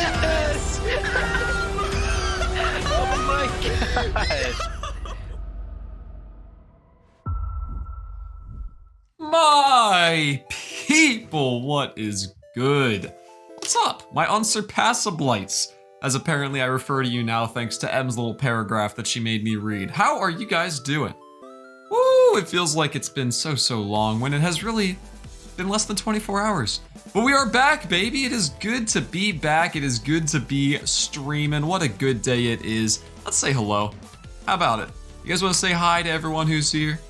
Yes! Oh my god! My people, what is good? What's up, my unsurpassableites? As apparently I refer to you now thanks to M's little paragraph that she made me read. How are you guys doing? Woo, it feels like it's been so long when it has really been less than 24 hours. But we are back, baby. It is good to be back. It is good to be streaming. What a good day it is. Let's say hello. How about it? You guys want to say hi to everyone who's here?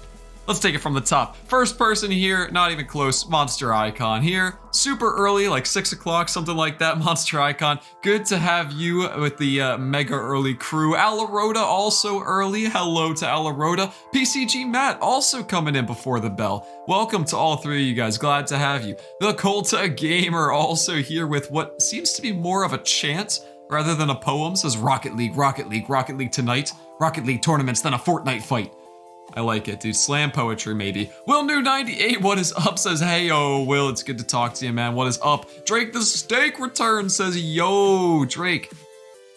Let's take it from the top. First person here, not even close, Monster Icon here. Super early, like 6 o'clock, something like that, Monster Icon. Good to have you with the mega early crew. Alaroda also early, hello to Alaroda. PCG Matt also coming in before the bell. Welcome to all three of you guys, glad to have you. The Colta Gamer also here with what seems to be more of a chant rather than a poem. Says Rocket League, Rocket League, Rocket League tonight. Rocket League tournaments, then a Fortnite fight. I like it, dude. Slam poetry, maybe. Will New 98, what is up? Says, hey, yo, Will, it's good to talk to you, man. What is up? Drake the Steak returns, says, yo, Drake.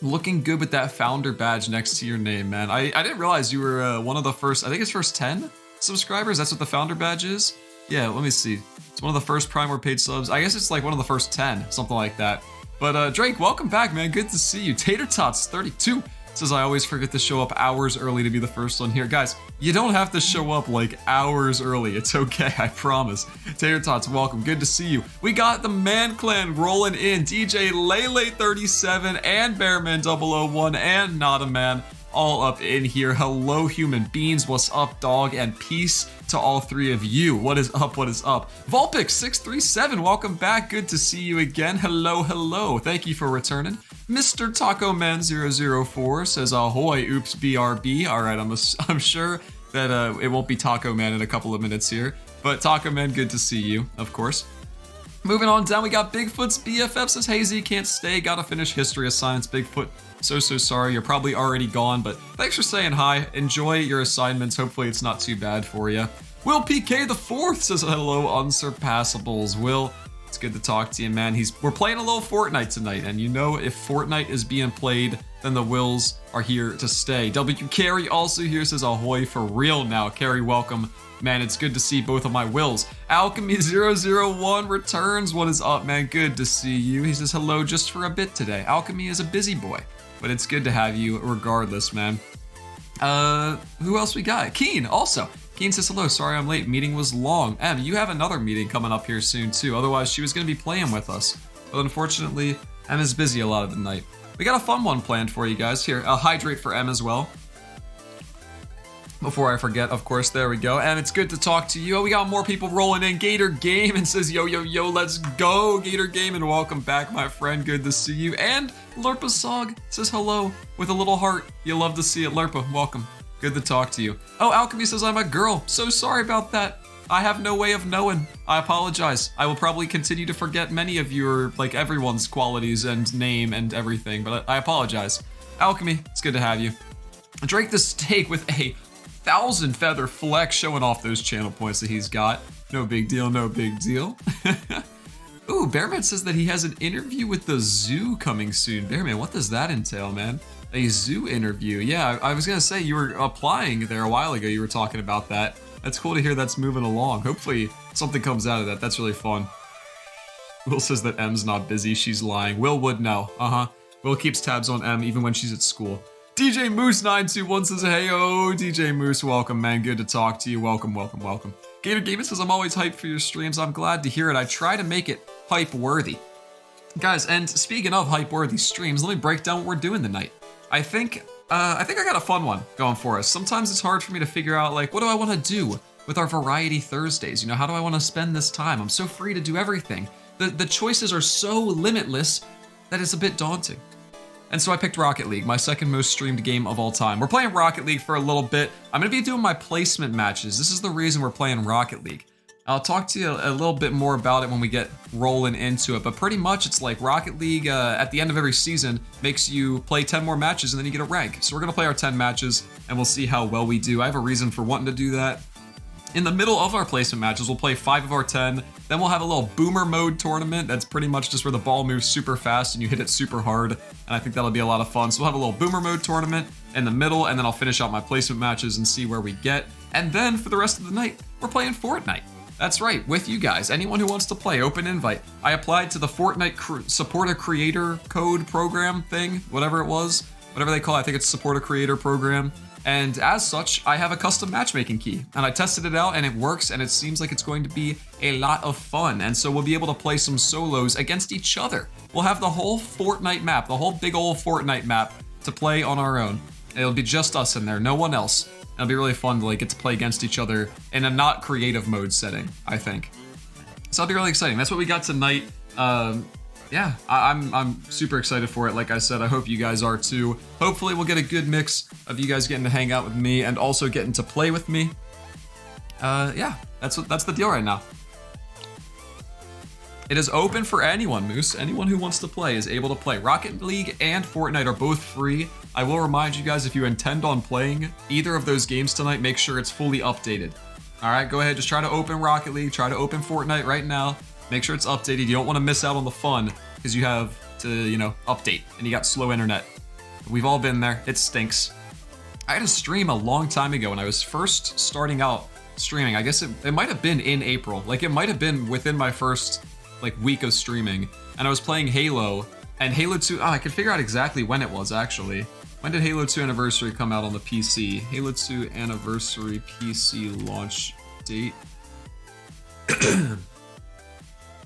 Looking good with that founder badge next to your name, man. I didn't realize you were one of the first, I think it's first 10 subscribers. That's what the founder badge is. Yeah, let me see. It's one of the first Prime or paid subs. I guess it's like one of the first 10, something like that. But Drake, welcome back, man. Good to see you. Tater Tots 32. Says, I always forget to show up hours early to be the first one here. Guys, you don't have to show up like hours early. It's okay, I promise. Tater Tots, welcome. Good to see you. We got the Man Clan rolling in. DJ Lele37 and Bearman001 and Not a Man all up in here. Hello, human beings. What's up, dog? And peace to all three of you. What is up? What is up? Volpix637, welcome back. Good to see you again. Hello, hello. Thank you for returning. Mr. Taco Man 004 says, ahoy, oops, BRB. All right, I'm sure that it won't be Taco Man in a couple of minutes here, but Taco Man, good to see you, of course. Moving on down, we got Bigfoot's BFF says, hey Z, can't stay, gotta finish history assignments. Bigfoot, so sorry, you're probably already gone, but thanks for saying hi. Enjoy your assignments, hopefully it's not too bad for you. Will PK the fourth says, hello, Unsurpassables. Will, it's good to talk to you, man. We're playing a little Fortnite tonight, and you know if Fortnite is being played, then the Wills are here to stay. W Carey also here says, ahoy for real now. Carey, welcome. Man, it's good to see both of my Wills. Alchemy001 returns. What is up, man? Good to see you. He says, hello just for a bit today. Alchemy is a busy boy, but it's good to have you regardless, man. Who else we got? Keen also. Keen says, hello, sorry I'm late, meeting was long. Em, you have another meeting coming up here soon too, otherwise she was gonna be playing with us. But unfortunately, Em is busy a lot of the night. We got a fun one planned for you guys. Here, I'll hydrate for Em as well. Before I forget, of course, there we go. And it's good to talk to you. Oh, we got more people rolling in. Gator Game and says, yo, let's go, Gator Game, and welcome back, my friend. Good to see you. And Lerpasog says hello with a little heart. You love to see it, Lerpa. Welcome. Good to talk to you. Oh, Alchemy says I'm a girl. So sorry about that. I have no way of knowing. I apologize. I will probably continue to forget many of your, like everyone's qualities and name and everything, but I apologize. Alchemy, it's good to have you. Drake the Steak with a 1,000 feather flex showing off those channel points that he's got. No big deal, no big deal. Ooh, Bearman says that he has an interview with the zoo coming soon. Bearman, what does that entail, man? A zoo interview. Yeah, I was gonna say you were applying there a while ago. You were talking about that. That's cool to hear that's moving along. Hopefully something comes out of that. That's really fun. Will says that M's not busy. She's lying. Will would know. Will keeps tabs on M even when she's at school. DJ Moose921 says, hey-oh, DJ Moose, welcome, man. Good to talk to you. Welcome, welcome, welcome. Gator Gaming says, I'm always hyped for your streams. I'm glad to hear it. I try to make it hype-worthy. Guys, and speaking of hype-worthy streams, let me break down what we're doing tonight. I think I got a fun one going for us. Sometimes it's hard for me to figure out, like, what do I want to do with our Variety Thursdays? You know, how do I want to spend this time? I'm so free to do everything. The choices are so limitless that it's a bit daunting. And so I picked Rocket League, my second most streamed game of all time. We're playing Rocket League for a little bit. I'm gonna be doing my placement matches. This is the reason we're playing Rocket League. I'll talk to you a little bit more about it when we get rolling into it, but pretty much it's like Rocket League at the end of every season makes you play 10 more matches and then you get a rank. So we're gonna play our 10 matches and we'll see how well we do. I have a reason for wanting to do that. In the middle of our placement matches, we'll play 5 of our 10. Then we'll have a little boomer mode tournament. That's pretty much just where the ball moves super fast and you hit it super hard. And I think that'll be a lot of fun. So we'll have a little boomer mode tournament in the middle, and then I'll finish out my placement matches and see where we get. And then for the rest of the night, we're playing Fortnite. That's right, with you guys. Anyone who wants to play, open invite. I applied to the Fortnite Support a Creator Code program thing, whatever it was. Whatever they call it, I think it's Support a Creator program. And as such, I have a custom matchmaking key. And I tested it out and it works, and it seems like it's going to be a lot of fun. And so we'll be able to play some solos against each other. We'll have the whole Fortnite map, the whole big old Fortnite map to play on our own. It'll be just us in there, no one else. It'll be really fun to like get to play against each other in a not creative mode setting, I think. So that'll be really exciting. That's what we got tonight. Yeah, I'm super excited for it. Like I said, I hope you guys are too. Hopefully we'll get a good mix of you guys getting to hang out with me and also getting to play with me. Yeah, that's the deal right now. It is open for anyone, Moose. Anyone who wants to play is able to play. Rocket League and Fortnite are both free. I will remind you guys, if you intend on playing either of those games tonight, make sure it's fully updated. All right, go ahead, just try to open Rocket League, try to open Fortnite right now. Make sure it's updated. You don't want to miss out on the fun because you have to, you know, update and you got slow internet. We've all been there. It stinks. I had a stream a long time ago when I was first starting out streaming. I guess it might have been in April. Like it might have been within my first like week of streaming. And I was playing Halo and Halo 2. I could figure out exactly when it was actually. When did Halo 2 Anniversary come out on the PC? Halo 2 Anniversary PC launch date.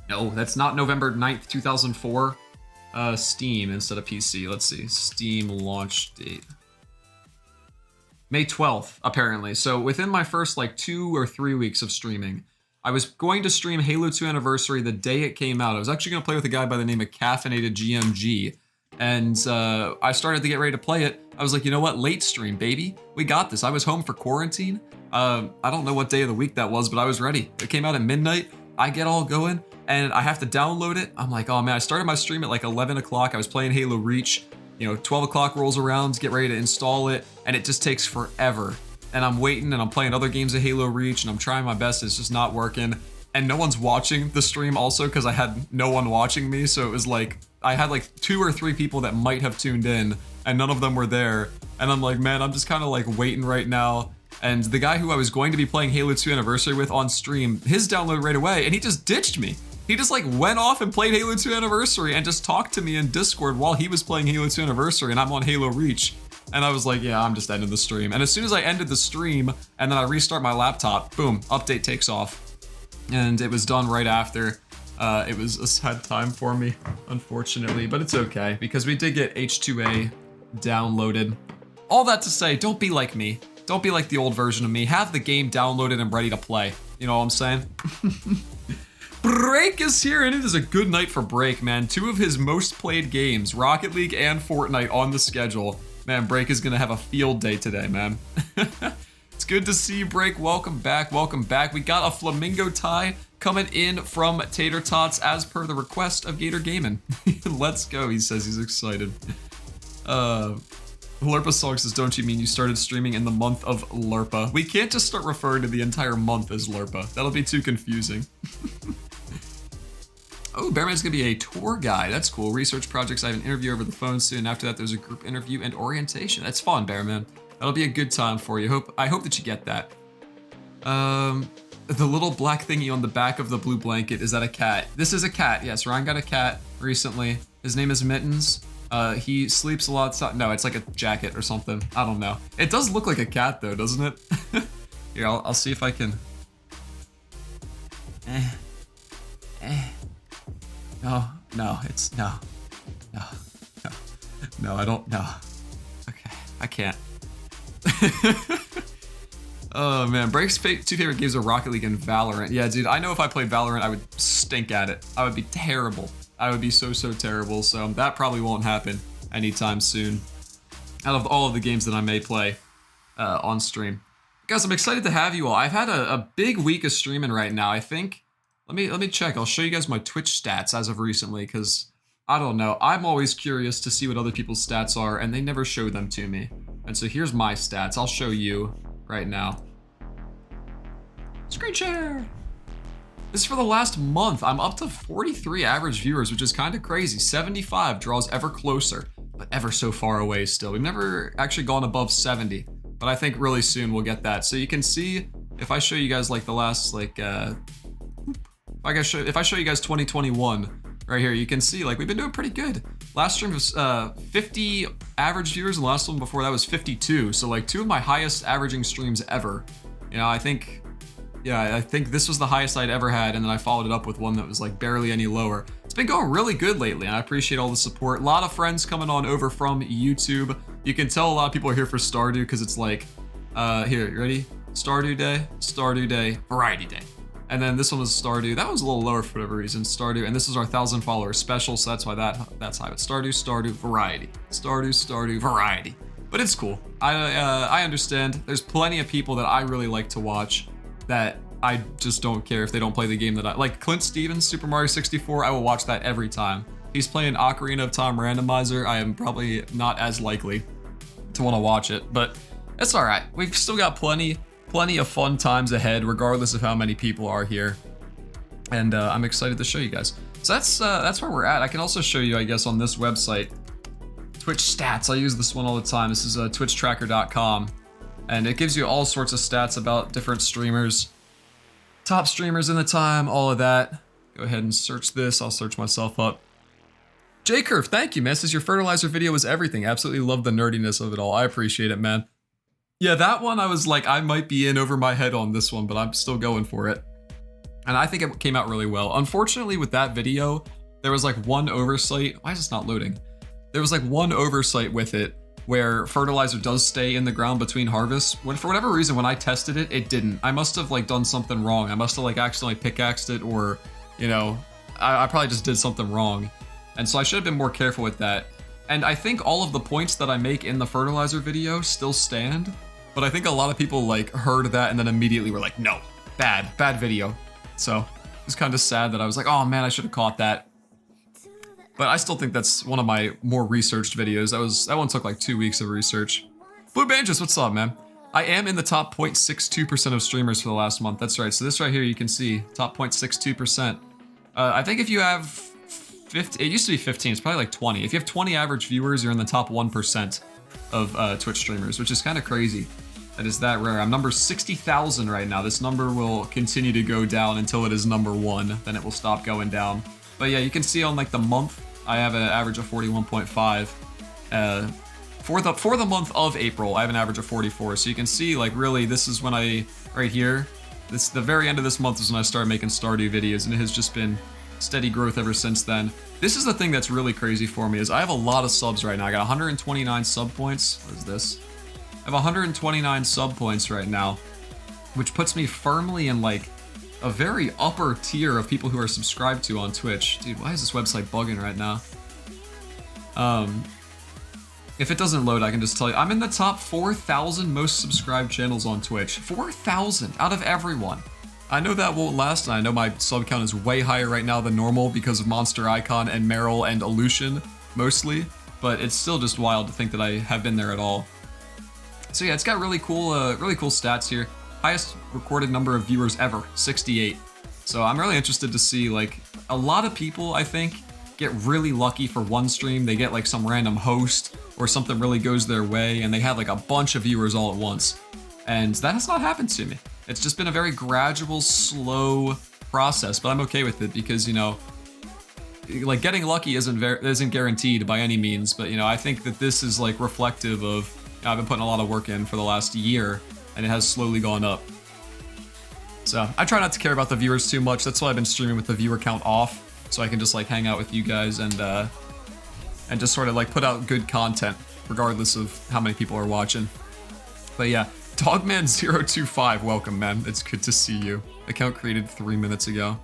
No, that's not November 9th, 2004. Steam instead of PC. Let's see. Steam launch date. May 12th, apparently. So within my first like 2 or 3 weeks of streaming, I was going to stream Halo 2 Anniversary the day it came out. I was actually going to play with a guy by the name of Caffeinated GMG. And I started to get ready to play it. I was like, you know what? Late stream, baby. We got this. I was home for quarantine. I don't know what day of the week that was, but I was ready. It came out at midnight. I get all going. And I have to download it. I'm like, oh man, I started my stream at like 11 o'clock. I was playing Halo Reach. You know, 12 o'clock rolls around, get ready to install it, and it just takes forever. And I'm waiting and I'm playing other games of Halo Reach and I'm trying my best. It's just not working. And no one's watching the stream also because I had no one watching me. So it was like, I had like 2 or 3 people that might have tuned in and none of them were there. And I'm like, man, I'm just kind of like waiting right now. And the guy who I was going to be playing Halo 2 Anniversary with on stream, his download right away, and he just ditched me. He just like went off and played Halo 2 Anniversary and just talked to me in Discord while he was playing Halo 2 Anniversary and I'm on Halo Reach. And I was like, yeah, I'm just ending the stream. And as soon as I ended the stream and then I restart my laptop, boom, update takes off. And it was done right after. It was a sad time for me, unfortunately, but it's okay because we did get H2A downloaded. All that to say, don't be like me. Don't be like the old version of me. Have the game downloaded and ready to play. You know what I'm saying? Break is here, and it is a good night for Break, man. 2 of his most played games, Rocket League and Fortnite, on the schedule. Man, Break is gonna have a field day today, man. It's good to see you, Break. Welcome back, welcome back. We got a flamingo tie coming in from Tater Tots as per the request of Gator Gaming. Let's go, he says he's excited. Lurpa Song says, don't you mean you started streaming in the month of Lurpa? We can't just start referring to the entire month as Lurpa. That'll be too confusing. Oh, Bearman's gonna be a tour guide. That's cool. Research projects. I have an interview over the phone soon. After that, there's a group interview and orientation. That's fun, Bearman. That'll be a good time for you. I hope that you get that. The little black thingy on the back of the blue blanket, is that a cat? This is a cat. Yes, Ryan got a cat recently. His name is Mittens. He sleeps a lot. No, it's like a jacket or something. I don't know. It does look like a cat though, doesn't it? Here, I'll see if I can. No, it's no, I don't, no. Okay, I can't. Oh man, Break's 2 favorite games are Rocket League and Valorant. Yeah, dude, I know if I played Valorant, I would stink at it. I would be terrible. I would be so terrible, so that probably won't happen anytime soon. Out of all of the games that I may play on stream. Guys, I'm excited to have you all. I've had a big week of streaming right now, I think. Let me check. I'll show you guys my Twitch stats as of recently, because I don't know. I'm always curious to see what other people's stats are, and they never show them to me. And so here's my stats. I'll show you right now. Screen share. This is for the last month. I'm up to 43 average viewers, which is kind of crazy. 75 draws ever closer, but ever so far away still. We've never actually gone above 70, but I think really soon we'll get that. So you can see, if I show you guys like the last, like, if I show you guys 2021 right here, you can see like we've been doing pretty good. Last stream was 50 average viewers, and the last one before that was 52. So like 2 of my highest averaging streams ever. You know, I think this was the highest I'd ever had, and then I followed it up with one that was like barely any lower. It's been going really good lately, and I appreciate all the support. A lot of friends coming on over from YouTube. You can tell a lot of people are here for Stardew because it's like, here, you ready? Stardew Day, Variety Day. And then this one was Stardew. That was a little lower for whatever reason, Stardew. And this is our 1,000 followers special, so that's why that's high. But Stardew, Variety. Stardew, Variety. But it's cool. I understand. There's plenty of people that I really like to watch that I just don't care if they don't play the game that I like. Clint Stevens, Super Mario 64, I will watch that every time. He's playing Ocarina of Time Randomizer. I am probably not as likely to want to watch it, but it's all right. We've still got plenty of fun times ahead, regardless of how many people are here. And I'm excited to show you guys. So that's where we're at. I can also show you, I guess, on this website, Twitch stats. I use this one all the time. This is twitchtracker.com. And it gives you all sorts of stats about different streamers, top streamers in the time, all of that. Go ahead and search this. I'll search myself up. J-Curve, thank you, man. Says your fertilizer video was everything. Absolutely love the nerdiness of it all. I appreciate it, man. Yeah, that one I was like, I might be in over my head on this one, but I'm still going for it. And I think it came out really well. Unfortunately, with that video, there was like one oversight. Why is this not loading? There was like one oversight with it, where fertilizer does stay in the ground between harvests. When for whatever reason, when I tested it, it didn't. I must have like done something wrong. I must have like accidentally pickaxed it, or, you know, I probably just did something wrong. And so I should have been more careful with that. And I think all of the points that I make in the fertilizer video still stand, but I think a lot of people like heard that and then immediately were like, no, bad video. So it was kind of sad that I was like, oh man, I should have caught that. But I still think that's one of my more researched videos. That one took like 2 weeks of research. Blue Banjas, what's up, man? I am in the top 0.62% of streamers for the last month. That's right. So this right here, you can see top 0.62%. I think if you have 50, it used to be 15. It's probably like 20. If you have 20 average viewers, you're in the top 1% of Twitch streamers, which is kind of crazy. That is that rare. I'm number 60,000 right now. This number will continue to go down until it is number 1. Then it will stop going down. But yeah, you can see on like the month, I have an average of 41.5. For the month of April, I have an average of 44. So you can see like really this is when right here, the very end of this month is when I started making Stardew videos, and it has just been steady growth ever since then. This is the thing that's really crazy for me is I have a lot of subs right now. I got 129 sub points. What is this? I have 129 sub points right now, which puts me firmly in like a very upper tier of people who are subscribed to on Twitch. Dude, why is this website bugging right now? If it doesn't load, I can just tell you. I'm in the top 4,000 most subscribed channels on Twitch. 4,000 out of everyone. I know that won't last, and I know my sub count is way higher right now than normal because of Monster Icon and Meryl and Aleutian, mostly. But it's still just wild to think that I have been there at all. So yeah, it's got really cool stats here. Highest recorded number of viewers ever, 68. So I'm really interested to see, like, a lot of people, I think, get really lucky for one stream. They get like some random host or something really goes their way and they have like a bunch of viewers all at once. And that has not happened to me. It's just been a very gradual, slow process, but I'm okay with it because, you know, like getting lucky isn't guaranteed by any means, but you know, I think that this is like reflective of, you know, I've been putting a lot of work in for the last year and it has slowly gone up. So I try not to care about the viewers too much. That's why I've been streaming with the viewer count off, so I can just like hang out with you guys and just sort of like put out good content regardless of how many people are watching. But yeah, Dogman025, welcome, man. It's good to see you. Account created 3 minutes ago.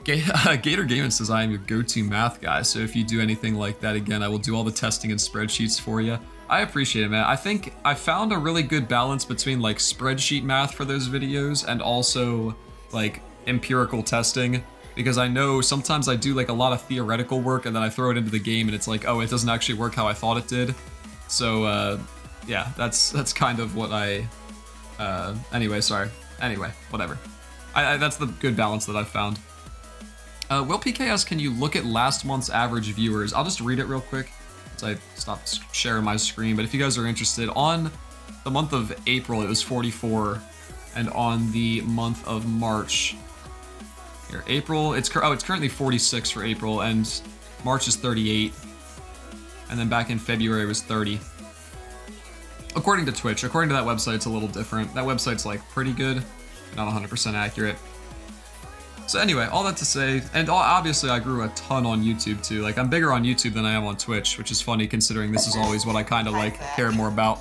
Gator Gaming says I am your go-to math guy, so if you do anything like that again, I will do all the testing and spreadsheets for you. I appreciate it, man. I think I found a really good balance between like spreadsheet math for those videos and also like empirical testing, because I know sometimes I do like a lot of theoretical work and then I throw it into the game and it's like, oh, it doesn't actually work how I thought it did. So yeah, that's kind of what I anyway, sorry. anyway, whatever. That's the good balance that I've found. Will PK asks, can you look at last month's average viewers? I'll just read it real quick as I stop sharing my screen. But if you guys are interested, on the month of April, it was 44. And on the month of March, here, April, it's currently 46 for April, and March is 38. And then back in February, it was 30. According to Twitch. According to that website, it's a little different. That website's like pretty good, not 100% accurate. So anyway, all that to say, and obviously I grew a ton on YouTube too. Like, I'm bigger on YouTube than I am on Twitch, which is funny considering this is always what I kind of like care more about.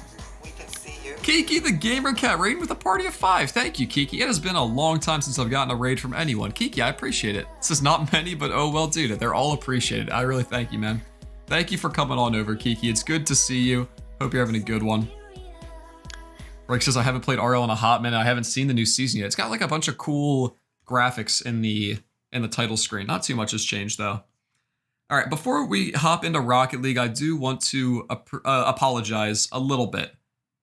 Kiki the Gamer Cat raiding with a party of 5. Thank you, Kiki. It has been a long time since I've gotten a raid from anyone. Kiki, I appreciate it. This is not many, but oh well, dude, they're all appreciated. I really thank you, man. Thank you for coming on over, Kiki. It's good to see you. Hope you're having a good one. Rick says, I haven't played RL in a hot minute. I haven't seen the new season yet. It's got like a bunch of cool graphics in the title screen. Not too much has changed though. All right, before we hop into Rocket League, I do want to apologize a little bit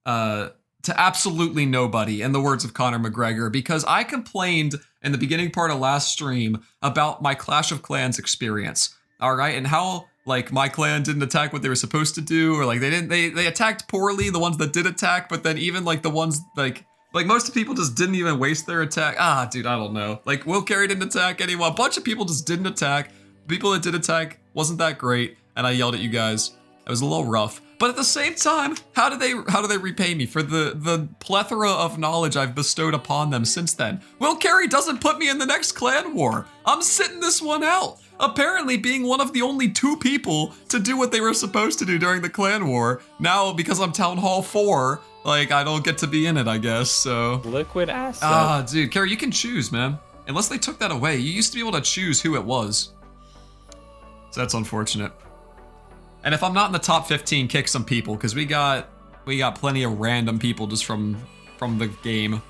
to absolutely nobody, in the words of Conor McGregor, because I complained in the beginning part of last stream about my Clash of Clans experience. All right, and how like my clan didn't attack what they were supposed to do, or like they attacked poorly, the ones that did attack, but then even like the ones like most people just didn't even waste their attack. Ah, dude, I don't know. Like Will Carey didn't attack anyone. A bunch of people just didn't attack. The people that did attack wasn't that great, and I yelled at you guys. It was a little rough. But at the same time, how do they repay me for the plethora of knowledge I've bestowed upon them since then? Will Carey doesn't put me in the next clan war. I'm sitting this one out. Apparently being one of the only 2 people to do what they were supposed to do during the clan war. Now, because I'm Town Hall 4, like, I don't get to be in it, I guess, so. Liquid asset. Ah, dude, Carey, you can choose, man. Unless they took that away. You used to be able to choose who it was. So that's unfortunate. And if I'm not in the top 15, kick some people, because we got plenty of random people just from the game.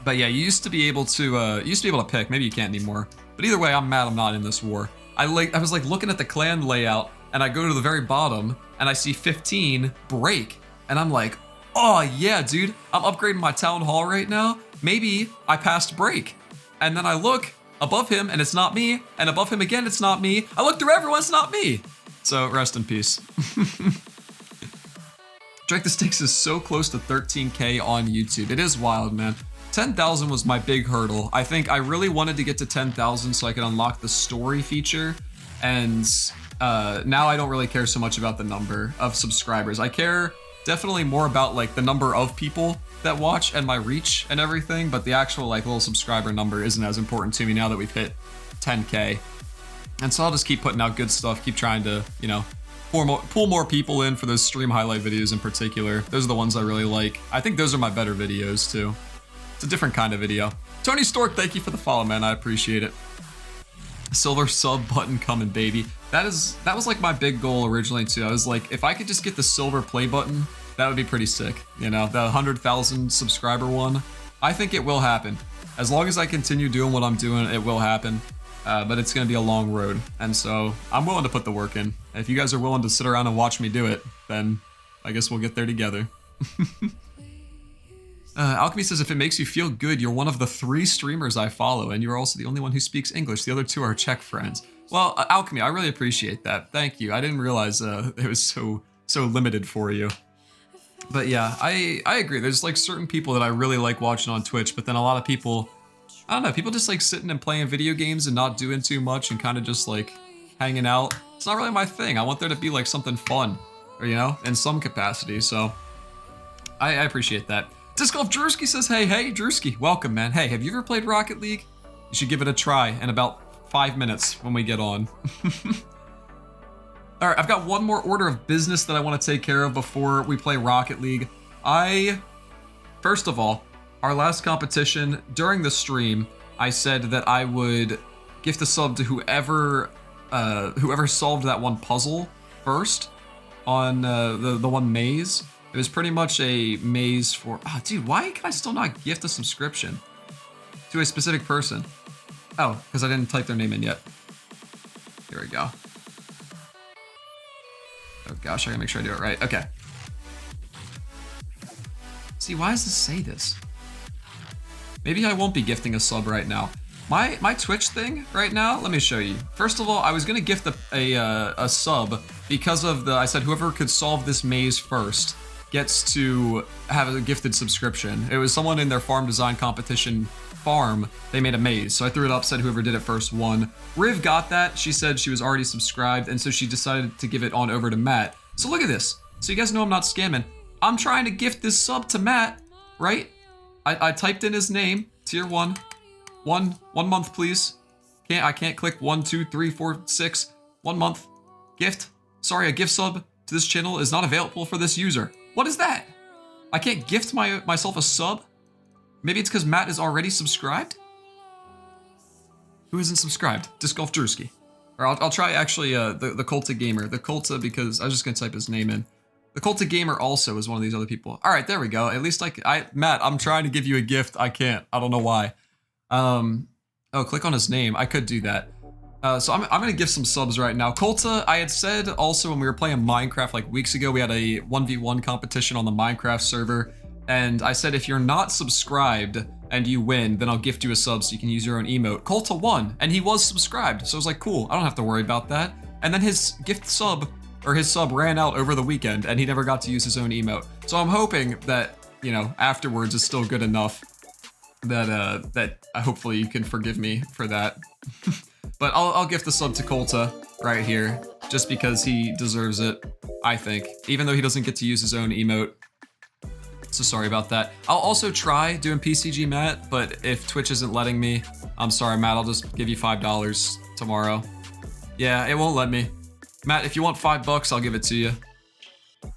But yeah, you used to be able to pick. Maybe you can't anymore. But either way, I'm mad I'm not in this war. I was like looking at the clan layout, and I go to the very bottom, and I see 15 break, and I'm like, oh yeah, dude, I'm upgrading my town hall right now. Maybe I passed break. And then I look above him, and it's not me, and above him again, it's not me. I look through everyone, it's not me. So rest in peace. Drake the Sticks is so close to 13K on YouTube. It is wild, man. 10,000 was my big hurdle. I think I really wanted to get to 10,000 so I could unlock the story feature. And now I don't really care so much about the number of subscribers. I care definitely more about like the number of people that watch and my reach and everything. But the actual like little subscriber number isn't as important to me now that we've hit 10K. And so I'll just keep putting out good stuff, keep trying to, you know, pull more people in for those stream highlight videos in particular. Those are the ones I really like. I think those are my better videos too. It's a different kind of video. Tony Stork, thank you for the follow, man. I appreciate it. Silver sub button coming, baby. That was like my big goal originally too. I was like, if I could just get the silver play button, that would be pretty sick. You know, the 100,000 subscriber one. I think it will happen. As long as I continue doing what I'm doing, it will happen. But it's gonna be a long road. And so I'm willing to put the work in. If you guys are willing to sit around and watch me do it, then I guess we'll get there together. Alchemy says, if it makes you feel good, you're one of the 3 streamers I follow, and you're also the only one who speaks English. The other 2 are Czech friends. Well, Alchemy, I really appreciate that. Thank you. I didn't realize it was so limited for you. But yeah, I agree. There's like certain people that I really like watching on Twitch, but then a lot of people, I don't know, people just like sitting and playing video games and not doing too much and kind of just like hanging out. It's not really my thing. I want there to be like something fun, or you know, in some capacity. So I appreciate that. Disc Golf Drewski says, hey, Drewski, welcome, man. Hey, have you ever played Rocket League? You should give it a try in about 5 minutes when we get on. All right, I've got one more order of business that I want to take care of before we play Rocket League. First of all, our last competition, during the stream, I said that I would gift a sub to whoever solved that one puzzle first on the one maze. It was pretty much a maze for... Oh, dude, why can I still not gift a subscription to a specific person? Oh, because I didn't type their name in yet. Here we go. Oh gosh, I gotta make sure I do it right. Okay. See, why does this say this? Maybe I won't be gifting a sub right now. My Twitch thing right now, let me show you. First of all, I was gonna gift a sub because of I said whoever could solve this maze first gets to have a gifted subscription. It was someone in their farm design competition farm, they made a maze. So I threw it up, said whoever did it first won. Riv got that, she said she was already subscribed, and so she decided to give it on over to Matt. So look at this. So you guys know I'm not scamming. I'm trying to gift this sub to Matt, right? I typed in his name, tier 1. One month, please. I can't click 1, 2, 3, 4, 6. 1 month. Gift. Sorry, a gift sub to this channel is not available for this user. What is that? I can't gift myself a sub? Maybe it's because Matt is already subscribed? Who isn't subscribed? Disc Golf Drewski. Or I'll try actually the Colta Gamer. The Colta, because I was just gonna type his name in. The Colta Gamer also is one of these other people. All right, there we go. At least Matt, I'm trying to give you a gift. I can't. I don't know why. Oh, click on his name. I could do that. So I'm gonna give some subs right now. Colta, I had said also when we were playing Minecraft like weeks ago, we had a 1v1 competition on the Minecraft server. And I said, if you're not subscribed and you win, then I'll gift you a sub so you can use your own emote. Colta won, and he was subscribed. So I was like, cool, I don't have to worry about that. And then his gift sub, or his sub ran out over the weekend and he never got to use his own emote. So I'm hoping that, you know, afterwards is still good enough that hopefully you can forgive me for that. But I'll gift the sub to Colta right here, just because he deserves it, I think. Even though he doesn't get to use his own emote. So sorry about that. I'll also try doing PCG Matt, but if Twitch isn't letting me, I'm sorry Matt, I'll just give you $5 tomorrow. Yeah, it won't let me. Matt, if you want $5, I'll give it to you.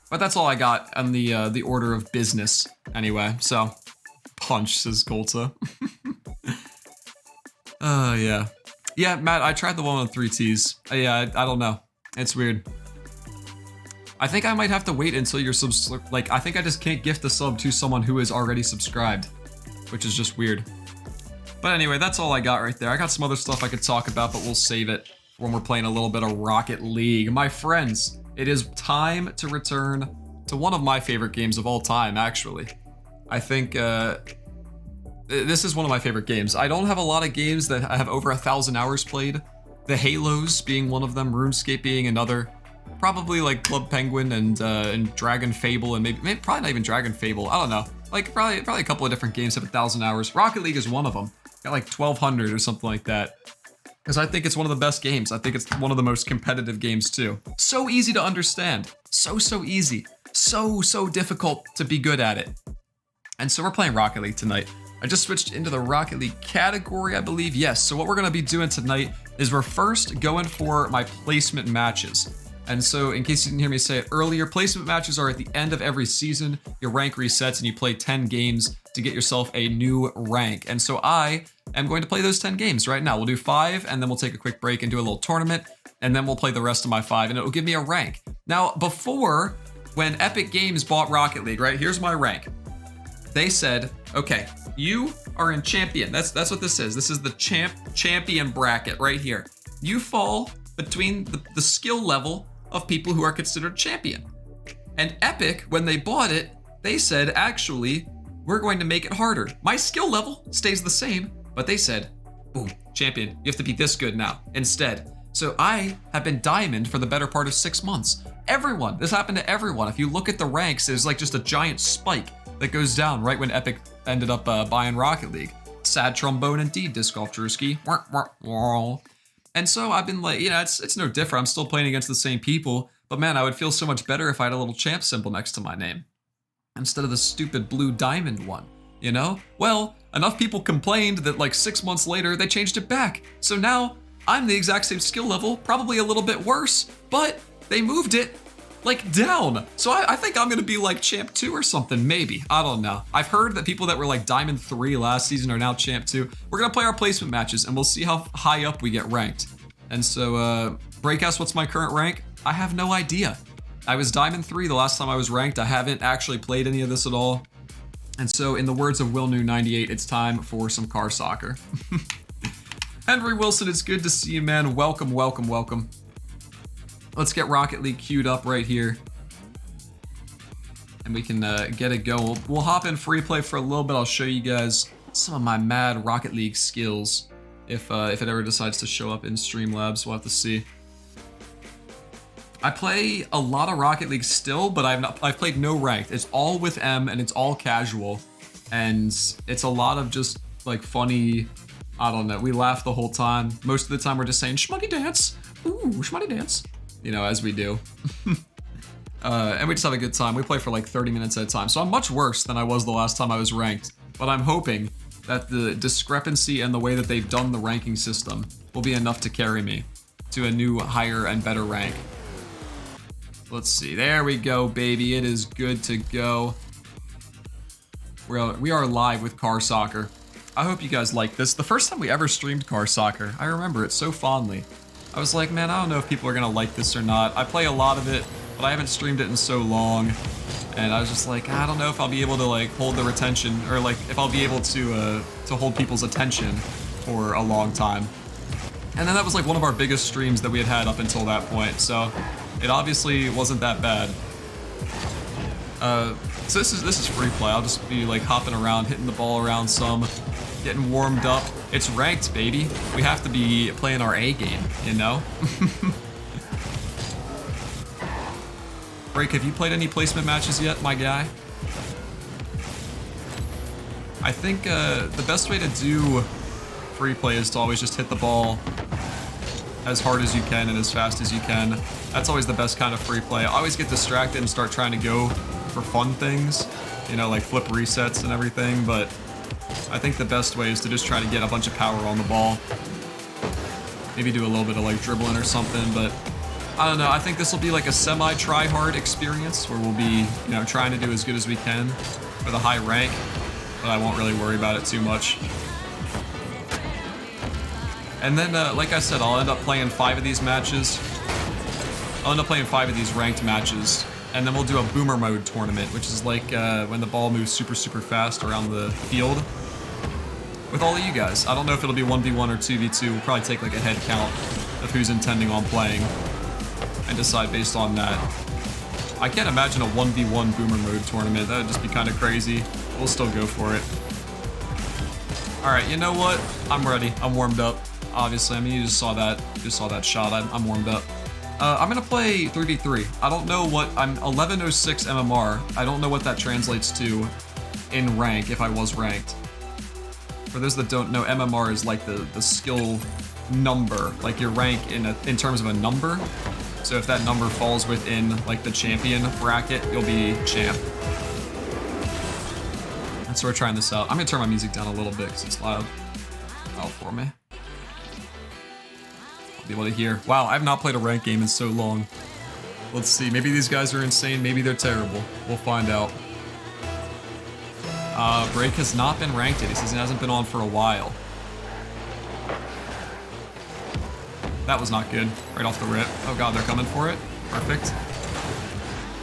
But that's all I got on the order of business anyway, so. Punch, says Colta. Yeah. Yeah, Matt, I tried the one with 3 Ts. Yeah, I don't know. It's weird. I think I might have to wait until you're like, I think I just can't gift the sub to someone who is already subscribed, which is just weird. But anyway, that's all I got right there. I got some other stuff I could talk about, but we'll save it for when we're playing a little bit of Rocket League. My friends, it is time to return to one of my favorite games of all time, actually. I think this is one of my favorite games. I don't have a lot of games that I have over 1,000 hours played. The Halos being one of them, RuneScape being another. Probably like Club Penguin and Dragon Fable, and maybe probably not even Dragon Fable. I don't know. Like probably a couple of different games have 1,000 hours. Rocket League is one of them. Got like 1,200 or something like that. Because I think it's one of the best games. I think it's one of the most competitive games too. So easy to understand. So easy. So difficult to be good at it. And so we're playing Rocket League tonight. I just switched into the Rocket League category, I believe. Yes, so what we're gonna be doing tonight is we're first going for my placement matches. And so in case you didn't hear me say it earlier, placement matches are at the end of every season. Your rank resets and you play 10 games to get yourself a new rank. And so I am going to play those 10 games right now. We'll do 5 and then we'll take a quick break and do a little tournament. And then we'll play the rest of my 5 and it will give me a rank. Now, before, when Epic Games bought Rocket League, right, here's my rank. They said, okay, you are in champion. That's what this is. This is the champion bracket right here. You fall between the skill level of people who are considered champion. And Epic, when they bought it, they said, actually, we're going to make it harder. My skill level stays the same, but they said, boom, champion, you have to be this good now instead. So I have been diamond for the better part of 6 months. Everyone, this happened to everyone. If you look at the ranks, there's like just a giant spike that goes down right when Epic ended up buying Rocket League. Sad trombone indeed, Disc Golf Drewski. And so I've been like, you know, it's no different. I'm still playing against the same people, but man, I would feel so much better if I had a little champ symbol next to my name instead of the stupid blue diamond one, you know? Well, enough people complained that like 6 months later, they changed it back. So now I'm the exact same skill level, probably a little bit worse, but they moved it like down. So I think I'm gonna be like champ 2 or something, maybe. I don't know. I've heard that people that were like diamond 3 last season are now champ 2. We're gonna play our placement matches and we'll see how high up we get ranked. And so, Breakhouse, what's my current rank? I have no idea. I was diamond 3 the last time I was ranked. I haven't actually played any of this at all. And so in the words of Will New 98, it's time for some car soccer. Henry Wilson, it's good to see you, man. Welcome, welcome, welcome. Let's get Rocket League queued up right here. And we can get it going. We'll hop in free play for a little bit. I'll show you guys some of my mad Rocket League skills. If it ever decides to show up in Streamlabs, we'll have to see. I play a lot of Rocket League still, but I've played no ranked. It's all with M and it's all casual. And it's a lot of just like funny, I don't know, we laugh the whole time. Most of the time we're just saying, schmutty dance, ooh, schmutty dance, you know, as we do. And we just have a good time. We play for like 30 minutes at a time. So I'm much worse than I was the last time I was ranked, but I'm hoping that the discrepancy and the way that they've done the ranking system will be enough to carry me to a new, higher, and better rank. Let's see. There we go, baby. It is good to go. We are live with car soccer. I hope you guys like this. The first time we ever streamed car soccer, I remember it so fondly. I was like, man, I don't know if people are gonna like this or not. I play a lot of it, but I haven't streamed it in so long. And I was just like, I don't know if I'll be able to like hold their attention, or like if I'll be able to hold people's attention for a long time. And then that was like one of our biggest streams that we had up until that point. So it obviously wasn't that bad. So this is free play. I'll just be like hopping around, hitting the ball around some, getting warmed up. It's ranked, baby. We have to be playing our A game, you know? Break, have you played any placement matches yet, my guy? I think the best way to do free play is to always just hit the ball as hard as you can and as fast as you can. That's always the best kind of free play. I always get distracted and start trying to go for fun things, you know, like flip resets and everything, but I think the best way is to just try to get a bunch of power on the ball. Maybe do a little bit of like dribbling or something, but I don't know. I think this will be like a semi-try-hard experience where we'll be, you know, trying to do as good as we can for the high rank, but I won't really worry about it too much. And then, like I said, I'll end up playing 5 of these matches. I'll end up playing 5 of these ranked matches, and then we'll do a boomer mode tournament, which is like when the ball moves super, super fast around the field with all of you guys. I don't know if it'll be 1v1 or 2v2. We'll probably take like a head count of who's intending on playing and decide based on that. I can't imagine a 1v1 boomer mode tournament. That would just be kind of crazy. We'll still go for it. All right, you know what? I'm ready. I'm warmed up. Obviously, I mean, you just saw that shot. I'm warmed up. I'm gonna play 3v3. I don't know what, I'm 1106 MMR. I don't know what that translates to in rank if I was ranked. For those that don't know, MMR is like the skill number, like your rank in terms of a number. So if that number falls within like the champion bracket, you'll be champ. And so we're trying this out. I'm gonna turn my music down a little bit because it's loud. Out for me. I'll be able to hear. Wow, I've not played a ranked game in so long. Let's see, maybe these guys are insane, maybe they're terrible. We'll find out. Break has not been ranked yet. He says he hasn't been on for a while. That was not good. Right off the rip. Oh god, they're coming for it. Perfect.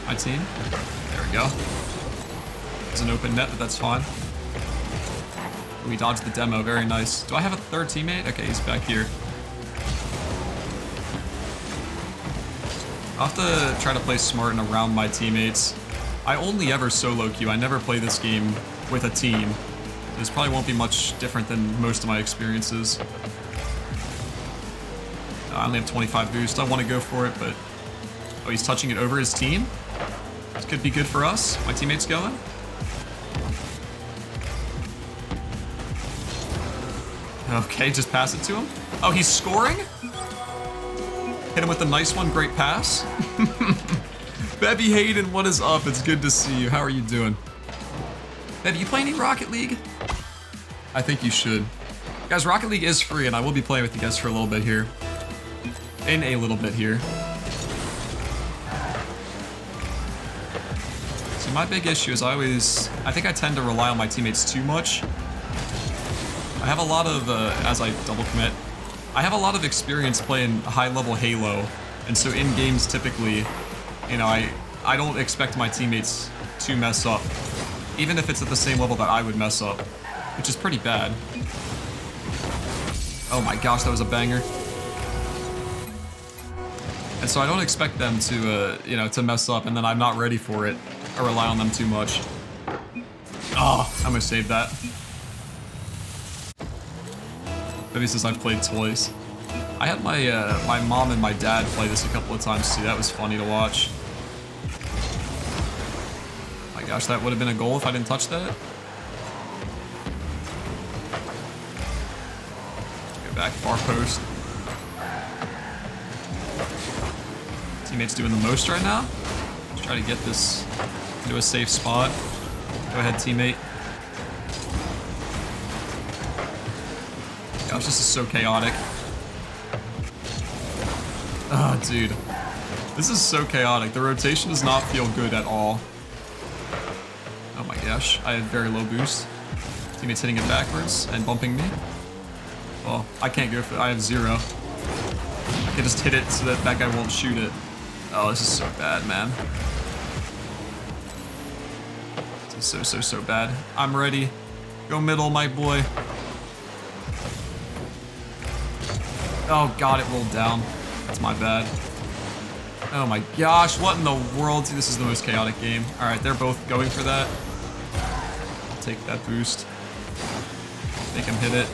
My team. There we go. It's an open net, but that's fine. We dodged the demo. Very nice. Do I have a third teammate? Okay, he's back here. I'll have to try to play smart and around my teammates. I only ever solo queue. I never play this game with a team. This probably won't be much different than most of my experiences. I only have 25 boost. I want to go for it, but... Oh, he's touching it over his team? This could be good for us. My teammate's going. Okay, just pass it to him. Oh, he's scoring? Hit him with a nice one. Great pass. Bebby Hayden, what is up? It's good to see you. How are you doing? Bebby, you play any Rocket League? I think you should. Guys, Rocket League is free, and I will be playing with you guys for a little bit here. In a little bit here. So my big issue is I think I tend to rely on my teammates too much. I have a lot of, as I double commit, I have a lot of experience playing high-level Halo, and so in games typically, you know, I don't expect my teammates to mess up, even if it's at the same level that I would mess up, which is pretty bad. Oh my gosh, that was a banger. And so I don't expect them to, you know, to mess up, and then I'm not ready for it, or rely on them too much. Oh, I'm gonna save that. Maybe since I've played twice. I had my my mom and my dad play this a couple of times too. That was funny to watch. My gosh, that would have been a goal if I didn't touch that. Go back, far post. Teammate's doing the most right now. Let's try to get this into a safe spot. Go ahead, teammate. Gosh, this is so chaotic. Oh, dude. This is so chaotic. The rotation does not feel good at all. Oh my gosh, I have very low boost. Teammate's hitting it backwards and bumping me. Well, I can't go for it. I have 0. I can just hit it so that that guy won't shoot it. Oh, this is so bad, man. This is so bad. I'm ready. Go middle, my boy. Oh god, it rolled down. That's my bad. Oh my gosh, what in the world? Dude, this is the most chaotic game. Alright, they're both going for that. I'll take that boost. Make him hit it.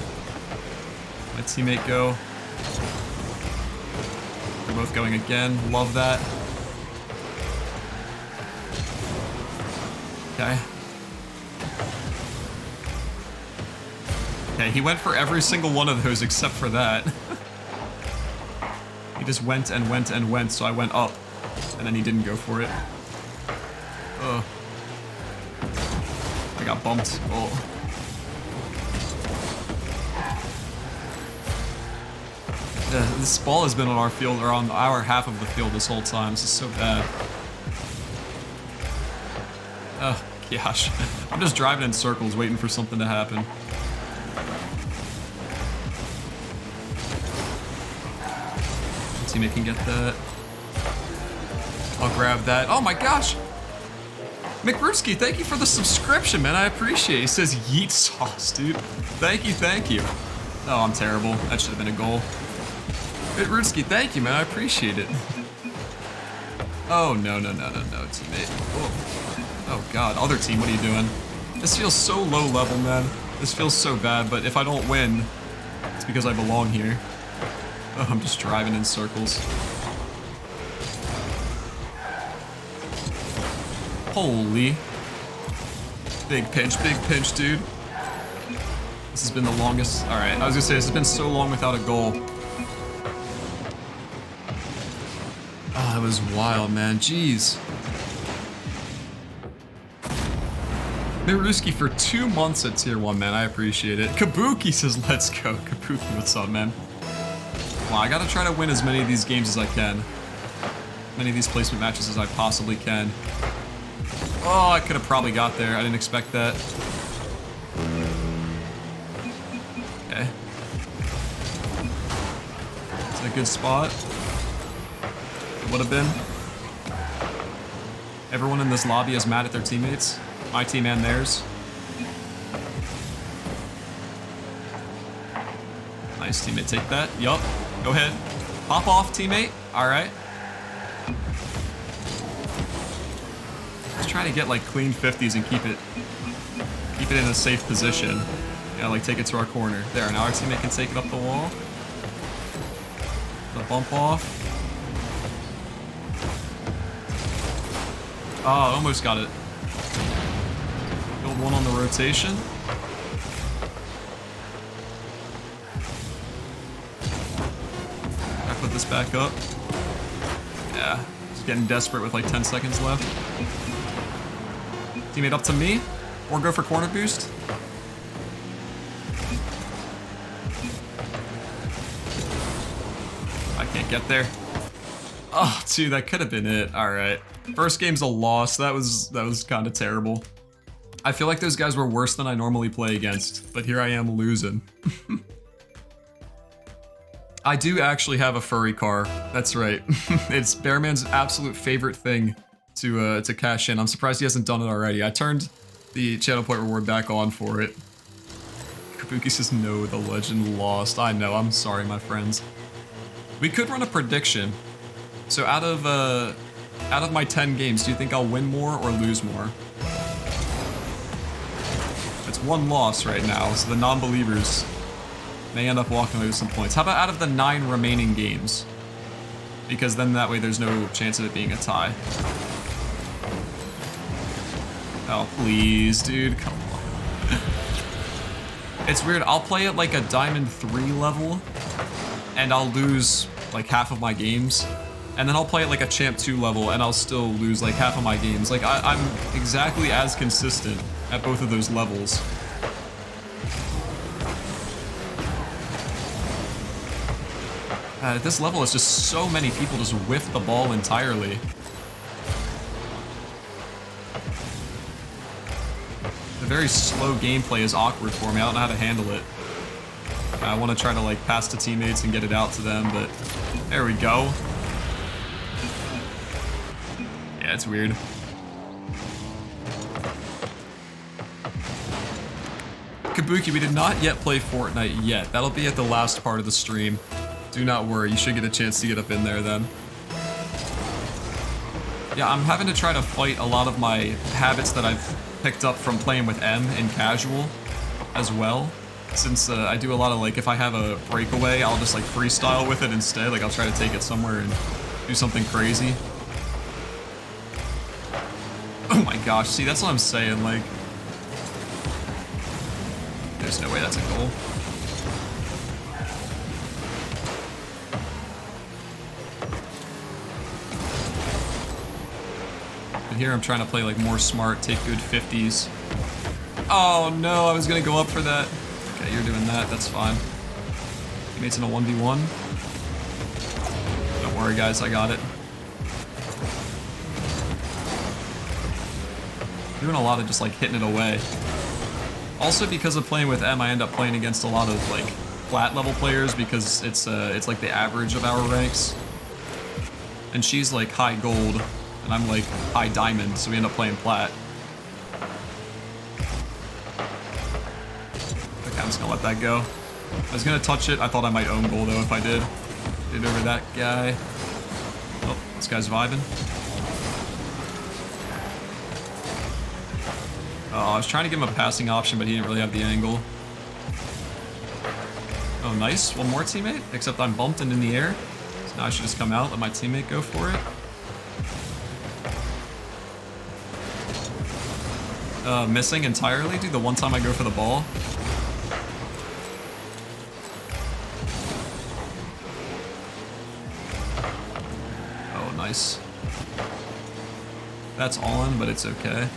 My teammate go. They're both going again. Love that. Okay. Okay, he went for every single one of those except for that. He just went and went and went, so I went up. And then he didn't go for it. Ugh. I got bumped. Oh. This ball has been on our field, or on our half of the field this whole time. This is so bad. Oh, gosh. I'm just driving in circles waiting for something to happen. Teammate can get that. I'll grab that. Oh my gosh! McBruski, thank you for the subscription, man. I appreciate it. He says yeet sauce, dude. Thank you, thank you. Oh, I'm terrible. That should have been a goal. McBruski, thank you, man. I appreciate it. Oh, no, teammate. Oh, God. Other team, what are you doing? This feels so low level, man. This feels so bad, but if I don't win, it's because I belong here. Oh, I'm just driving in circles. Holy. Big pinch, dude. This has been the longest. Alright, I was gonna say, this has been so long without a goal. Oh, that was wild, man. Jeez. Miruski for 2 months at tier 1, man. I appreciate it. Kabuki says, let's go. Kabuki, what's up, man? Well, I gotta try to win as many of these games as I can. Many of these placement matches as I possibly can. Oh, I could have probably got there. I didn't expect that. Okay. It's a good spot. It would have been. Everyone in this lobby is mad at their teammates. My team and theirs. Nice, teammate. Take that. Yup. Go ahead. Pop off, teammate. Alright. Just trying to get like clean 50s and keep it in a safe position. Yeah, like take it to our corner. There, now our teammate can take it up the wall. The bump off. Oh, almost got it. Build one on the rotation. I put this back up. Yeah, just getting desperate with like 10 seconds left. Teammate up to me, or go for corner boost. I can't get there. Oh, dude, that could have been it. All right, first game's a loss. That was kind of terrible. I feel like those guys were worse than I normally play against, but here I am losing. I do actually have a furry car. That's right. It's Bearman's absolute favorite thing to cash in. I'm surprised he hasn't done it already. I turned the channel point reward back on for it. Kabuki says no, the legend lost. I know, I'm sorry, my friends. We could run a prediction. So out of my 10 games, do you think I'll win more or lose more? It's 1 loss right now, so the non-believers May end up walking away with some points. How about out of the 9 remaining games? Because then that way there's no chance of it being a tie. Oh, please, dude, come on. It's weird, I'll play at like a Diamond 3 level, and I'll lose like half of my games. And then I'll play at like a Champ 2 level, and I'll still lose like half of my games. Like, I'm exactly as consistent at both of those levels. At this level, it's just so many people just whiff the ball entirely. The very slow gameplay is awkward for me. I don't know how to handle it. I want to try to like pass to teammates and get it out to them, but there we go. Yeah, it's weird. Kabuki, we did not yet play Fortnite yet. That'll be at the last part of the stream. Do not worry, you should get a chance to get up in there then. Yeah, I'm having to try to fight a lot of my habits that I've picked up from playing with M in casual as well. Since I do a lot of like, if I have a breakaway, I'll just like freestyle with it instead. Like I'll try to take it somewhere and do something crazy. Oh my gosh, see, that's what I'm saying, like... There's no way that's a goal. And here I'm trying to play like more smart, take good 50s. Oh no, I was gonna go up for that. Okay, you're doing that, that's fine. Teammates in a 1v1. Don't worry guys, I got it. Doing a lot of just like hitting it away. Also, because of playing with M, I end up playing against a lot of like flat level players because it's like the average of our ranks. And she's like high gold, and I'm like high diamond, so we end up playing plat. Okay, I'm just gonna let that go. I was gonna touch it. I thought I might own goal though if I did. Did over that guy. Oh, this guy's vibing. Oh, I was trying to give him a passing option, but he didn't really have the angle. Oh, nice. One more teammate, except I'm bumped and in the air. So now I should just come out, let my teammate go for it. Missing entirely, dude, the one time I go for the ball. Oh, nice. That's on, but it's okay.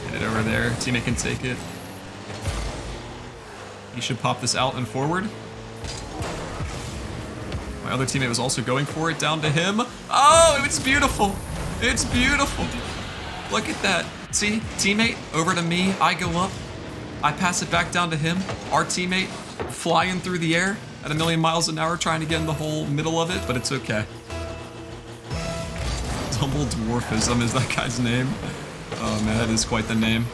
Get it over there. Teammate can take it. He should pop this out and forward. My other teammate was also going for it. Down to him. Oh, it's beautiful. It's beautiful. Look at that. See, teammate over to me. I go up. I pass it back down to him. Our teammate flying through the air at 1,000,000 miles an hour trying to get in the whole middle of it, but it's okay. Double Dwarfism is that guy's name. Oh man, that is quite the name.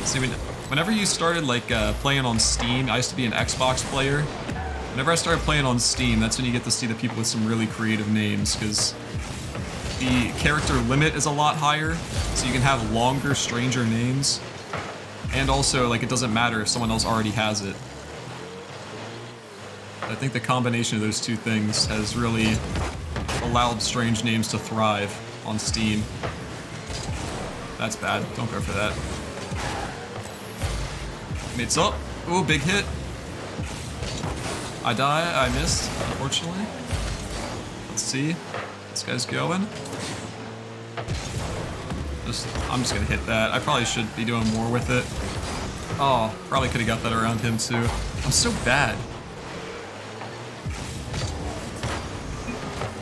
See, whenever you started like playing on Steam, I used to be an Xbox player. Whenever I started playing on Steam, that's when you get to see the people with some really creative names, because the character limit is a lot higher, so you can have longer, stranger names. And also, like, it doesn't matter if someone else already has it. I think the combination of those two things has really allowed strange names to thrive on Steam. That's bad. Don't go for that. Mates up. Ooh, big hit. I die. I missed, unfortunately. Let's see. This guy's going. I'm just gonna hit that. I probably should be doing more with it. Oh, probably could have got that around him too. I'm so bad.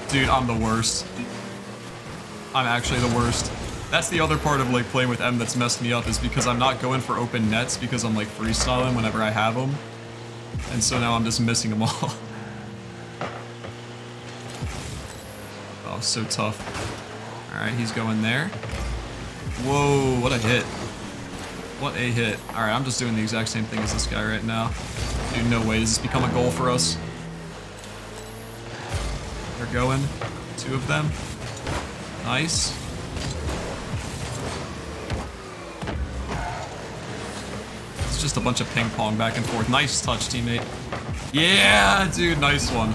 Dude, I'm the worst. I'm actually the worst. That's the other part of like playing with M that's messed me up, is because I'm not going for open nets because I'm like freestyling whenever I have them. And so now I'm just missing them all. Oh, so tough. Alright, he's going there. Whoa, what a hit. What a hit. Alright, I'm just doing the exact same thing as this guy right now. Dude, no way. Does this become a goal for us? They're going. 2 of them. Nice. It's just a bunch of ping pong back and forth. Nice touch, teammate. Yeah, dude, nice one.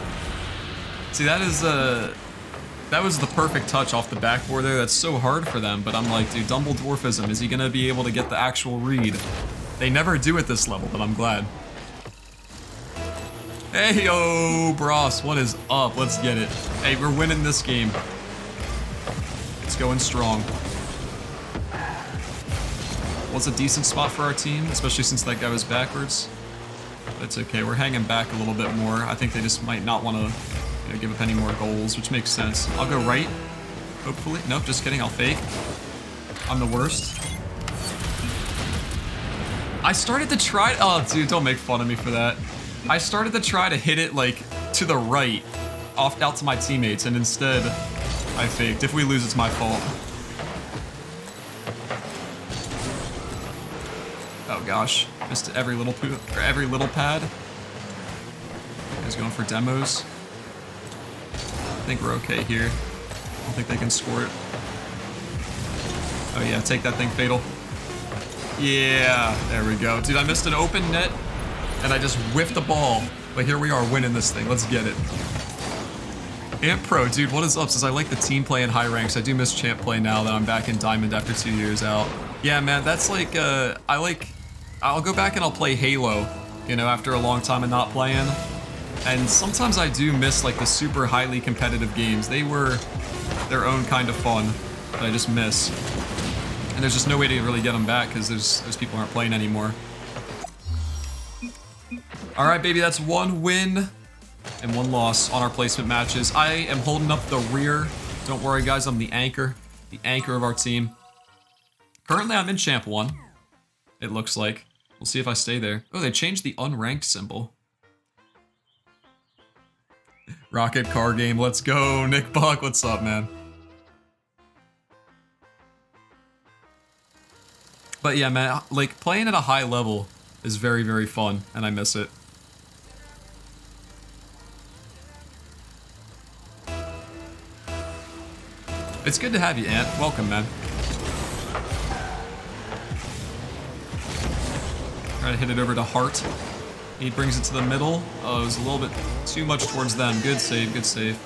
See, that was the perfect touch off the backboard there. That's so hard for them, but I'm like, dude, Dumbledorfism, is he gonna be able to get the actual read? They never do at this level, but I'm glad. Hey, yo, Bros, what is up? Let's get it. Hey, we're winning this game. It's going strong. Was a decent spot for our team, especially since that guy was backwards. But it's okay, we're hanging back a little bit more. I think they just might not want to give up any more goals, which makes sense. I'll go right, hopefully. Nope, just kidding, I'll fake. I'm the worst. I started to try, oh dude, don't make fun of me for that. I started to try to hit it like to the right, out to my teammates, and instead I faked. If we lose, it's my fault. Oh gosh, missed every little pad. Guys going for demos. I think we're okay here. I don't think they can score it. Oh yeah, take that thing, Fatal. Yeah, there we go. Dude, I missed an open net. And I just whiffed the ball. But here we are winning this thing. Let's get it. Amp Pro, dude, what is up? Says I like the team play in high ranks. I do miss champ play now that I'm back in Diamond after 2 years out. Yeah, man, that's like, I'll go back and I'll play Halo, you know, after a long time of not playing. And sometimes I do miss like the super highly competitive games. They were their own kind of fun that I just miss. And there's just no way to really get them back because those people aren't playing anymore. All right, baby, that's 1 win and 1 loss on our placement matches. I am holding up the rear. Don't worry, guys, I'm the anchor of our team. Currently, I'm in Champ 1, it looks like. We'll see if I stay there. Oh, they changed the unranked symbol. Rocket car game, let's go. Nick Buck, what's up, man? But yeah, man, like, playing at a high level is very, very fun, and I miss it. It's good to have you, Ant. Welcome, man. Try to hit it over to Hart. He brings it to the middle. Oh, it was a little bit too much towards them. Good save, good save.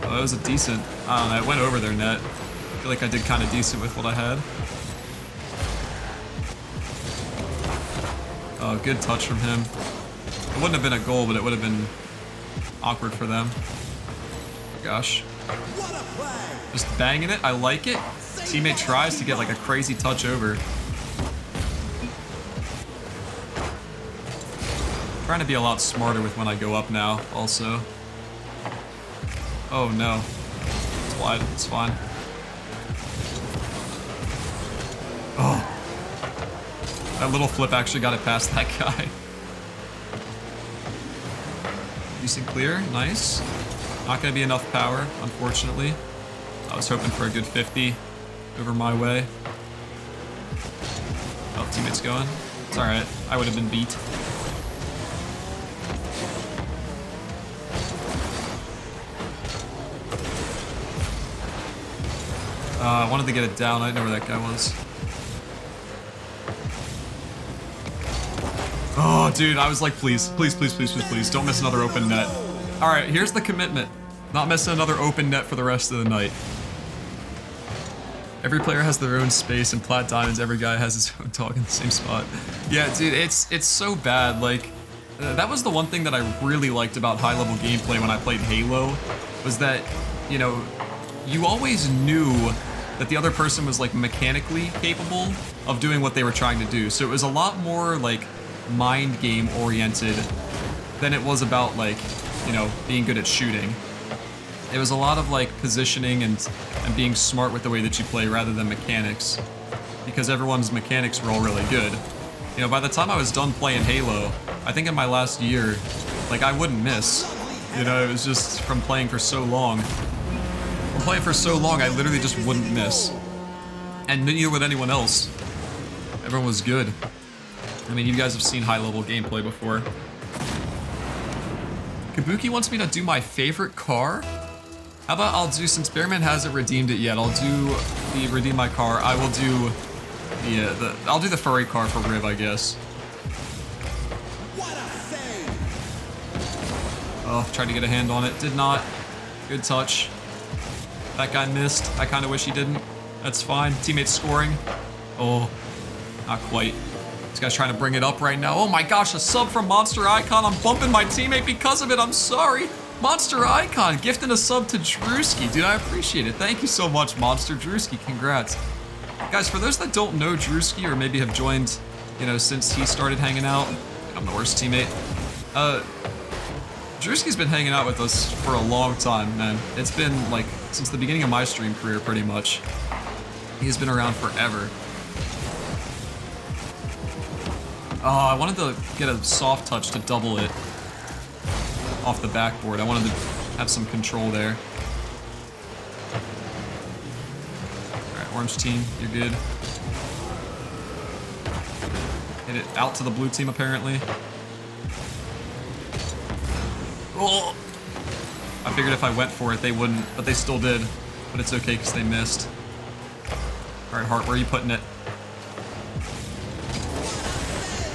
Oh, that was a decent, I don't know, it went over their net. I feel like I did kind of decent with what I had. Oh, good touch from him. It wouldn't have been a goal, but it would have been awkward for them. Gosh. Just banging it, I like it. Teammate tries to get like a crazy touch over. Trying to be a lot smarter with when I go up now, also. Oh no. It's wide, it's fine. Oh. That little flip actually got it past that guy. Decent clear, nice. Not gonna be enough power, unfortunately. I was hoping for a good 50 over my way. Oh, teammate's going. It's alright, I would have been beat. I wanted to get it down, I didn't know where that guy was. Oh, dude, I was like, please, please, please, please, please, please, don't miss another open net. All right, here's the commitment. Not missing another open net for the rest of the night. Every player has their own space, and Plat Diamonds, every guy has his own dog in the same spot. Yeah, dude, it's so bad. Like, that was the one thing that I really liked about high-level gameplay when I played Halo, was that, you know, you always knew that the other person was, like, mechanically capable of doing what they were trying to do. So it was a lot more, like, mind game oriented than it was about, like, you know, being good at shooting. It was a lot of like positioning and being smart with the way that you play rather than mechanics, because everyone's mechanics were all really good. You know, by the time I was done playing Halo, I think in my last year, like I wouldn't miss. You know, it was just from playing for so long. From playing for so long, I literally just wouldn't miss. And neither would anyone else. Everyone was good. I mean, you guys have seen high-level gameplay before. Kabuki wants me to do my favorite car? How about I'll do, since Bearman hasn't redeemed it yet, I'll do redeem my car. I will do I'll do the furry car for Riv, I guess. Oh, tried to get a hand on it. Did not. Good touch. That guy missed. I kind of wish he didn't. That's fine. Teammates scoring. Oh, not quite. This guy's trying to bring it up right now. Oh my gosh, a sub from Monster Icon. I'm bumping my teammate because of it. I'm sorry. Monster Icon gifting a sub to Drewski. Dude, I appreciate it. Thank you so much, Monster Drewski. Congrats. Guys, for those that don't know Drewski or maybe have joined, you know, since he started hanging out, I'm the worst teammate. Drewski's been hanging out with us for a long time, man. It's been like since the beginning of my stream career, pretty much. He's been around forever. Oh, I wanted to get a soft touch to double it off the backboard. I wanted to have some control there. Alright, orange team, you're good. Hit it out to the blue team, apparently. Oh! I figured if I went for it, they wouldn't, but they still did. But it's okay, because they missed. Alright, Hart, where are you putting it?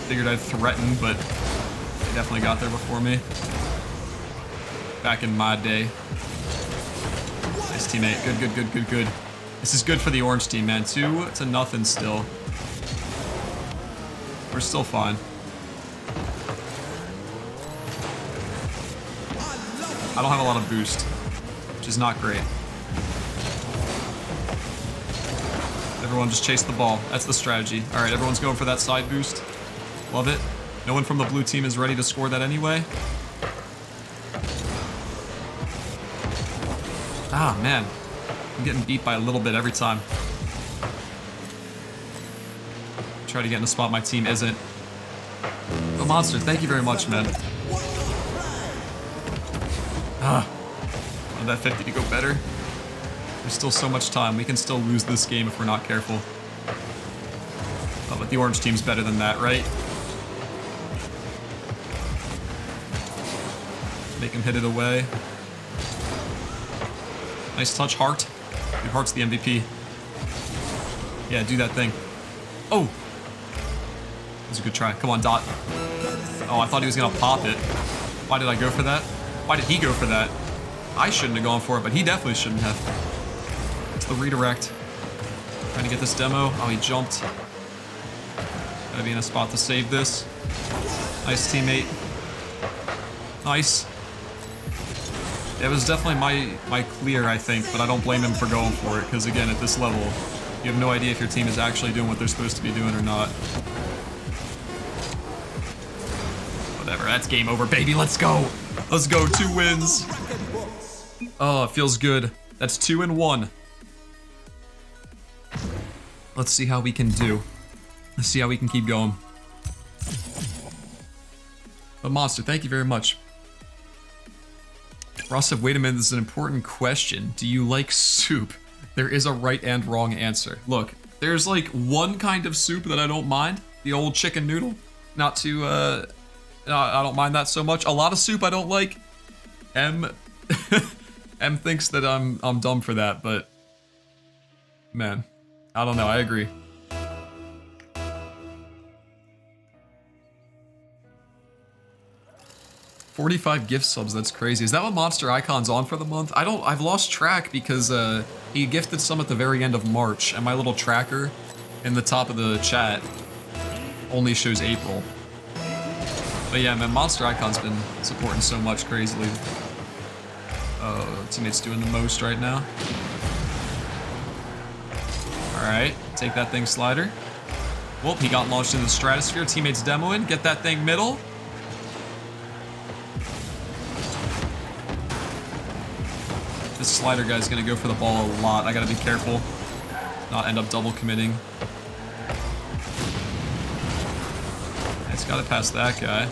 Figured I'd threaten, but they definitely got there before me. Back in my day. Nice teammate. Good, good, good, good, good. This is good for the orange team, man. 2-0 still. We're still fine. I don't have a lot of boost, which is not great. Everyone just chase the ball. That's the strategy. All right, everyone's going for that side boost. Love it. No one from the blue team is ready to score that anyway. Ah, man. I'm getting beat by a little bit every time. Try to get in a spot my team isn't. Oh, Monster, thank you very much, man. Ah. Wanted that 50 to go better. There's still so much time. We can still lose this game if we're not careful. Oh, but the orange team's better than that, right? Make him hit it away. Nice touch, Hart. Dude, Hart's the MVP. Yeah, do that thing. Oh! That's a good try. Come on, Dot. Oh, I thought he was gonna pop it. Why did I go for that? Why did he go for that? I shouldn't have gone for it, but he definitely shouldn't have. It's the redirect. Trying to get this demo. Oh, he jumped. Gotta be in a spot to save this. Nice teammate. Nice. It was definitely my clear, I think, but I don't blame him for going for it, because again, at this level, you have no idea if your team is actually doing what they're supposed to be doing or not. Whatever, that's game over, baby, let's go! Let's go, 2 wins! Oh, it feels good. That's 2-1. Let's see how we can do. Let's see how we can keep going. But Monster, thank you very much. Ross said, wait a minute, this is an important question. Do you like soup? There is a right and wrong answer. Look, there's like one kind of soup that I don't mind. The old chicken noodle. Not too, I don't mind that so much. A lot of soup I don't like. M thinks that I'm dumb for that, but man, I don't know, I agree. 45 gift subs, that's crazy. Is that what Monster Icon's on for the month? I've lost track because he gifted some at the very end of March, and my little tracker in the top of the chat only shows April. But yeah, man, Monster Icon's been supporting so much crazily. Teammate's doing the most right now. Alright, take that thing, Slider. Well, he got launched into the stratosphere. Teammate's demoing. Get that thing middle. This Slider guy's gonna go for the ball a lot. I gotta be careful. Not end up double committing. It's gotta pass that guy.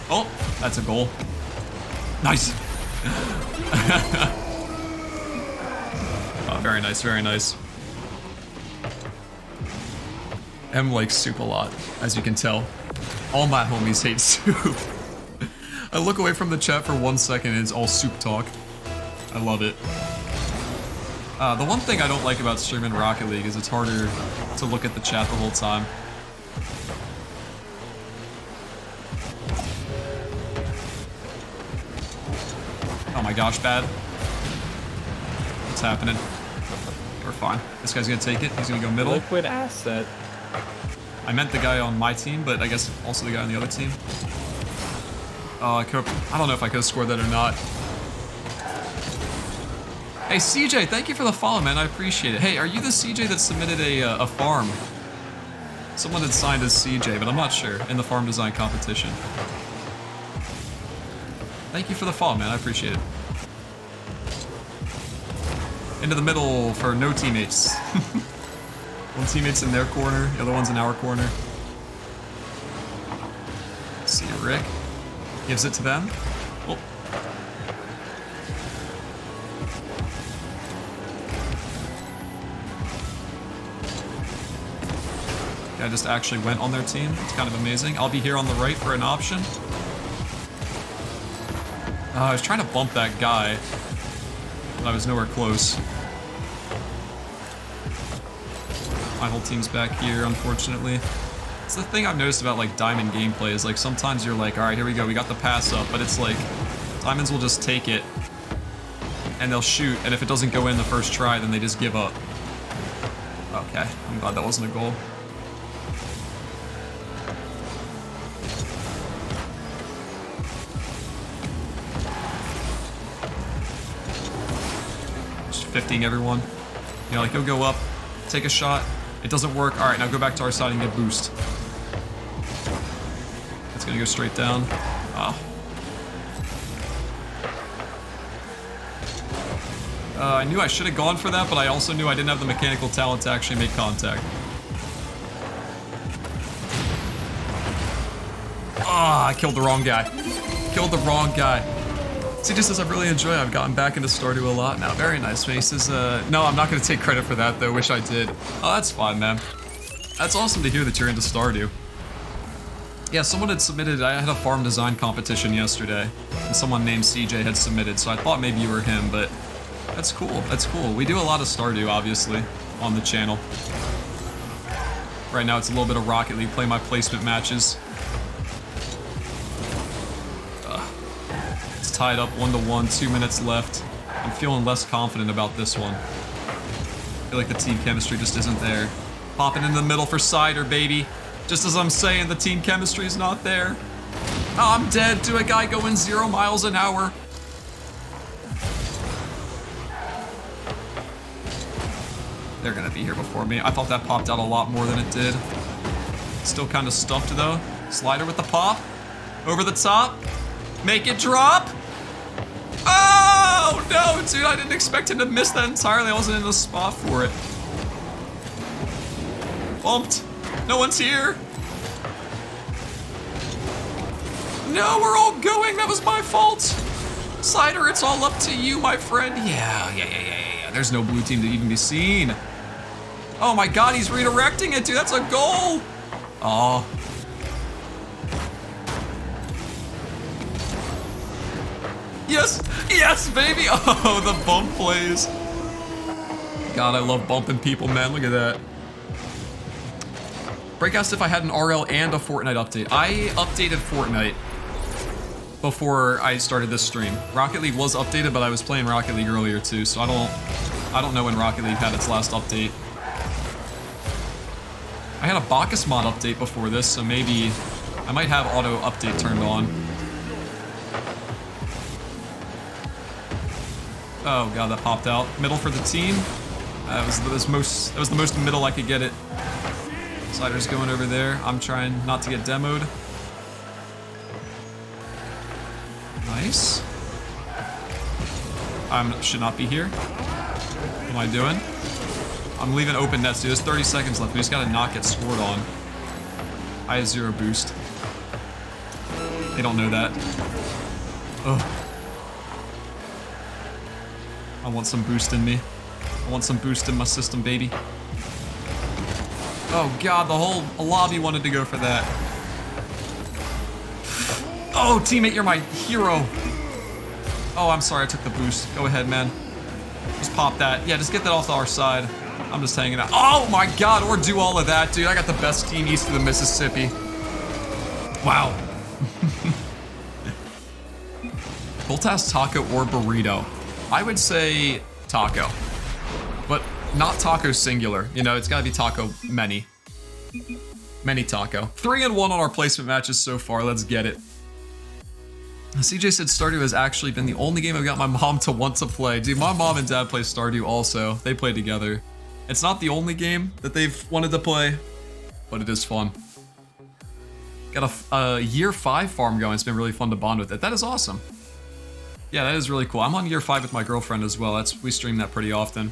Oh, that's a goal. Nice. Oh, very nice, very nice. M likes soup a lot, as you can tell. All my homies hate soup. I look away from the chat for 1 second and it's all soup talk. I love it. The one thing I don't like about streaming Rocket League is it's harder to look at the chat the whole time. Oh my gosh, bad. What's happening? We're fine. This guy's gonna take it. He's gonna go middle. Liquid asset. I meant the guy on my team, but I guess also the guy on the other team. Oh, I don't know if I could have scored that or not. Hey, CJ, thank you for the follow, man. I appreciate it. Hey, are you the CJ that submitted a farm? Someone had signed as CJ, but I'm not sure, in the farm design competition. Thank you for the follow, man. I appreciate it. Into the middle for no teammates. One teammate's in their corner, the other one's in our corner. See Rick. Gives it to them. Oh. Guy just actually went on their team. It's kind of amazing. I'll be here on the right for an option. I was trying to bump that guy, but I was nowhere close. My whole team's back here, unfortunately. It's the thing I've noticed about like Diamond gameplay is like sometimes you're like, all right, here we go, we got the pass up, but it's like Diamonds will just take it and they'll shoot, and if it doesn't go in the first try, then they just give up. Okay, I'm glad that wasn't a goal. Just 50ing everyone. You know, like he'll go up, take a shot, it doesn't work. All right, now go back to our side and get boost. It's gonna go straight down. Oh. I knew I should have gone for that, but I also knew I didn't have the mechanical talent to actually make contact. Ah, I killed the wrong guy. Killed the wrong guy. See, just as I really enjoy it, I've gotten back into Stardew a lot now. Very nice, man. He says, no, I'm not going to take credit for that, though. Wish I did. Oh, that's fine, man. That's awesome to hear that you're into Stardew. Yeah, someone had submitted, I had a farm design competition yesterday, and someone named CJ had submitted, so I thought maybe you were him, but that's cool. That's cool. We do a lot of Stardew, obviously, on the channel. Right now, it's a little bit of Rocket League, play my placement matches. It's tied up 1-1, 2 minutes left. I'm feeling less confident about this one. I feel like the team chemistry just isn't there. Popping in the middle for Cider, baby. Just as I'm saying, the team chemistry is not there. Oh, I'm dead to a guy going 0 miles an hour. They're gonna be here before me. I thought that popped out a lot more than it did. Still kind of stuffed though. Slider with the pop. Over the top. Make it drop. Oh, no, dude, I didn't expect him to miss that entirely. I wasn't in the spot for it. Bumped. No one's here. No, we're all going. That was my fault. Cider, it's all up to you, my friend. Yeah. There's no blue team to even be seen. Oh my god, he's redirecting it, dude. That's a goal. Oh. Yes, baby. Oh, the bump plays. God, I love bumping people, man. Look at that. Break asked if I had an RL and a Fortnite update. I updated Fortnite before I started this stream. Rocket League was updated, but I was playing Rocket League earlier too, so I don't know when Rocket League had its last update. I had a Bacchus mod update before this, so maybe I might have auto update turned on. Oh god, that popped out. Middle for the team. That was the most middle I could get it. Cider's going over there. I'm trying not to get demoed. Nice. I should not be here. What am I doing? I'm leaving open nets, dude. There's 30 seconds left. We just gotta not get scored on. I have 0 boost. They don't know that. Ugh. I want some boost in me. I want some boost in my system, baby. Oh god, the whole lobby wanted to go for that. Oh, teammate, you're my hero. Oh, I'm sorry I took the boost. Go ahead, man. Just pop that. Yeah, just get that off to our side. I'm just hanging out. Oh my god, or do all of that, dude. I got the best team east of the Mississippi. Wow. Coltas taco or burrito? I would say taco. But not taco singular. You know, it's gotta be taco many. Many taco. 3-1 on our placement matches so far. Let's get it. CJ said Stardew has actually been the only game I've got my mom to want to play. Dude, my mom and dad play Stardew also. They play together. It's not the only game that they've wanted to play, but it is fun. Got a year 5 farm going. It's been really fun to bond with it. That is awesome. Yeah, that is really cool. I'm on year 5 with my girlfriend as well. We stream that pretty often.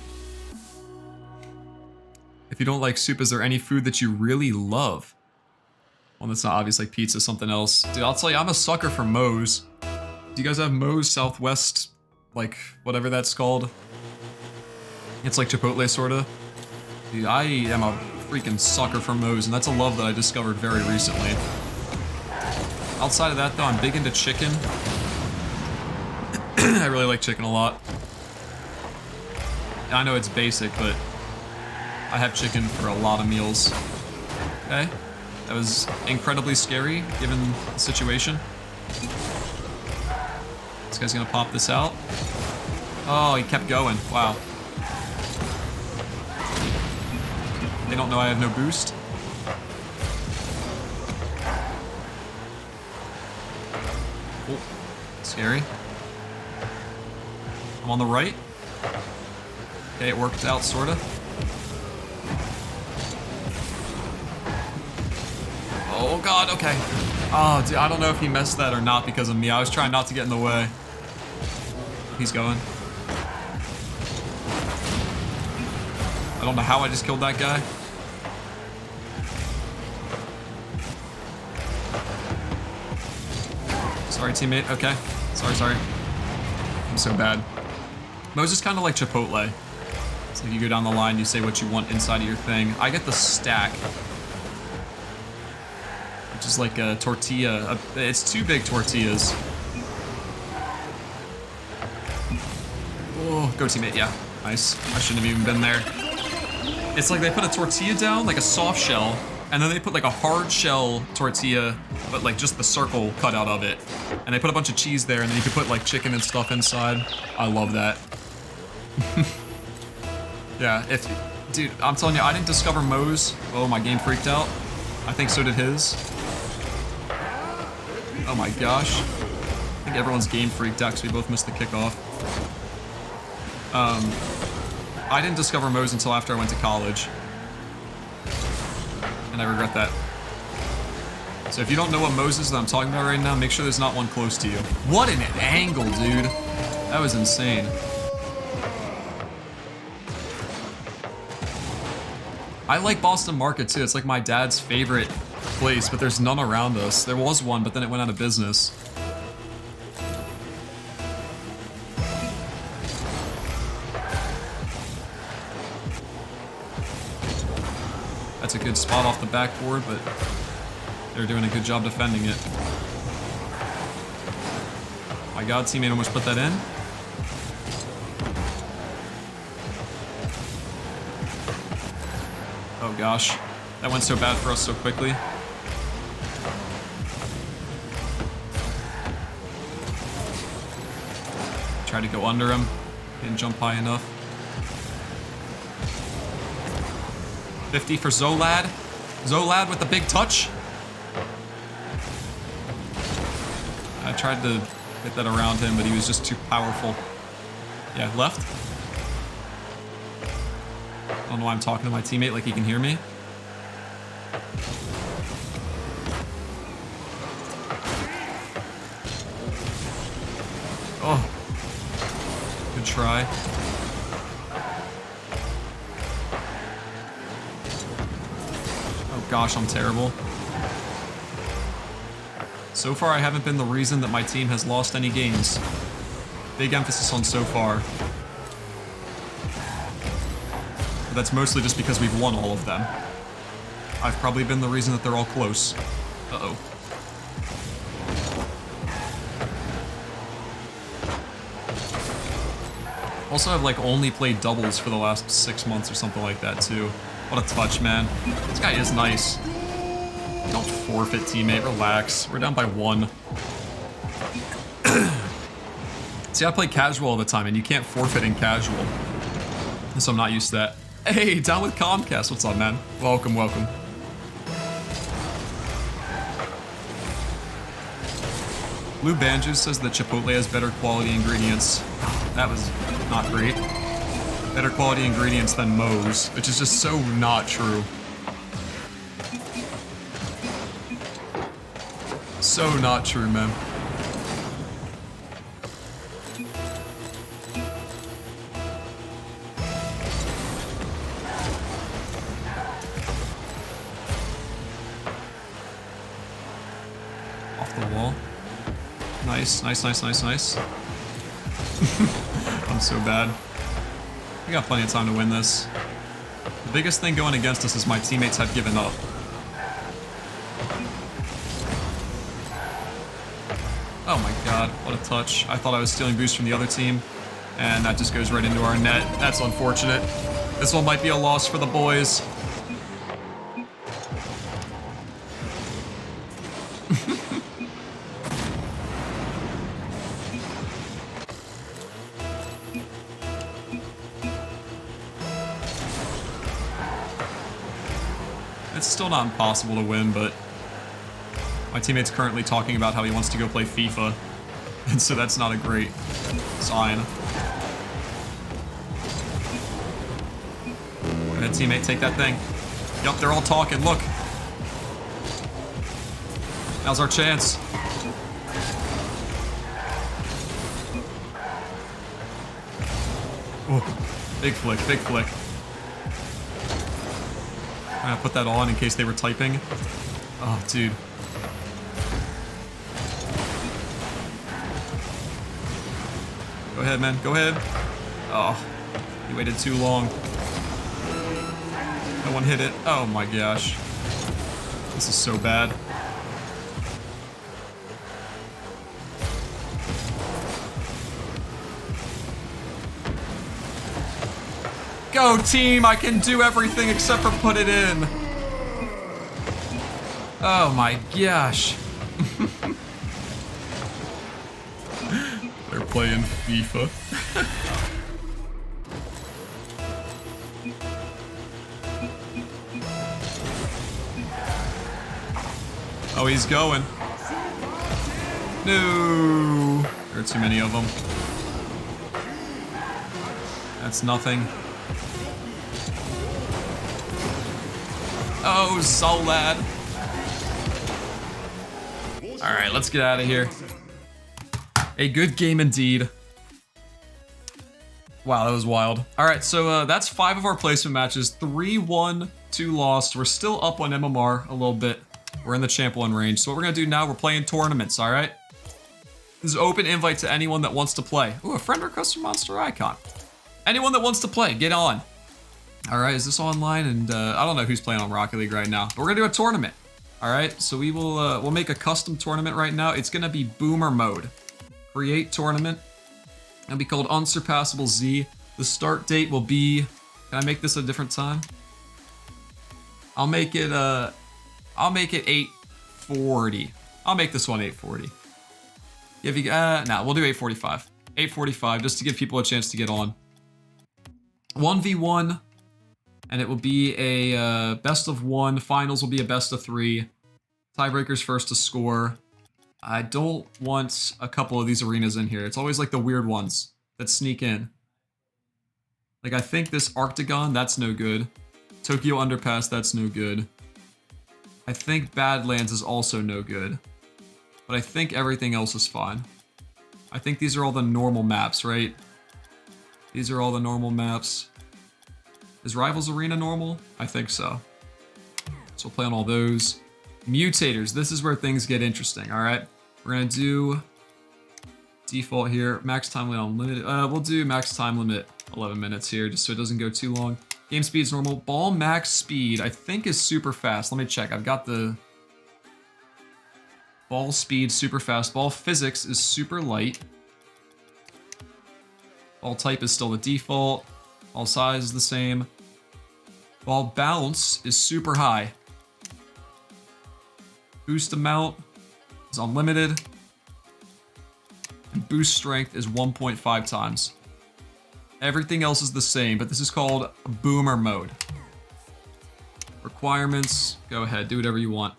If you don't like soup, is there any food that you really love? One that's not obvious, like pizza, something else. Dude, I'll tell you, I'm a sucker for Moe's. Do you guys have Moe's Southwest, like, whatever that's called? It's like Chipotle, sorta. Dude, I am a freaking sucker for Moe's, and that's a love that I discovered very recently. Outside of that, though, I'm big into chicken. I really like chicken a lot. And I know it's basic, but I have chicken for a lot of meals. Okay? That was incredibly scary, given the situation. This guy's gonna pop this out. Oh, he kept going. Wow. They don't know I have no boost. Oh, scary. I'm on the right. Okay, it worked out, sorta. Oh god, okay. Oh, dude, I don't know if he messed that or not because of me. I was trying not to get in the way. He's going. I don't know how I just killed that guy. Sorry, teammate. Okay. Sorry. I'm so bad. Moe's is kind of like Chipotle. It's like you go down the line, you say what you want inside of your thing. I get the stack. Which is like a tortilla. It's 2 big tortillas. Oh, go teammate. Yeah, nice. I shouldn't have even been there. It's like they put a tortilla down, like a soft shell, and then they put like a hard shell tortilla, but like just the circle cut out of it. And they put a bunch of cheese there, and then you could put like chicken and stuff inside. I love that. Yeah, dude, I'm telling you, I didn't discover Moe's. Oh, my game freaked out. I think so did his. Oh my gosh. I think everyone's game freaked out because we both missed the kickoff. I didn't discover Moe's until after I went to college. And I regret that. So if you don't know what Moe's is that I'm talking about right now, make sure there's not one close to you. What an angle, dude. That was insane. I like Boston Market too. It's like my dad's favorite place, but there's none around us. There was one, but then it went out of business. That's a good spot off the backboard, but they're doing a good job defending it. My god, teammate almost put that in. Oh gosh, that went so bad for us so quickly. Tried to go under him, didn't jump high enough. 50 for Zolad. Zolad with the big touch. I tried to get that around him, but he was just too powerful. Yeah, left. I don't know why I'm talking to my teammate like he can hear me. Oh. Good try. Oh gosh, I'm terrible. So far, I haven't been the reason that my team has lost any games. Big emphasis on so far. But that's mostly just because we've won all of them. I've probably been the reason that they're all close. Uh-oh. Also, I've like only played doubles for the last 6 months or something like that too. What a touch, man. This guy is nice. Don't forfeit, teammate. Relax. We're down by 1. See, I play casual all the time, and you can't forfeit in casual. So I'm not used to that. Hey, down with Comcast. What's up, man? Welcome, welcome. Blue Banjo says that Chipotle has better quality ingredients. That was not great. Better quality ingredients than Moe's, which is just so not true. So not true, man. Off the wall. Nice, nice, nice, nice, nice. I'm so bad. We got plenty of time to win this. The biggest thing going against us is my teammates have given up. Oh my god, what a touch. I thought I was stealing boost from the other team, and that just goes right into our net. That's unfortunate. This one might be a loss for the boys. It's still not impossible to win, but my teammate's currently talking about how he wants to go play FIFA, and so that's not a great sign. Go ahead, teammate, take that thing. Yup, they're all talking, look. Now's our chance. Oh, big flick, big flick. I'm gonna put that on in case they were typing. Oh, dude. Go ahead, man. Go ahead. Oh, he waited too long. No one hit it. Oh my gosh. This is so bad. Go team, I can do everything except for put it in. Oh my gosh. They're playing FIFA. Oh, he's going. No. There are too many of them. That's nothing. Oh, Zolad. Alright, let's get out of here. A good game indeed. Wow, that was wild. Alright, so that's 5 of our placement matches. 3 won, 2 lost. We're still up on MMR a little bit. We're in the champ 1 range. So what we're going to do now, we're playing tournaments, alright? This is open invite to anyone that wants to play. Ooh, a friend request from Monster Icon. Anyone that wants to play, get on. Alright, is this online? And I don't know who's playing on Rocket League right now, but we're gonna do a tournament. Alright, so we will we'll make a custom tournament right now. It's gonna be boomer mode. Create tournament. It'll be called UnsurpassableZ. The start date will be, can I make this a different time? I'll make it 8:40. I'll make this one 8:40. If you nah, we'll do 8:45. 8:45 just to give people a chance to get on. 1v1. And it will be a best of 1. Finals will be a best of 3. Tiebreakers first to score. I don't want a couple of these arenas in here. It's always like the weird ones that sneak in. Like I think this Arctagon, that's no good. Tokyo Underpass, that's no good. I think Badlands is also no good. But I think everything else is fine. I think these are all the normal maps, right? These are all the normal maps. Is Rivals Arena normal? I think so. So we'll play on all those. Mutators, this is where things get interesting, alright? We're gonna do default here. Max time limit unlimited. We'll do max time limit 11 minutes here, just so it doesn't go too long. Game speed is normal. Ball max speed, I think is super fast. Let me check. I've got the ball speed super fast. Ball physics is super light. Ball type is still the default. Ball size is the same. Ball bounce is super high. Boost amount is unlimited. And boost strength is 1.5 times. Everything else is the same, but this is called boomer mode. Requirements, go ahead, do whatever you want.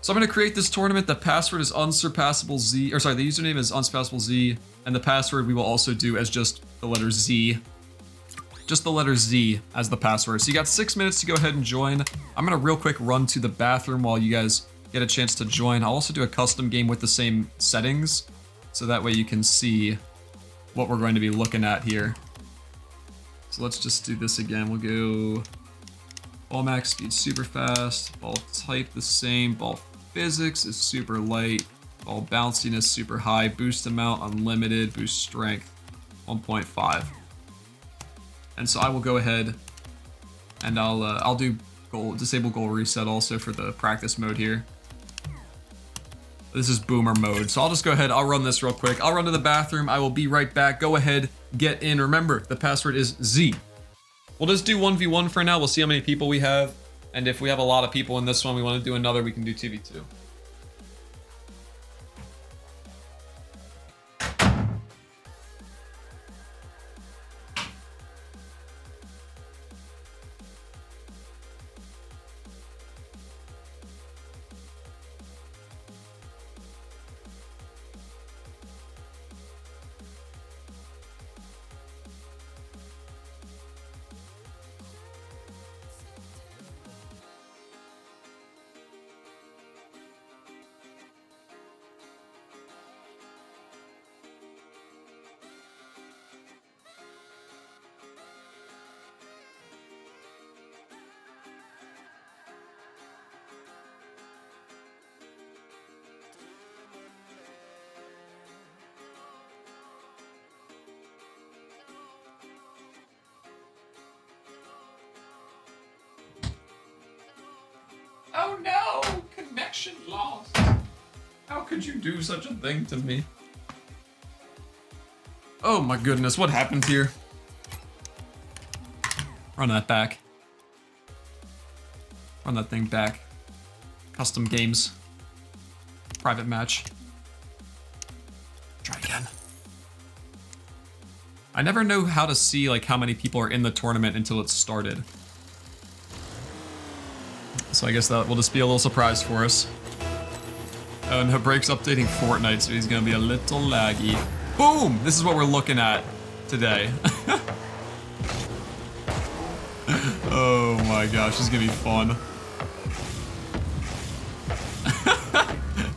So I'm gonna create this tournament. The password is UnsurpassableZ, or sorry, the username is UnsurpassableZ, and the password we will also do as just the letter Z. Just the letter Z as the password. So you got 6 minutes to go ahead and join. I'm gonna real quick run to the bathroom while you guys get a chance to join. I'll also do a custom game with the same settings, so that way you can see what we're going to be looking at here. So let's just do this again. We'll go ball max speed super fast, ball type the same, ball physics is super light, ball bounciness super high, boost amount unlimited, boost strength 1.5. And so I will go ahead and I'll do disable goal reset also for the practice mode here. This is boomer mode. So I'll just go ahead, I'll run this real quick. I'll run to the bathroom, I will be right back. Go ahead, get in. Remember, the password is Z. We'll just do 1v1 for now. We'll see how many people we have. And if we have a lot of people in this one, we want to do another, we can do 2v2. Oh no! Connection lost. How could you do such a thing to me? Oh my goodness, what happened here? Run that back. Run that thing back. Custom games. Private match. Try again. I never know how to see like how many people are in the tournament until it's started. So I guess that will just be a little surprise for us. Oh no, Break's updating Fortnite, so he's gonna be a little laggy. Boom! This is what we're looking at today. Oh my gosh, this is gonna be fun.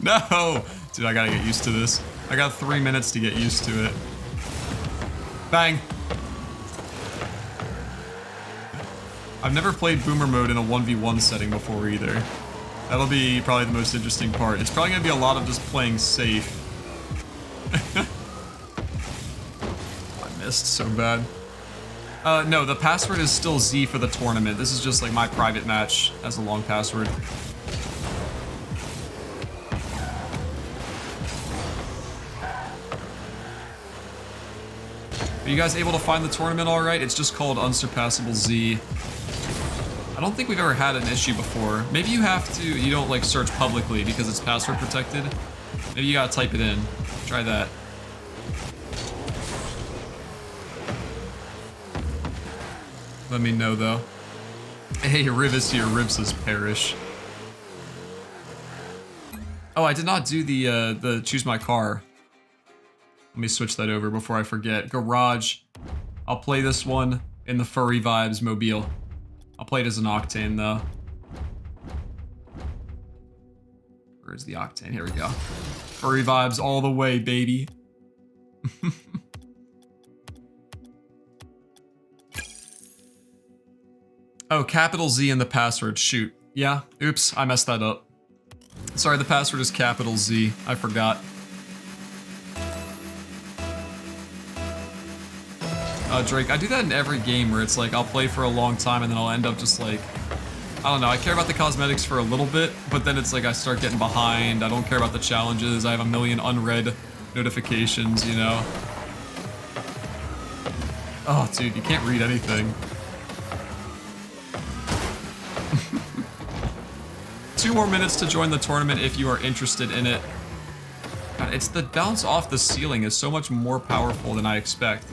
No! Dude, I gotta get used to this. I got 3 minutes to get used to it. Bang! I've never played boomer mode in a 1v1 setting before either. That'll be probably the most interesting part. It's probably gonna be a lot of just playing safe. I missed so bad. No, the password is still Z for the tournament. This is just like my private match as a long password. Are you guys able to find the tournament all right? It's just called UnsurpassableZ. I don't think we've ever had an issue before. Maybe you have to, you don't like search publicly because it's password protected. Maybe you gotta type it in. Try that. Let me know though. Hey, Rivas here, Ribs says perish. Oh, I did not do the choose my car. Let me switch that over before I forget. Garage. I'll play this one in the Furry Vibes mobile. I'll play it as an Octane, though. Where's the Octane? Here we go. Furry Vibes all the way, baby. Oh, capital Z in the password. Shoot. Yeah, oops, I messed that up. Sorry, the password is capital Z. I forgot. Drake, I do that in every game where it's like I'll play for a long time and then I'll end up just like, I don't know, I care about the cosmetics for a little bit, but then it's like I start getting behind, I don't care about the challenges, I have a million unread notifications, you know? Oh, dude, you can't read anything. 2 more minutes to join the tournament if you are interested in it. God, it's the bounce off the ceiling is so much more powerful than I expect.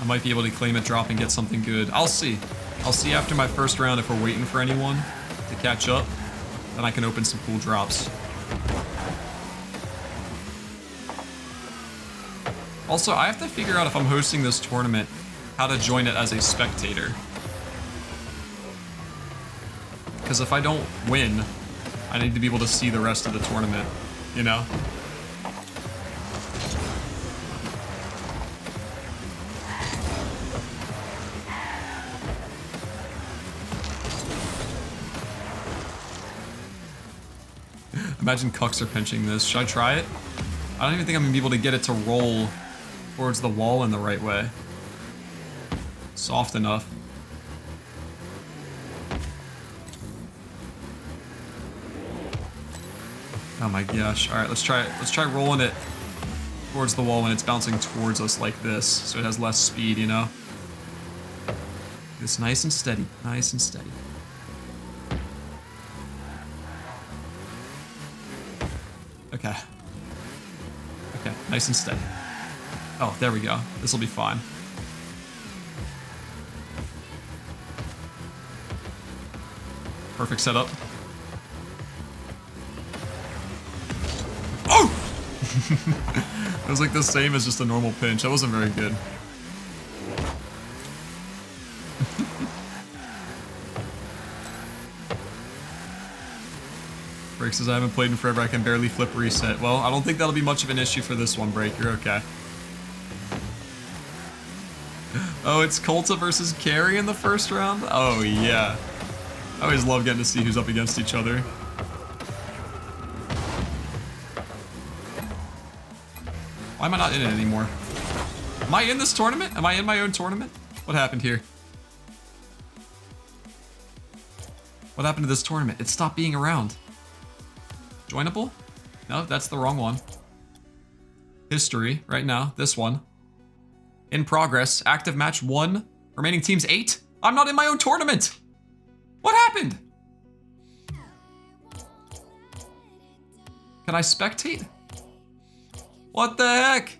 I might be able to claim a drop and get something good. I'll see. I'll see after my first round if we're waiting for anyone to catch up. Then I can open some cool drops. Also, I have to figure out if I'm hosting this tournament, how to join it as a spectator. Because if I don't win, I need to be able to see the rest of the tournament, you know? Imagine cucks are pinching this. Should I try it? I don't even think I'm gonna be able to get it to roll towards the wall in the right way. Soft enough. Oh my gosh. Alright, let's try it. Let's try rolling it towards the wall when it's bouncing towards us like this, so it has less speed, you know? It's nice and steady. Nice and steady. Okay. Okay, nice and steady. Oh, there we go. This will be fine. Perfect setup. Oh! It was like the same as just a normal pinch. That wasn't very good. Break says, I haven't played in forever, I can barely flip reset. Well, I don't think that'll be much of an issue for this one, Break. You're okay. Oh, it's Colta versus Carrie in the first round? Oh, yeah. I always love getting to see who's up against each other. Why am I not in it anymore? Am I in this tournament? Am I in my own tournament? What happened here? What happened to this tournament? It stopped being around. Joinable? No, that's the wrong one. History, right now, this one. In progress, active match 1, remaining teams 8. I'm not in my own tournament! What happened? Can I spectate? What the heck?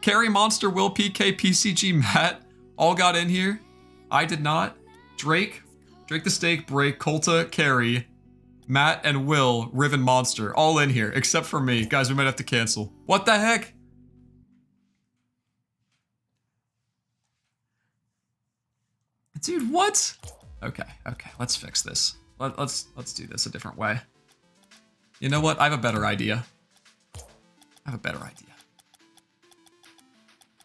Carrie, Monster, Will, PK, PCG, Matt, all got in here. I did not. Drake the Steak, Break, Colta, Carrie, Matt, and Will, Riven, Monster, all in here, except for me. Guys, we might have to cancel. What the heck? Dude, what? Okay, let's fix this. Let's do this a different way. You know what? I have a better idea.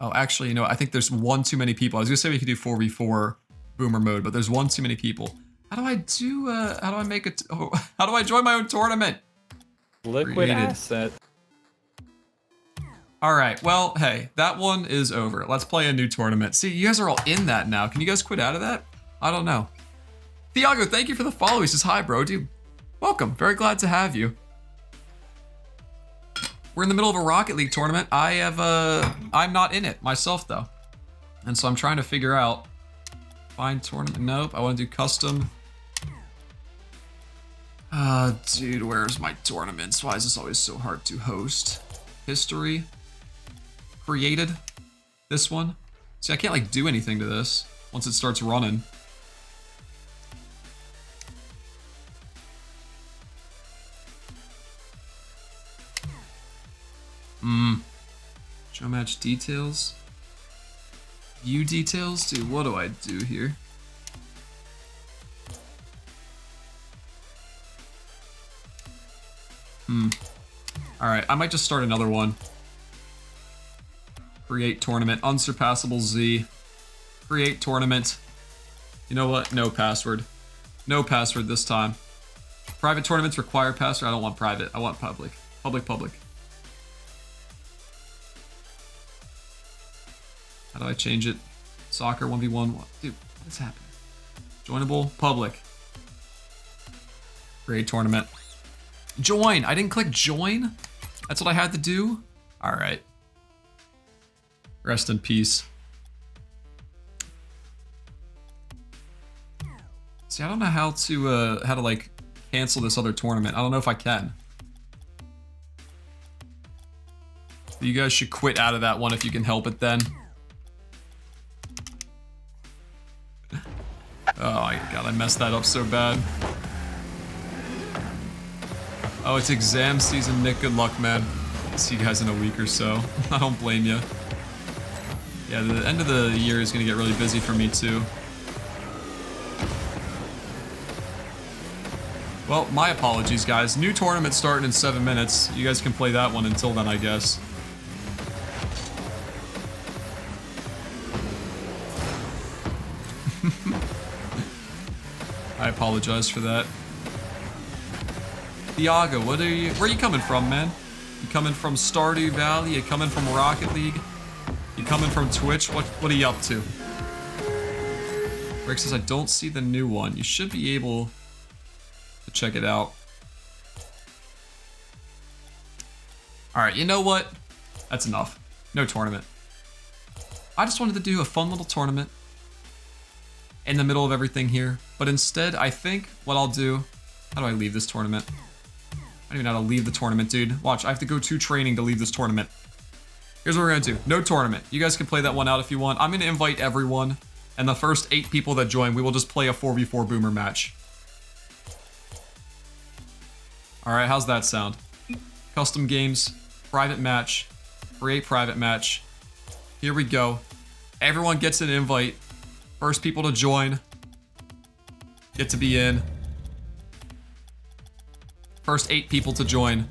Oh, actually, you know, I think there's one too many people. I was gonna say we could do 4v4 boomer mode, but there's one too many people. How do I do, how do I make it? Oh, how do I join my own tournament? Liquid Created. asset. All right, well, hey, that one is over. Let's play a new tournament. See, you guys are all in that now. Can you guys quit out of that? I don't know. Thiago, thank you for the follow. He says, hi, bro, dude. Welcome, very glad to have you. We're in the middle of a Rocket League tournament. I'm not in it myself though. And so I'm trying to figure out, find tournament, nope, I wanna do custom. Dude, where's my tournaments? Why is this always so hard to host? History, created, this one. See, I can't like do anything to this once it starts running. Show match details. View details? Dude, what do I do here? Alright, I might just start another one. Create tournament. UnsurpassableZ. Create tournament. You know what? No password. No password this time. Private tournaments require password. I don't want private. I want public. Public. How do I change it? Soccer 1v1. Dude, what is happening? Joinable, public. Raid tournament. Join! I didn't click join? That's what I had to do? Alright. Rest in peace. See, I don't know how to like cancel this other tournament. I don't know if I can. You guys should quit out of that one if you can help it then. Oh my god, I messed that up so bad. Oh, it's exam season, Nick. Good luck, man. See you guys in a week or so. I don't blame you. Yeah, the end of the year is gonna get really busy for me too. Well, my apologies, guys. New tournament starting in 7 minutes. You guys can play that one until then, I guess. I apologize for that. Thiago, where are you coming from, man? You coming from Stardew Valley? You coming from Rocket League? You coming from Twitch? What are you up to? Rick says, I don't see the new one. You should be able to check it out. Alright, you know what? That's enough. No tournament. I just wanted to do a fun little tournament in the middle of everything here. But instead, I think what I'll do... How do I leave this tournament? I don't even know how to leave the tournament, dude. Watch, I have to go to training to leave this tournament. Here's what we're gonna do. No tournament. You guys can play that one out if you want. I'm gonna invite everyone. And the first 8 people that join, we will just play a 4v4 boomer match. Alright, how's that sound? Custom games, private match, create private match. Here we go. Everyone gets an invite. First people to join get to be in. First 8 people to join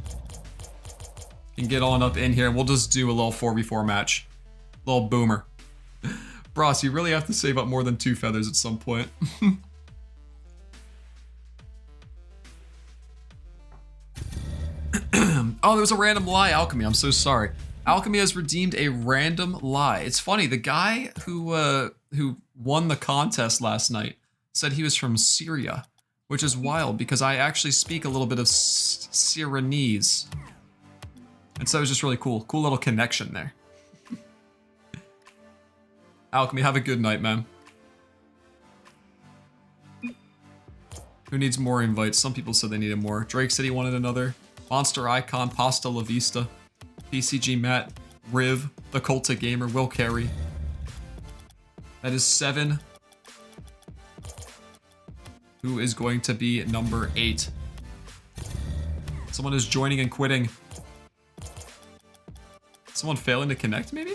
can get on up in here, and we'll just do a little 4v4 match. Little boomer. Bros, you really have to save up more than 2 feathers at some point. Oh, there was a random lie, Alchemy. I'm so sorry. Alchemy has redeemed a random lie. It's funny, the guy who won the contest last night said he was from Syria, which is wild because I actually speak a little bit of Syrianese. And so it was just really cool. Cool little connection there. Alchemy, have a good night, man. Who needs more invites? Some people said they needed more. Drake said he wanted another. Monster Icon, Pasta La Vista, PCG Matt, Riv, The Culta Gamer, Will Carey. That is 7. Who is going to be number 8? Someone is joining and quitting. Someone failing to connect, maybe?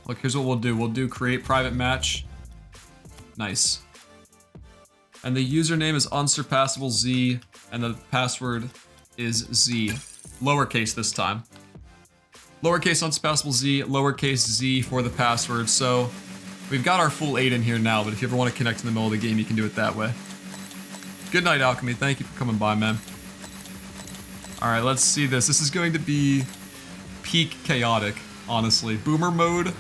Look, here's what we'll do. We'll do create private match. Nice. And the username is UnsurpassableZ, and the password is Z. Lowercase this time. Lowercase UnsurpassableZ, lowercase Z for the password. So we've got our full 8 in here now, but if you ever want to connect in the middle of the game, you can do it that way. Good night, Alchemy. Thank you for coming by, man. Alright, let's see this. This is going to be peak chaotic, honestly. Boomer mode,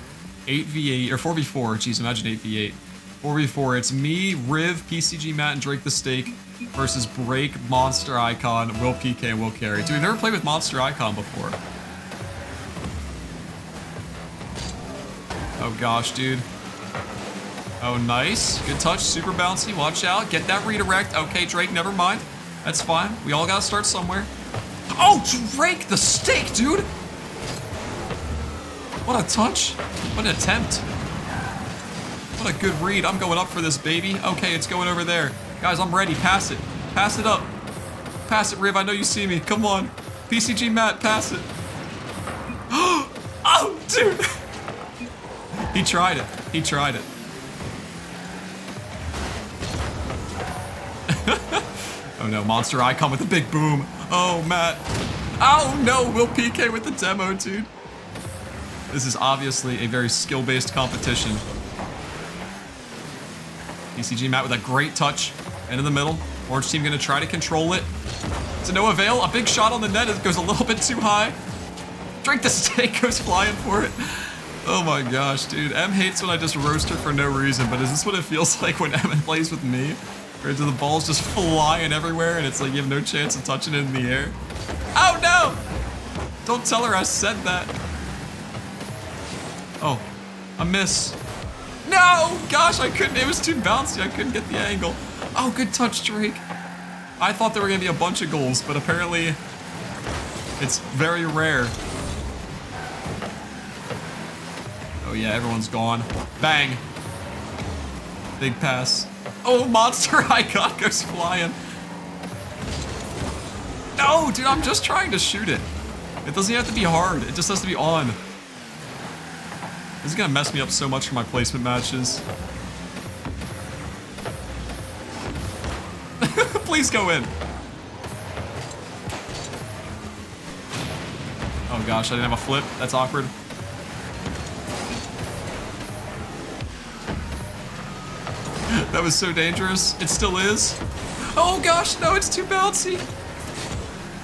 8v8, or 4v4. Jeez, imagine 8v8. 4v4, it's me, Riv, PCG Matt, and Drake the Steak versus Break, Monster Icon, Will PK, and Will Carey. Dude, we've never played with Monster Icon before. Oh gosh, dude. Oh, nice. Good touch, super bouncy, watch out. Get that redirect. Okay, Drake, never mind. That's fine. We all gotta start somewhere. Oh, Drake the Steak, dude! What a touch. What an attempt. What a good read. I'm going up for this, baby. Okay, it's going over there. Guys, I'm ready. Pass it. Pass it up. Pass it, Riv. I know you see me. Come on. PCG Matt, pass it. Oh, dude. He tried it. He tried it. Oh no, Monster Icon with the big boom. Oh, Matt. Oh no, Will PK with the demo, dude. This is obviously a very skill-based competition. PCG Matt with a great touch. Into the middle. Orange team gonna try to control it. To no avail. A big shot on the net. It goes a little bit too high. Drake the Steak goes flying for it. Oh my gosh, dude. M hates when I just roast her for no reason, but is this what it feels like when M plays with me? Where the ball's just flying everywhere and it's like you have no chance of touching it in the air? Oh no! Don't tell her I said that. Oh, a miss. No! Gosh, I couldn't. It was too bouncy. I couldn't get the angle. Oh, good touch, Drake. I thought there were going to be a bunch of goals, but apparently it's very rare. Oh yeah, everyone's gone. Bang. Big pass. Oh, monster icon goes flying. No, dude, I'm just trying to shoot it. It doesn't have to be hard. It just has to be on. This is gonna mess me up so much for my placement matches. Please go in. Oh gosh, I didn't have a flip. That's awkward. That was so dangerous. It still is. Oh gosh, no, it's too bouncy.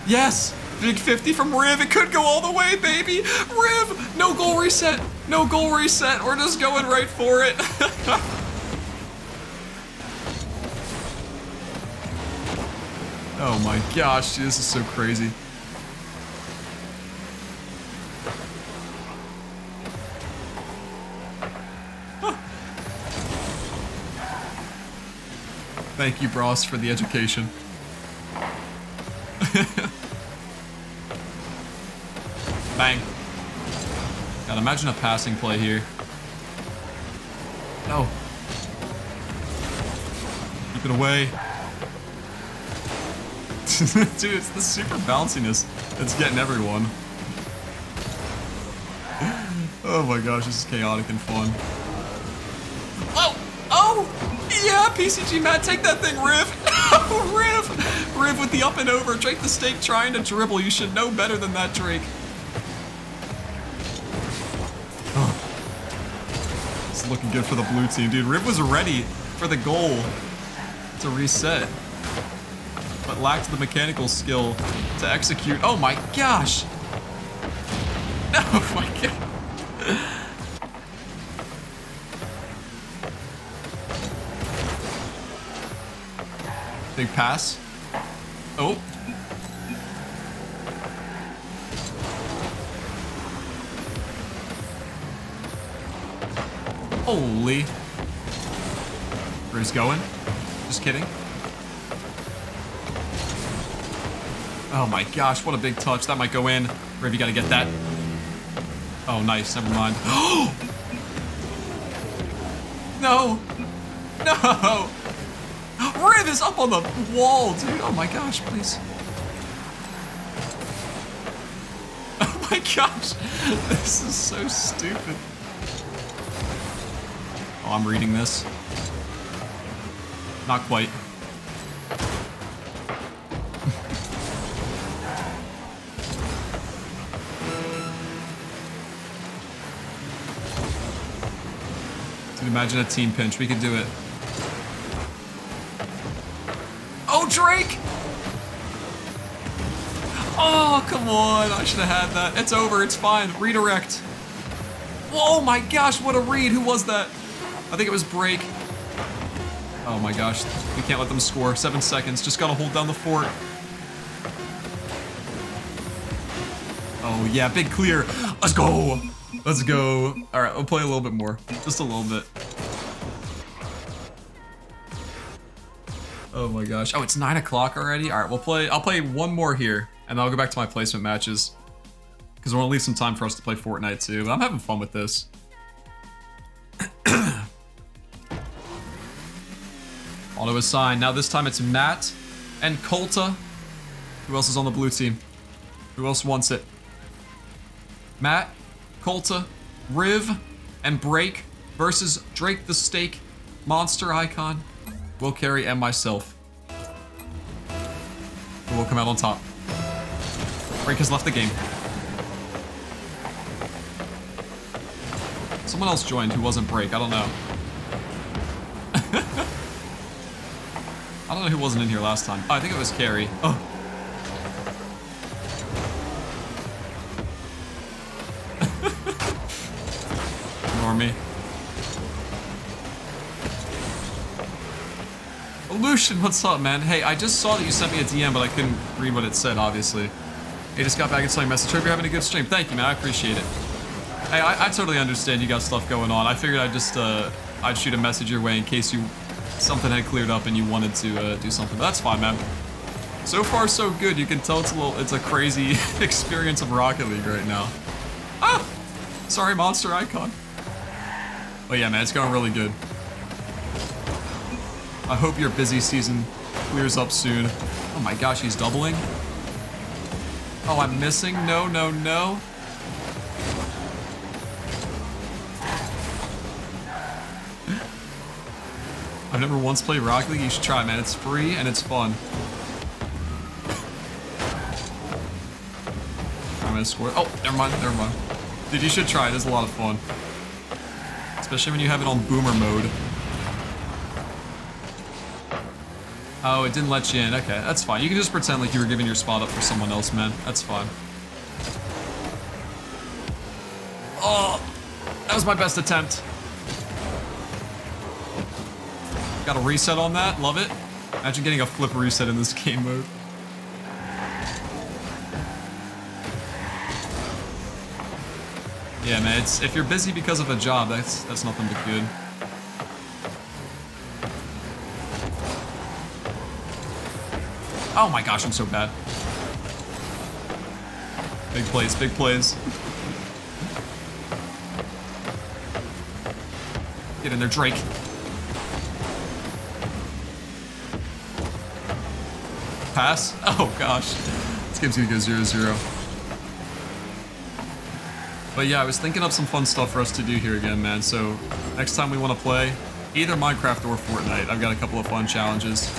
Yes, big 50 from Riv. It could go all the way, baby. Riv, no goal reset. No goal reset. We're just going right for it. Oh my gosh, dude, this is so crazy. Thank you, Bros, for the education. Bang. God, imagine a passing play here. No. Keep it away. Dude, it's the super bounciness that's getting everyone. Oh my gosh, this is chaotic and fun. Oh! Oh! Yeah, PCG Matt, take that thing, Riv! Riv! Riv with the up and over. Drake the Steak trying to dribble. You should know better than that, Drake. Oh. It's looking good for the blue team, dude. Riv was ready for the goal to reset, but lacked the mechanical skill to execute. Oh my gosh! Oh my god. Big pass. Oh. Holy. Where's going? Just kidding. Oh my gosh, what a big touch. That might go in. Riv, you gotta get that. Oh, nice. Never mind. No. No. Riv is up on the wall, dude. Oh my gosh, please. Oh my gosh. This is so stupid. Oh, I'm reading this. Not quite. Dude, imagine a team pinch. We could do it. Oh, Drake! Oh, come on. I should have had that. It's over. It's fine. Redirect. Oh my gosh, what a read. Who was that? I think it was Break. Oh my gosh. We can't let them score. 7 seconds. Just gotta hold down the fort. Oh yeah, big clear. Let's go. Let's go. All right, we'll play a little bit more. Just a little bit. Oh my gosh. Oh, it's 9 o'clock already? All right, I'll play one more here, and then I'll go back to my placement matches. Because I want to leave some time for us to play Fortnite too, but I'm having fun with this. Auto assign. Now this time it's Matt and Colta. Who else is on the blue team? Who else wants it? Matt, Colta, Riv, and Break versus Drake the Steak, Monster Icon, Will Carry, and myself. Who will come out on top? Break has left the game. Someone else joined who wasn't Break. I don't know. I don't know who wasn't in here last time. Oh, I think it was Carrie. Oh. me. Lucian, what's up, man? Hey, I just saw that you sent me a DM, but I couldn't read what it said, obviously. Hey, just got back and saw your message. Hope you're having a good stream. Thank you, man. I appreciate it. Hey, I totally understand you got stuff going on. I figured I'd just, I'd shoot a message your way in case something had cleared up and you wanted to do something. But that's fine, man. So far, so good. You can tell it's a crazy experience of Rocket League right now. Ah! Sorry, monster icon. But yeah, man, it's going really good. I hope your busy season clears up soon. Oh my gosh, he's doubling. Oh, I'm missing. No, no, no. I've never once played Rocket League. You should try, man. It's free and it's fun. I'm gonna score. Oh, never mind, never mind. Dude, you should try it. It's a lot of fun. Especially when you have it on boomer mode. Oh, it didn't let you in. Okay, that's fine. You can just pretend like you were giving your spot up for someone else, man. That's fine. Oh, that was my best attempt. Got a reset on that. Love it. Imagine getting a flip reset in this game mode. Yeah, man. If you're busy because of a job, that's nothing but good. Oh my gosh, I'm so bad. Big plays, big plays. Get in there, Drake. Pass? Oh gosh. This game's gonna go 0-0. But yeah, I was thinking up some fun stuff for us to do here again, man. So next time we want to play either Minecraft or Fortnite, I've got a couple of fun challenges.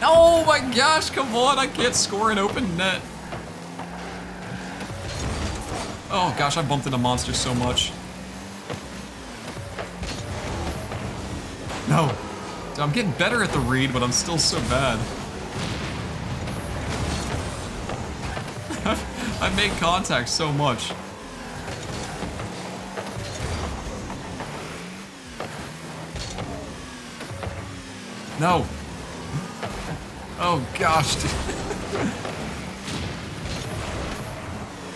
Oh my gosh, come on, I can't score an open net. Oh gosh, I bumped into monsters so much. No. Dude, I'm getting better at the read, but I'm still so bad. I make contact so much. No. Oh gosh, dude.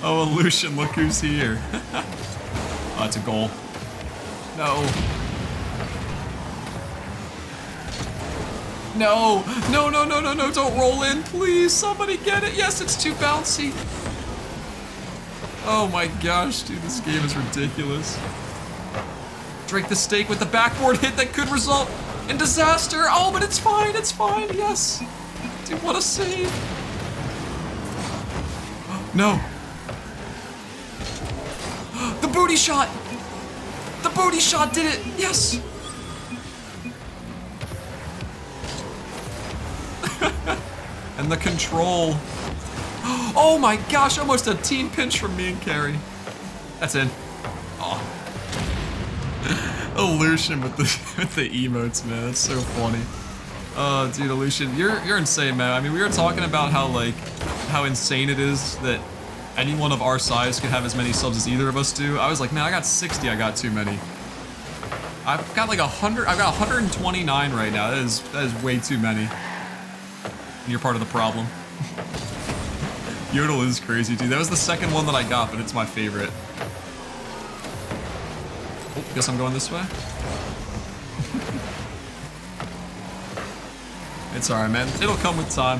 Oh, Lucian, look who's here. Oh, that's a goal. No. No. No, no, no, no, no, don't roll in, please. Somebody get it. Yes, it's too bouncy. Oh my gosh, dude, this game is ridiculous. Drake the stake with the backboard hit that could result in disaster. Oh, but it's fine, yes. Dude, what a save. No. The booty shot. The booty shot did it, yes. And the control. Oh my gosh, almost a team pinch from me and Carrie. That's in. Oh. Lucian with the emotes, man. That's so funny. Oh, dude, Lucian, you're insane, man. I mean, we were talking about how insane it is that anyone of our size could have as many subs as either of us do. I was like, man, I got 60. I got too many. I've got like 100. I've got 129 right now. That is way too many. You're part of the problem. Yodel is crazy, dude. That was the second one that I got, but it's my favorite. Oh, guess I'm going this way. It's alright, man. It'll come with time.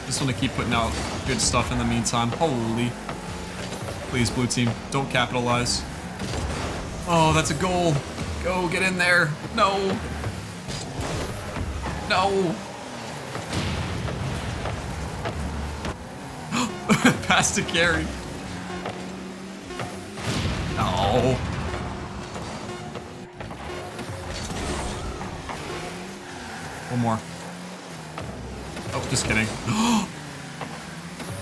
Just want to keep putting out good stuff in the meantime. Holy. Please, blue team, don't capitalize. Oh, that's a goal. Go, get in there. No. No. Pass to carry. No. One more. Oh, just kidding.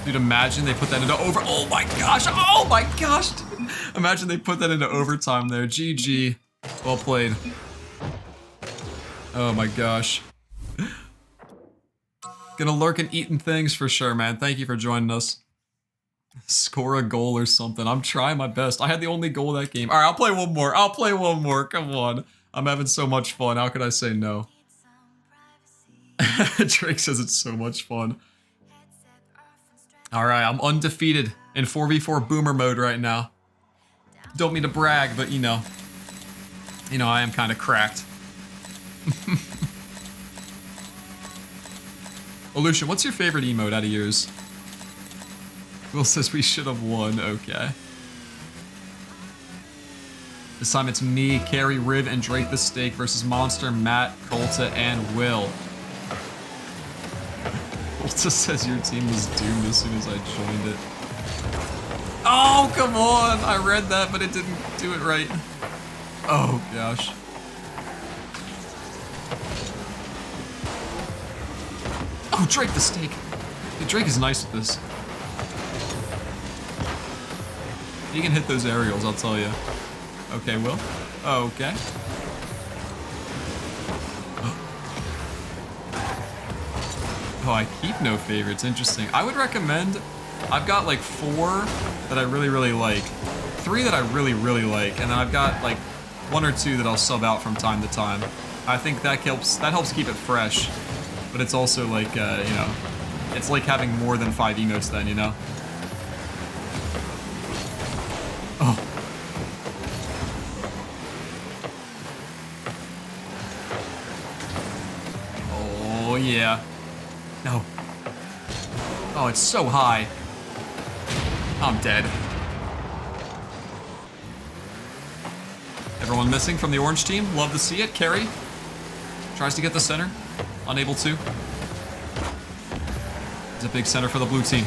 Dude, imagine they put that into over. Oh my gosh. Oh my gosh. Dude. Imagine they put that into overtime there. GG. Well played. Oh my gosh. Gonna lurk and eating things for sure, man. Thank you for joining us. Score a goal or something. I'm trying my best. I had the only goal that game. All right, I'll play one more. I'll play one more. Come on. I'm having so much fun. How could I say no? Drake says it's so much fun. All right, I'm undefeated in 4v4 boomer mode right now. Don't mean to brag, but you know, I am kind of cracked. Olution, what's your favorite emote out of yours? Will says we should have won. Okay. This time it's me, Carrie, Riv, and Drake the Steak versus Monster, Matt, Colta, and Will. Colta says your team was doomed as soon as I joined it. Oh, come on! I read that, but it didn't do it right. Oh, gosh. Oh, Drake the Steak. Hey, Drake is nice with this. He can hit those aerials, I'll tell you. Okay, Will. Okay. Oh, I keep no favorites. Interesting. I would recommend... I've got like 4 that I really, really like. 3 that I really, really like. And then I've got like 1 or 2 that I'll sub out from time to time. I think that helps keep it fresh. But it's also like, you know... It's like having more than 5 emotes then, you know? Oh. Oh, yeah. No. Oh, it's so high. I'm dead. Everyone missing from the orange team. Love to see it. Carrie tries to get the center. Unable to. There's a big center for the blue team.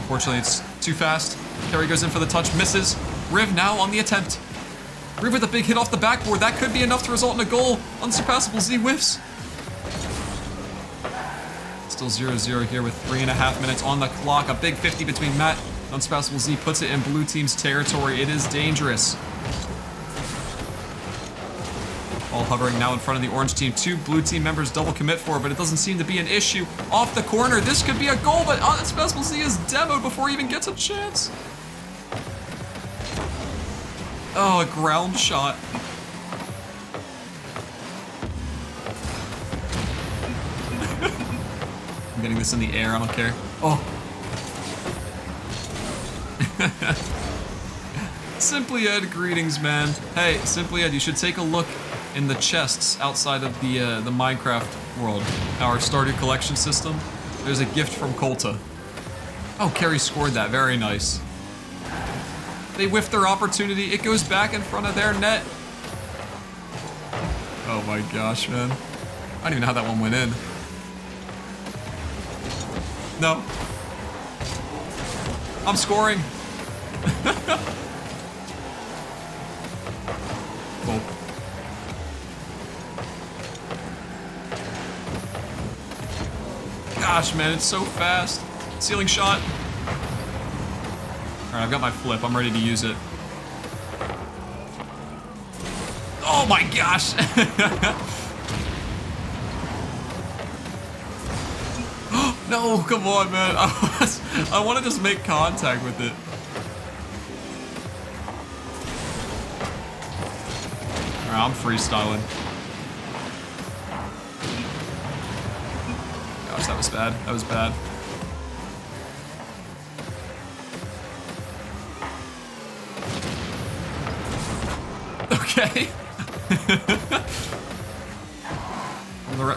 Unfortunately, it's too fast. Carrie goes in for the touch, misses. Riv now on the attempt. Riv with a big hit off the backboard. That could be enough to result in a goal. UnsurpassableZ whiffs. Still 0-0 here with 3.5 minutes on the clock. A big 50 between Matt and UnsurpassableZ puts it in blue team's territory. It is dangerous. Ball hovering now in front of the orange team. 2 blue team members double commit for, but it doesn't seem to be an issue. Off the corner, this could be a goal, but UnsurpassableZ is demoed before he even gets a chance. Oh, a ground shot. I'm getting this in the air, I don't care. Oh. Simply Ed, greetings, man. Hey, Simply Ed, you should take a look in the chests outside of the Minecraft world. Our starter collection system. There's a gift from Colta. Oh, Carrie scored that. Very nice. They whiffed their opportunity. It goes back in front of their net. Oh my gosh, man. I don't even know how that one went in. No. I'm scoring. Cool. Gosh, man, it's so fast. Ceiling shot. Alright, I've got my flip. I'm ready to use it. Oh my gosh! No, come on, man. I want to just make contact with it. Alright, I'm freestyling. Gosh, that was bad. That was bad. Okay.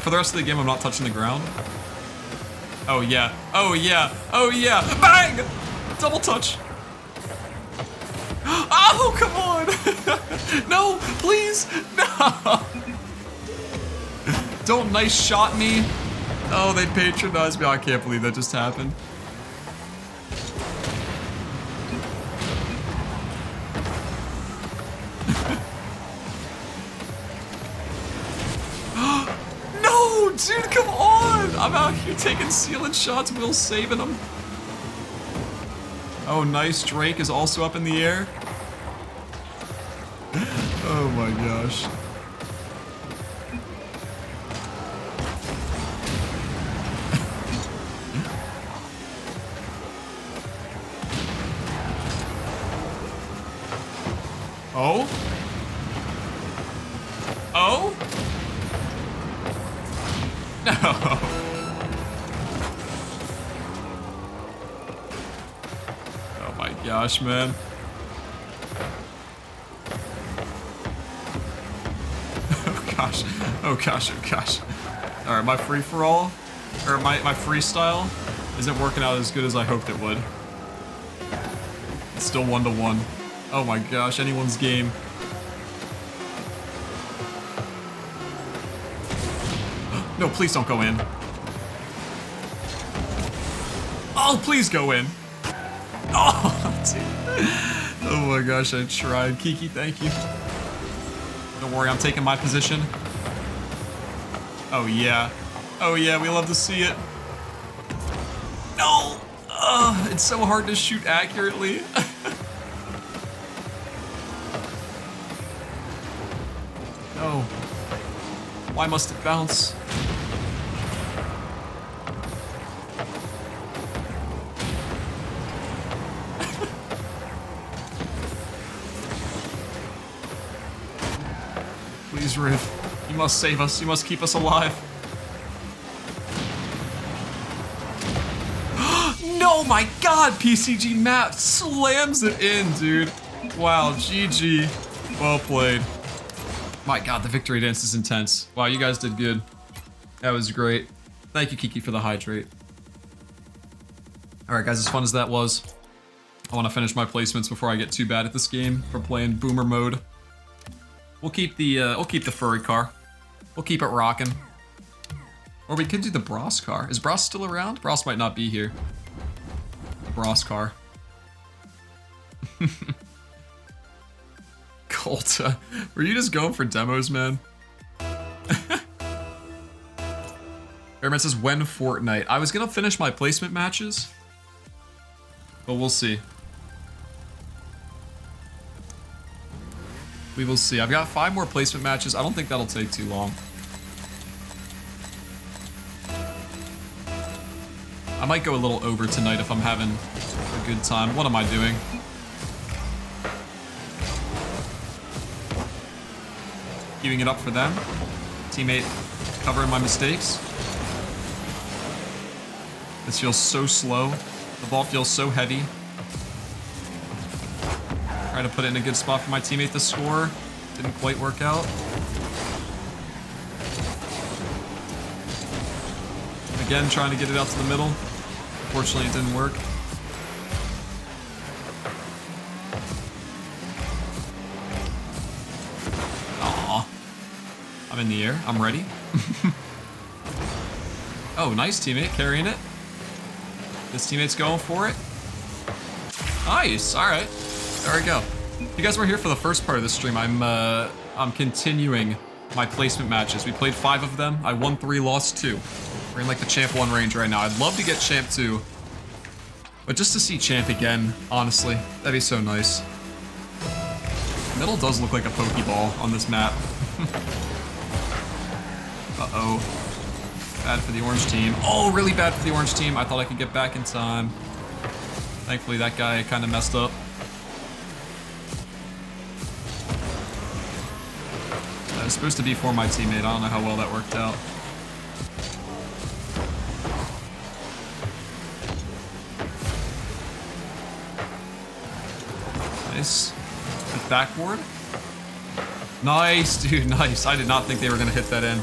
For the rest of the game, I'm not touching the ground. Oh yeah, oh yeah, oh yeah, bang! Double touch. Oh, come on! No, please, no! Don't nice shot me. Oh, they patronized me. I can't believe that just happened. No, dude, come on! I'm out here taking sealing shots. Will's saving them. Oh, nice. Drake is also up in the air. Oh my gosh. Oh? Oh? No. Oh my gosh, man. Oh gosh. Oh gosh, oh gosh. Alright, my free-for-all, or my freestyle isn't working out as good as I hoped it would. It's still 1-1. Oh my gosh, anyone's game. No, please don't go in. Oh, please go in. Oh, dude. Oh my gosh, I tried. Kiki, thank you. Don't worry, I'm taking my position. Oh yeah. Oh yeah, we love to see it. No! It's so hard to shoot accurately. No. Why must it bounce? Please, Riv. You must save us. You must keep us alive. No, my God! PCG map slams it in, dude. Wow, GG. Well played. My God, the victory dance is intense. Wow, you guys did good. That was great. Thank you, Kiki, for the hydrate. All right, guys, as fun as that was, I want to finish my placements before I get too bad at this game for playing boomer mode. We'll keep the furry car. We'll keep it rocking. Or we could do the Bros car. Is Bros still around? Bros might not be here. The Bros car. Colta, were you just going for demos, man? Airman says, when Fortnite? I was gonna finish my placement matches, but we'll see. We will see. I've got 5 more placement matches. I don't think that'll take too long. I might go a little over tonight if I'm having a good time. What am I doing? Queuing it up for them. Teammate covering my mistakes. This feels so slow. The ball feels so heavy. Trying to put it in a good spot for my teammate to score. Didn't quite work out. Again, trying to get it out to the middle. Unfortunately, it didn't work. Aww. I'm in the air. I'm ready. Oh, nice teammate carrying it. This teammate's going for it. Nice. All right. There we go. If you guys were here for the first part of the stream, I'm continuing my placement matches. We played 5 of them. I won 3, lost 2. We're in like the Champ 1 range right now. I'd love to get Champ 2, but just to see Champ again, honestly, that'd be so nice. Middle does look like a Pokeball on this map. Uh-oh. Bad for the orange team. Oh, really bad for the orange team. I thought I could get back in time. Thankfully, that guy kind of messed up. That was supposed to be for my teammate. I don't know how well that worked out. Nice. Good backboard. Nice, dude, nice. I did not think they were gonna hit that in.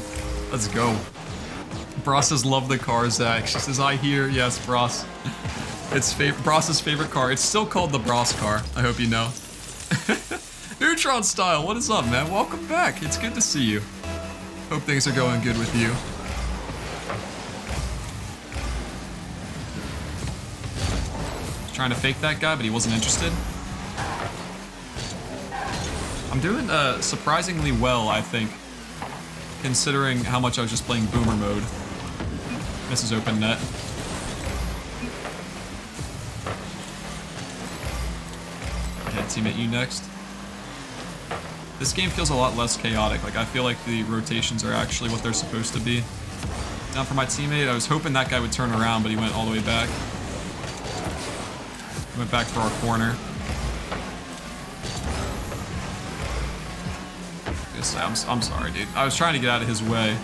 Let's go. Bros says, love the car, Zach. She says, I hear. Yes, Bros. It's Bros's favorite car. It's still called the Bros car. I hope you know. Neutron Style, what is up, man? Welcome back. It's good to see you. Hope things are going good with you. Trying to fake that guy, but he wasn't interested. I'm doing surprisingly well, I think, considering how much I was just playing boomer mode. Misses open net. Okay, teammate, you next. This game feels a lot less chaotic. Like, I feel like the rotations are actually what they're supposed to be. Down for my teammate. I was hoping that guy would turn around, but he went all the way back. Went back for our corner. gonna say, I'm sorry, dude. I was trying to get out of his way.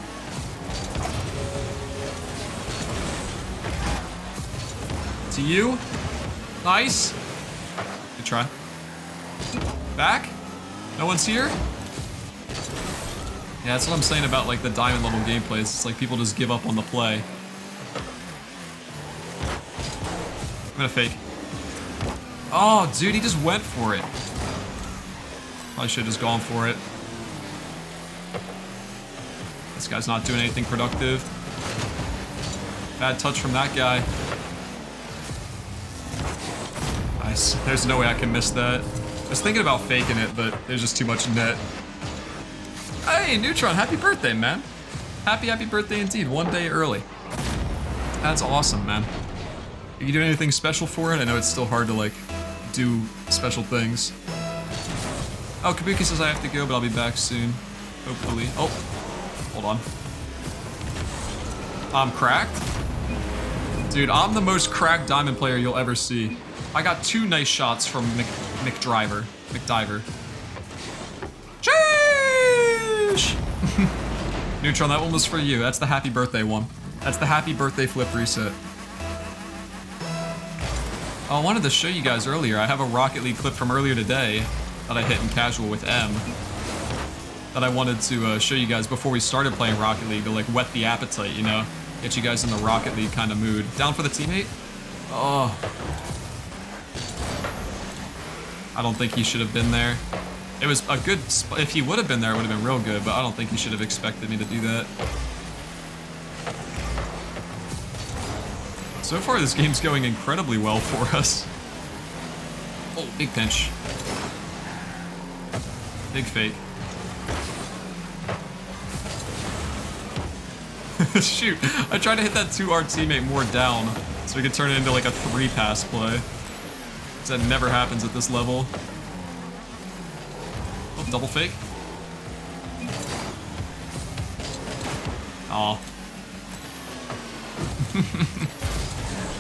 To you. Nice. Good try. Back. No one's here. Yeah, that's what I'm saying about like the diamond level gameplays. It's like people just give up on the play. I'm gonna fake. Oh, dude, he just went for it. Probably should have just gone for it. This guy's not doing anything productive. Bad touch from that guy. Nice. There's no way I can miss that. I was thinking about faking it, but there's just too much net. Hey, Neutron, happy birthday, man. Happy birthday indeed. 1 day early. That's awesome, man. Are you doing anything special for it? I know it's still hard to, like, do special things. Oh, Kabuki says I have to go, but I'll be back soon. Hopefully. Oh, hold on. I'm cracked? Dude, I'm the most cracked diamond player you'll ever see. I got 2 nice shots from McDiver. Sheesh! Neutron, that one was for you. That's the happy birthday one. That's the happy birthday flip reset. Oh, I wanted to show you guys earlier. I have a Rocket League clip from earlier today that I hit in casual with M that I wanted to show you guys before we started playing Rocket League to like whet the appetite, you know? Get you guys in the Rocket League kind of mood. Down for the teammate? Oh. I don't think he should have been there. It was a good spot. If he would have been there, it would have been real good, but I don't think he should have expected me to do that. So far, this game's going incredibly well for us. Oh, big pinch. Big fake. Shoot, I tried to hit that 2R teammate more down so we could turn it into like a 3-pass play. That never happens at this level. Oh, double fake. Aw.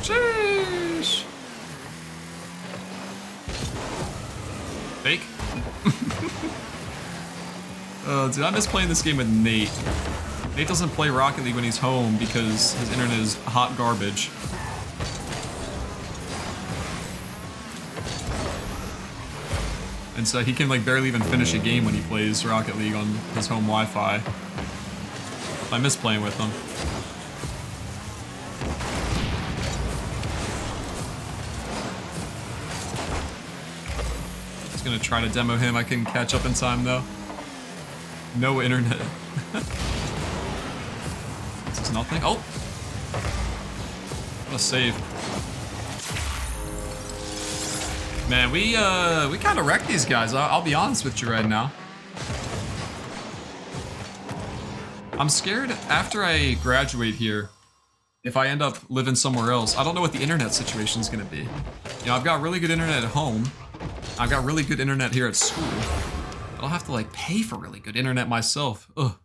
Sheesh. Fake. Oh, dude, I miss playing this game with Nate. Nate doesn't play Rocket League when he's home because his internet is hot garbage. And so he can like barely even finish a game when he plays Rocket League on his home Wi-Fi. I miss playing with him. Just gonna try to demo him. I can catch up in time though. No internet. This is nothing. Oh! What a save. Man, we kind of wrecked these guys. I'll be honest with you right now. I'm scared after I graduate here, if I end up living somewhere else, I don't know what the internet situation is going to be. You know, I've got really good internet at home. I've got really good internet here at school. I'll have to like pay for really good internet myself. Ugh.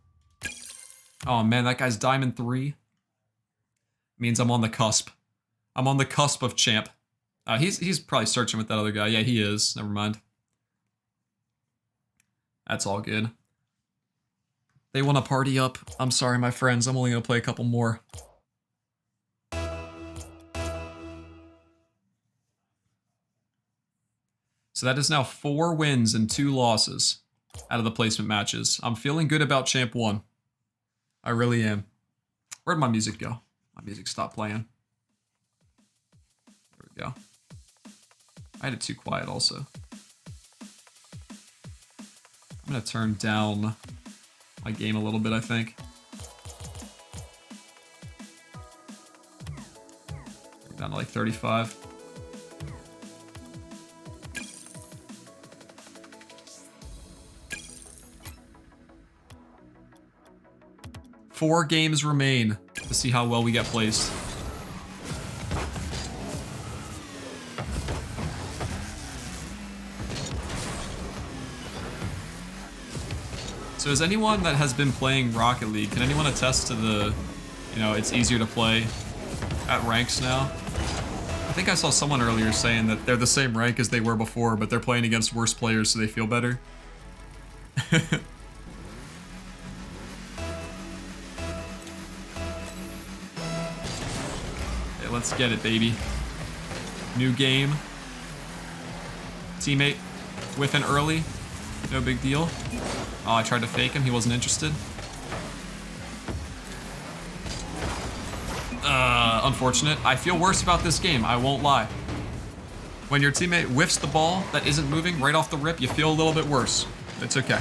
Oh man, that guy's Diamond 3. Means I'm on the cusp. I'm on the cusp of champ. He's probably searching with that other guy. Yeah, he is. Never mind. That's all good. They want to party up. I'm sorry, my friends. I'm only going to play a couple more. So that is now 4 wins and 2 losses out of the placement matches. I'm feeling good about Champ 1. I really am. Where'd my music go? My music stopped playing. There we go. I had it too quiet also. I'm gonna turn down my game a little bit, I think. Down to like 35. Four games remain to see how well we get placed. So is anyone that has been playing Rocket League, can anyone attest to the, you know, it's easier to play at ranks now? I think I saw someone earlier saying that they're the same rank as they were before, but they're playing against worse players so they feel better. Alright, let's get it, baby. New game. Teammate whiffing early. No big deal. Oh, I tried to fake him. He wasn't interested. Unfortunate. I feel worse about this game. I won't lie. When your teammate whiffs the ball that isn't moving right off the rip, you feel a little bit worse. It's okay.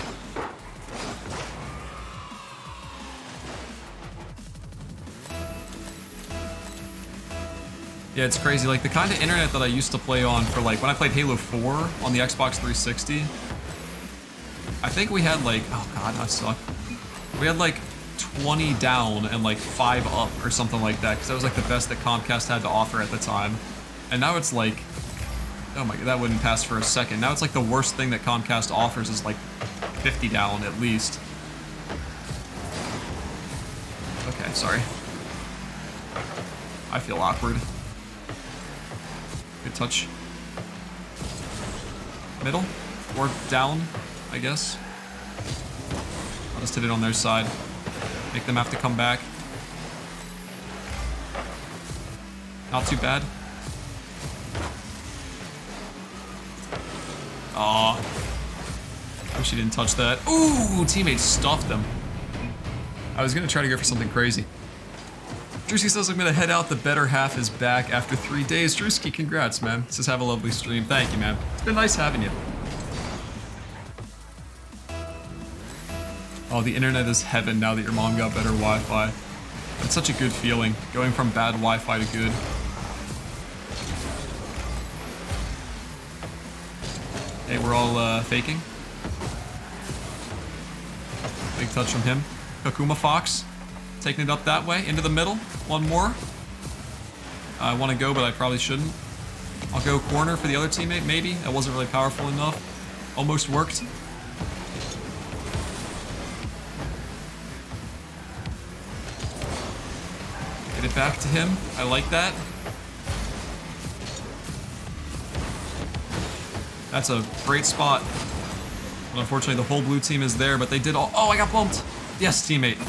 Yeah, it's crazy. Like, the kind of internet that I used to play on for, like, when I played Halo 4 on the Xbox 360, I think we had, like, oh god, I suck. We had, like, 20 down and, like, 5 up or something like that, because that was, like, the best that Comcast had to offer at the time. And now it's, like, oh my god, that wouldn't pass for a second. Now it's, like, the worst thing that Comcast offers is, like, 50 down at least. Okay, sorry. I feel awkward. Good touch. Middle? Or down, I guess. I'll just hit it on their side. Make them have to come back. Not too bad. Aw. Wish he didn't touch that. Ooh, teammate stuffed them. I was gonna try to go for something crazy. Drewski says I'm gonna head out. The better half is back after 3 days. Drewski, congrats, man. Says have a lovely stream. Thank you, man. It's been nice having you. Oh, the internet is heaven now that your mom got better Wi-Fi. It's such a good feeling, going from bad Wi-Fi to good. Hey, we're all faking. Big touch from him. Kakuma Fox, taking it up that way, into the middle. One more. I want to go, but I probably shouldn't. I'll go corner for the other teammate, maybe. That wasn't really powerful enough. Almost worked. Get it back to him. I like that. That's a great spot. But unfortunately, the whole blue team is there, but they did all... Oh, I got bumped! Yes, teammate.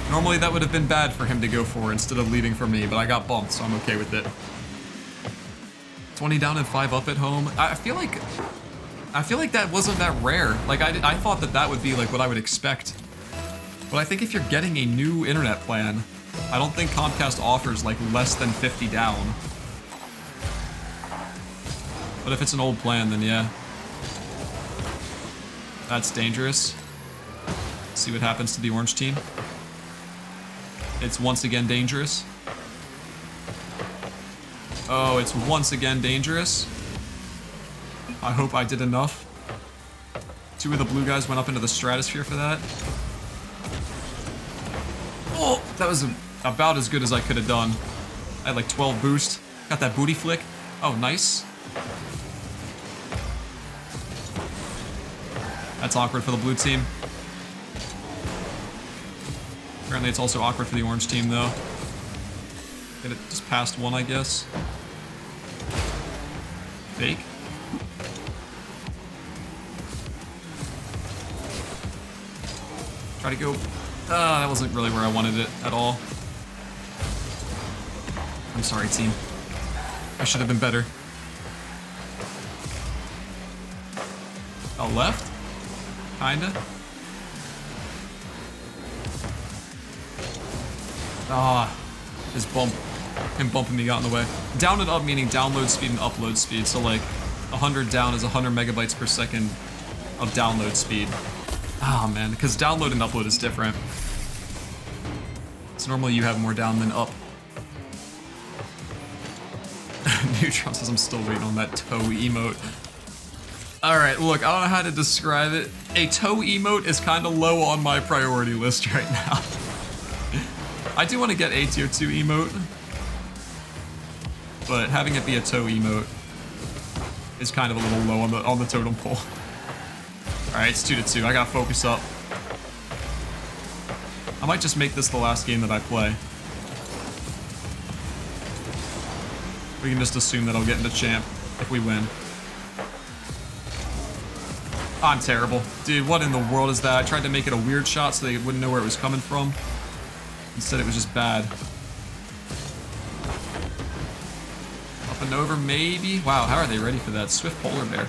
Normally, that would have been bad for him to go for instead of leading for me, but I got bumped, so I'm okay with it. 20 down and 5 up at home. I feel like that wasn't that rare. Like, I thought that that would be, like, what I would expect. But I think if you're getting a new internet plan, I don't think Comcast offers, like, less than 50 down. But if it's an old plan, then yeah. That's dangerous. Let's see what happens to the orange team. It's once again dangerous. Oh, it's once again dangerous. I hope I did enough. 2 of the blue guys went up into the stratosphere for that. Oh, that was about as good as I could have done. I had like 12 boost. Got that booty flick. Oh, nice. That's awkward for the blue team. Apparently it's also awkward for the orange team, though. Get it just past one, I guess. Fake. Try to go... that wasn't really where I wanted it at all. I'm sorry, team. I should have been better. Oh, left? Kinda. Ah, his bump. Him bumping me got in the way. Down and up meaning download speed and upload speed. So like 100 down is 100 megabytes per second of download speed. Ah, man, because download and upload is different. So normally you have more down than up. Neutron says I'm still waiting on that toe emote. Alright, look, I don't know how to describe it. A toe emote is kind of low on my priority list right now. I do want to get a tier 2 emote, but having it be a toe emote is kind of a little low on the totem pole. Alright, it's 2-2. I gotta focus up. I might just make this the last game that I play. We can just assume that I'll get into champ if we win. I'm terrible. Dude, what in the world is that? I tried to make it a weird shot so they wouldn't know where it was coming from. Instead, it was just bad. Flipping over, maybe. Wow, how are they ready for that? Swift polar bear.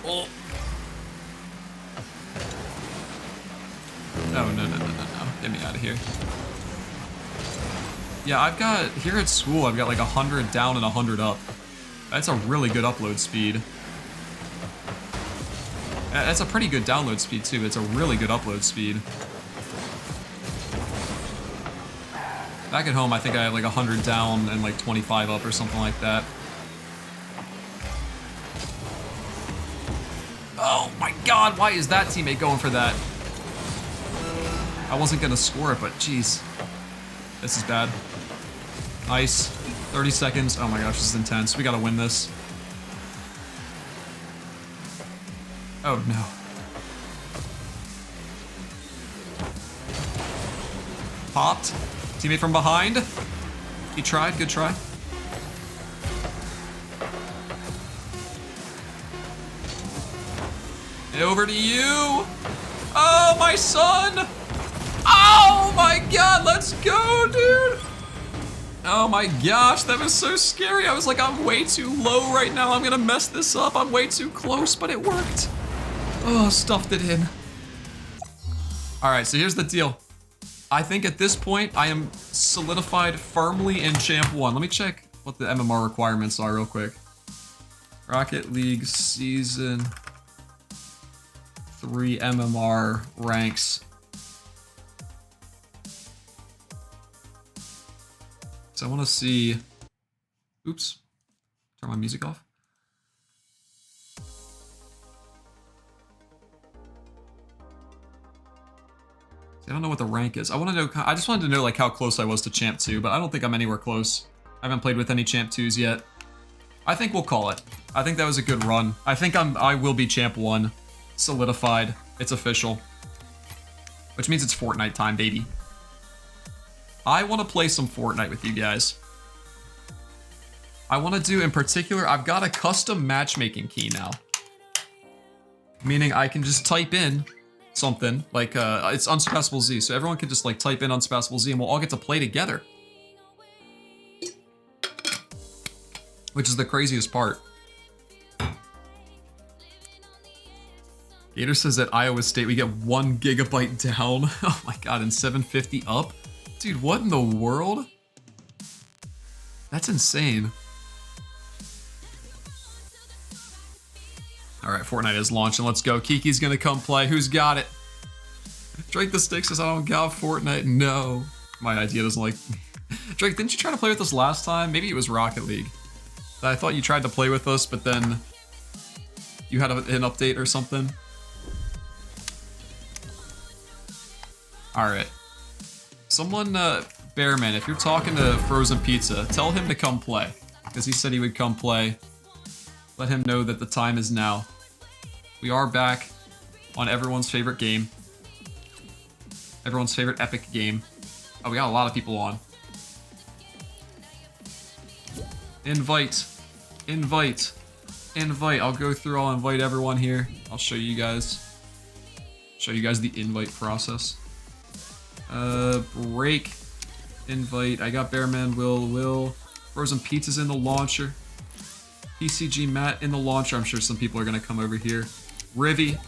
Oh. Oh, no. Get me out of here. Yeah, I've got, here at school, I've got like 100 down and 100 up. That's a really good upload speed. That's a pretty good download speed too. It's a really good upload speed. Back at home, I think I have like 100 down and like 25 up or something like that. Oh my god, why is that teammate going for that? I wasn't gonna score it, but jeez. This is bad. Nice. 30 seconds. Oh my gosh, this is intense. We gotta win this. Oh no. Popped. Teammate from behind. He tried. Good try. Over to you. Oh, my son. Oh my god, let's go, dude. Oh my gosh, that was so scary. I was like, I'm way too low right now. I'm gonna mess this up. I'm way too close, but it worked. Oh, stuffed it in. All right, so here's the deal. I think at this point, I am solidified firmly in Champ 1. Let me check what the MMR requirements are real quick. Rocket League Season 3 MMR ranks. So I want to see... Oops. Turn my music off. See, I don't know what the rank is. I want to know... I just wanted to know like how close I was to Champ 2, but I don't think I'm anywhere close. I haven't played with any Champ 2s yet. I think we'll call it. I think that was a good run. I think I will be Champ 1. Solidified. It's official. Which means it's Fortnite time, baby. I want to play some Fortnite with you guys. I want to do, in particular, I've got a custom matchmaking key now. Meaning I can just type in something, like, it's UnsurpassableZ, so everyone can just, like, type in UnsurpassableZ and we'll all get to play together. Which is the craziest part. Gator says at Iowa State we get 1 gigabyte down. Oh my god, and 750 up? Dude, what in the world? That's insane. Alright, Fortnite is launching. Let's go. Kiki's gonna come play. Who's got it? Drake the Stick says I don't got Fortnite. No. My idea doesn't like... Drake, didn't you try to play with us last time? Maybe it was Rocket League. I thought you tried to play with us, but then you had an update or something. Alright. Someone, Bearman, if you're talking to Frozen Pizza, tell him to come play. Because he said he would come play. Let him know that the time is now. We are back on everyone's favorite game. Everyone's favorite epic game. Oh, we got a lot of people on. Invite. Invite. Invite. I'll go through, I'll invite everyone here. I'll show you guys. Show you guys the invite process. Break. Invite. I got Bearman, Will. Frozen Pizza's in the launcher. PCG Matt in the launcher. I'm sure some people are gonna come over here. Rivy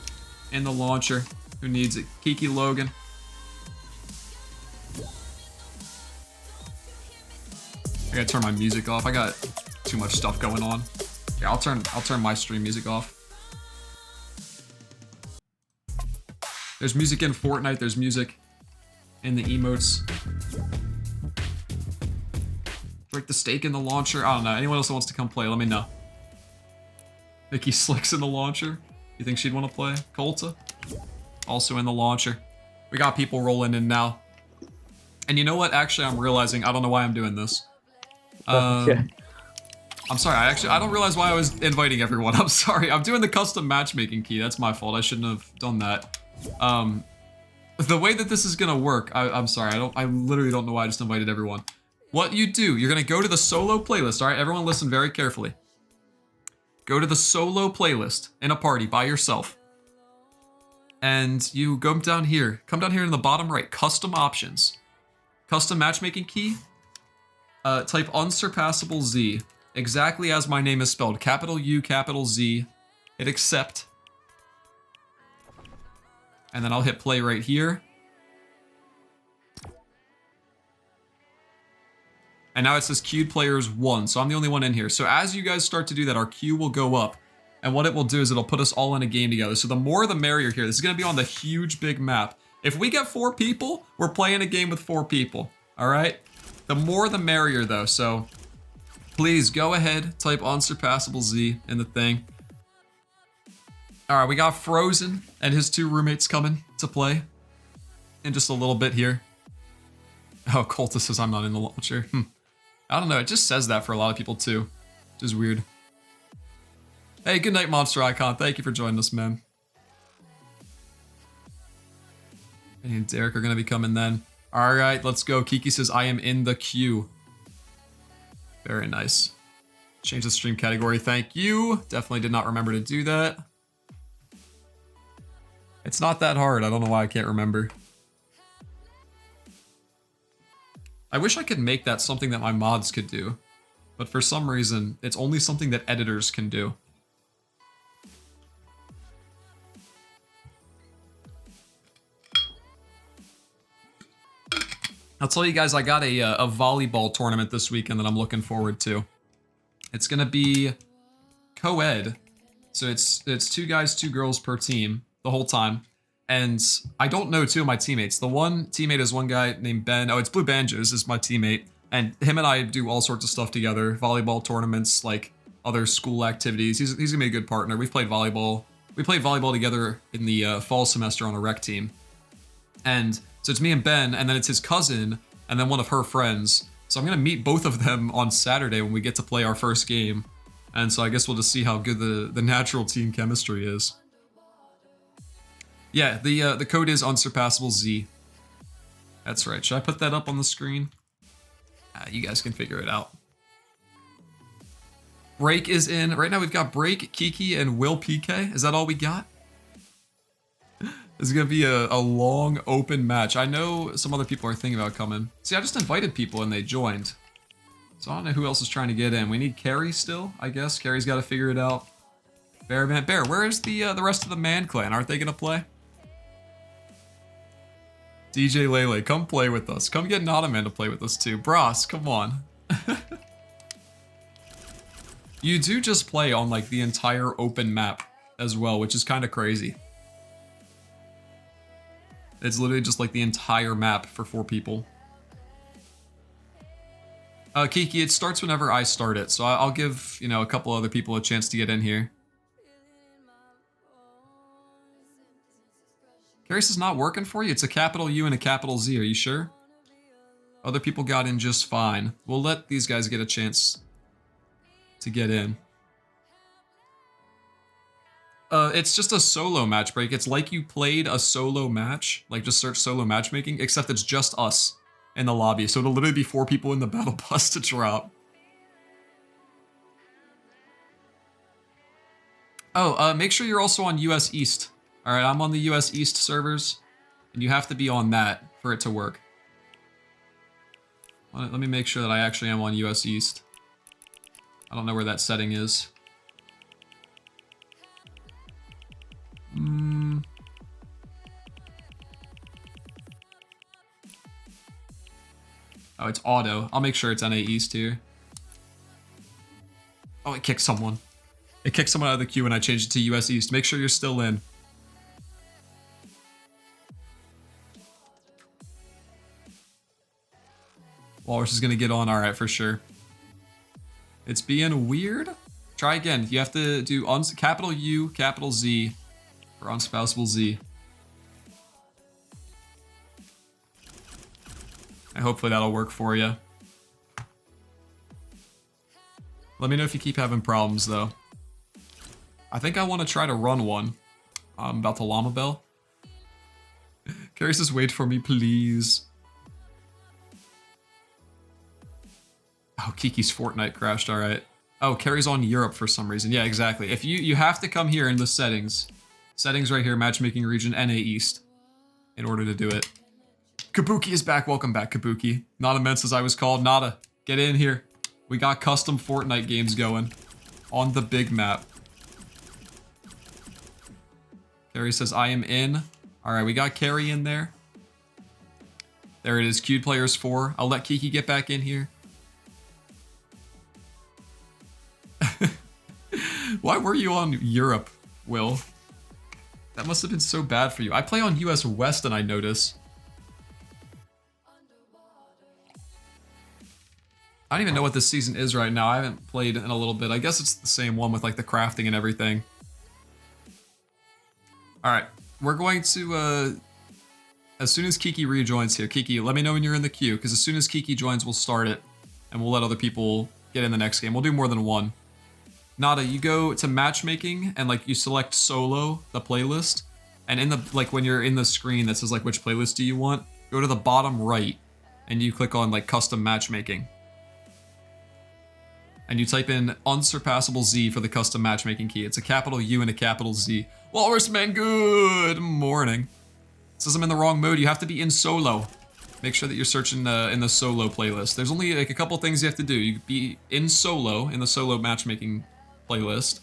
in the launcher. Who needs it? Kiki Logan. I gotta turn my music off. I got too much stuff going on. Yeah, I'll turn my stream music off. There's music in Fortnite. There's music in the emotes. Drake the Steak in the launcher. I don't know. Anyone else that wants to come play, let me know. Nikki Slicks in the launcher. You think she'd want to play? Colta? Also in the launcher. We got people rolling in now. And you know what? Actually, I'm realizing I don't know why I'm doing this. I'm sorry, I don't realize why I was inviting everyone. I'm sorry, I'm doing the custom matchmaking key. That's my fault, I shouldn't have done that. The way that this is gonna work, I'm sorry, I literally don't know why I just invited everyone. What you do, you're gonna go to the solo playlist, alright? Everyone listen very carefully. Go to the solo playlist in a party by yourself. And you go down here. Come down here in the bottom right. Custom options. Custom matchmaking key. Type UnsurpassableZ. Exactly as my name is spelled. Capital U, capital Z. Hit accept. And then I'll hit play right here. And now it says queued players 1, so I'm the only one in here. So as you guys start to do that, our queue will go up. And what it will do is it'll put us all in a game together. So the more the merrier here. This is going to be on the huge big map. If we get 4 people, we're playing a game with 4 people. All right? The more the merrier though. So please go ahead, type UnsurpassableZ in the thing. All right, we got Frozen and his 2 roommates coming to play in just a little bit here. Oh, Cultist says I'm not in the launcher. I don't know, it just says that for a lot of people too, which is weird. Hey, good night, Monster Icon. Thank you for joining us, man. And Derek are gonna be coming then. All right, let's go. Kiki says I am in the queue. Very nice. Change the stream category, thank you. Definitely did not remember to do that. It's not that hard, I don't know why I can't remember. I wish I could make that something that my mods could do, but for some reason, it's only something that editors can do. I'll tell you guys, I got a volleyball tournament this weekend that I'm looking forward to. It's gonna be co-ed, so it's 2 guys, 2 girls per team the whole time. And I don't know 2 of my teammates. The one teammate is one guy named Ben. Oh, it's Blue Banjos is my teammate. And him and I do all sorts of stuff together. Volleyball tournaments, like other school activities. He's gonna be a good partner. We've played volleyball. We played volleyball together in the fall semester on a rec team. And so it's me and Ben, and then it's his cousin, and then one of her friends. So I'm gonna meet both of them on Saturday when we get to play our first game. And so I guess we'll just see how good the natural team chemistry is. Yeah, the code is UnsurpassableZ. That's right. Should I put that up on the screen? You guys can figure it out. Break is in. Right now we've got Break, Kiki, and Will PK. Is that all we got? This is going to be a long open match. I know some other people are thinking about coming. See, I just invited people and they joined. So I don't know who else is trying to get in. We need Carrie still, I guess. Carrie's got to figure it out. Bear, where is the rest of the Man Clan? Aren't they going to play? DJ Lele, come play with us. Come get Notaman to play with us too. Bros, come on. You do just play on like the entire open map as well, which is kind of crazy. It's literally just like the entire map for 4 people. Kiki, it starts whenever I start it, so I'll give, you know, a couple other people a chance to get in here. Curious is not working for you? It's a capital U and a capital Z, are you sure? Other people got in just fine. We'll let these guys get a chance to get in. It's just a solo match break. It's like you played a solo match, like just search solo matchmaking, except it's just us in the lobby. So it'll literally be 4 people in the battle bus to drop. Oh, make sure you're also on US East. All right, I'm on the US East servers, and you have to be on that for it to work. Let me make sure that I actually am on US East. I don't know where that setting is. Oh, it's auto. I'll make sure it's NA East here. Oh, it kicked someone. It kicked someone out of the queue and I changed it to US East. Make sure you're still in. Walrus is gonna get on, alright, for sure. It's being weird. Try again. You have to do capital U, capital Z for UnsurpassableZ. And hopefully that'll work for you. Let me know if you keep having problems, though. I think I want to try to run one. I'm about to Llama Bell. Carrie says, wait for me, please. Oh, Kiki's Fortnite crashed, alright. Oh, Carrie's on Europe for some reason. Yeah, exactly. If you have to come here in the settings, Settings right here, matchmaking region, NA East, in order to do it. Kabuki is back. Welcome back, Kabuki. Not immense as I was called. Nada, get in here. We got custom Fortnite games going on the big map. Carrie says, I am in. All right, we got Carrie in there. There it is, queued players 4. I'll let Kiki get back in here. Why were you on Europe, Will? That must have been so bad for you. I play on US West and I notice. I don't even know what this season is right now. I haven't played in a little bit. I guess it's the same one with like the crafting and everything. Alright, we're going to, as soon as Kiki rejoins here, Kiki, let me know when you're in the queue, because as soon as Kiki joins, we'll start it, and we'll let other people get in the next game. We'll do more than one. Nada, you go to matchmaking, and like you select solo, the playlist, and in the, like when you're in the screen that says like which playlist do you want, go to the bottom right, and you click on like custom matchmaking. And you type in UnsurpassableZ for the custom matchmaking key. It's a capital U and a capital Z. Walrusman, good morning. It says I'm in the wrong mode. You have to be in solo. Make sure that you're searching in the solo playlist. There's only like a couple things you have to do. You be in solo, in the solo matchmaking playlist.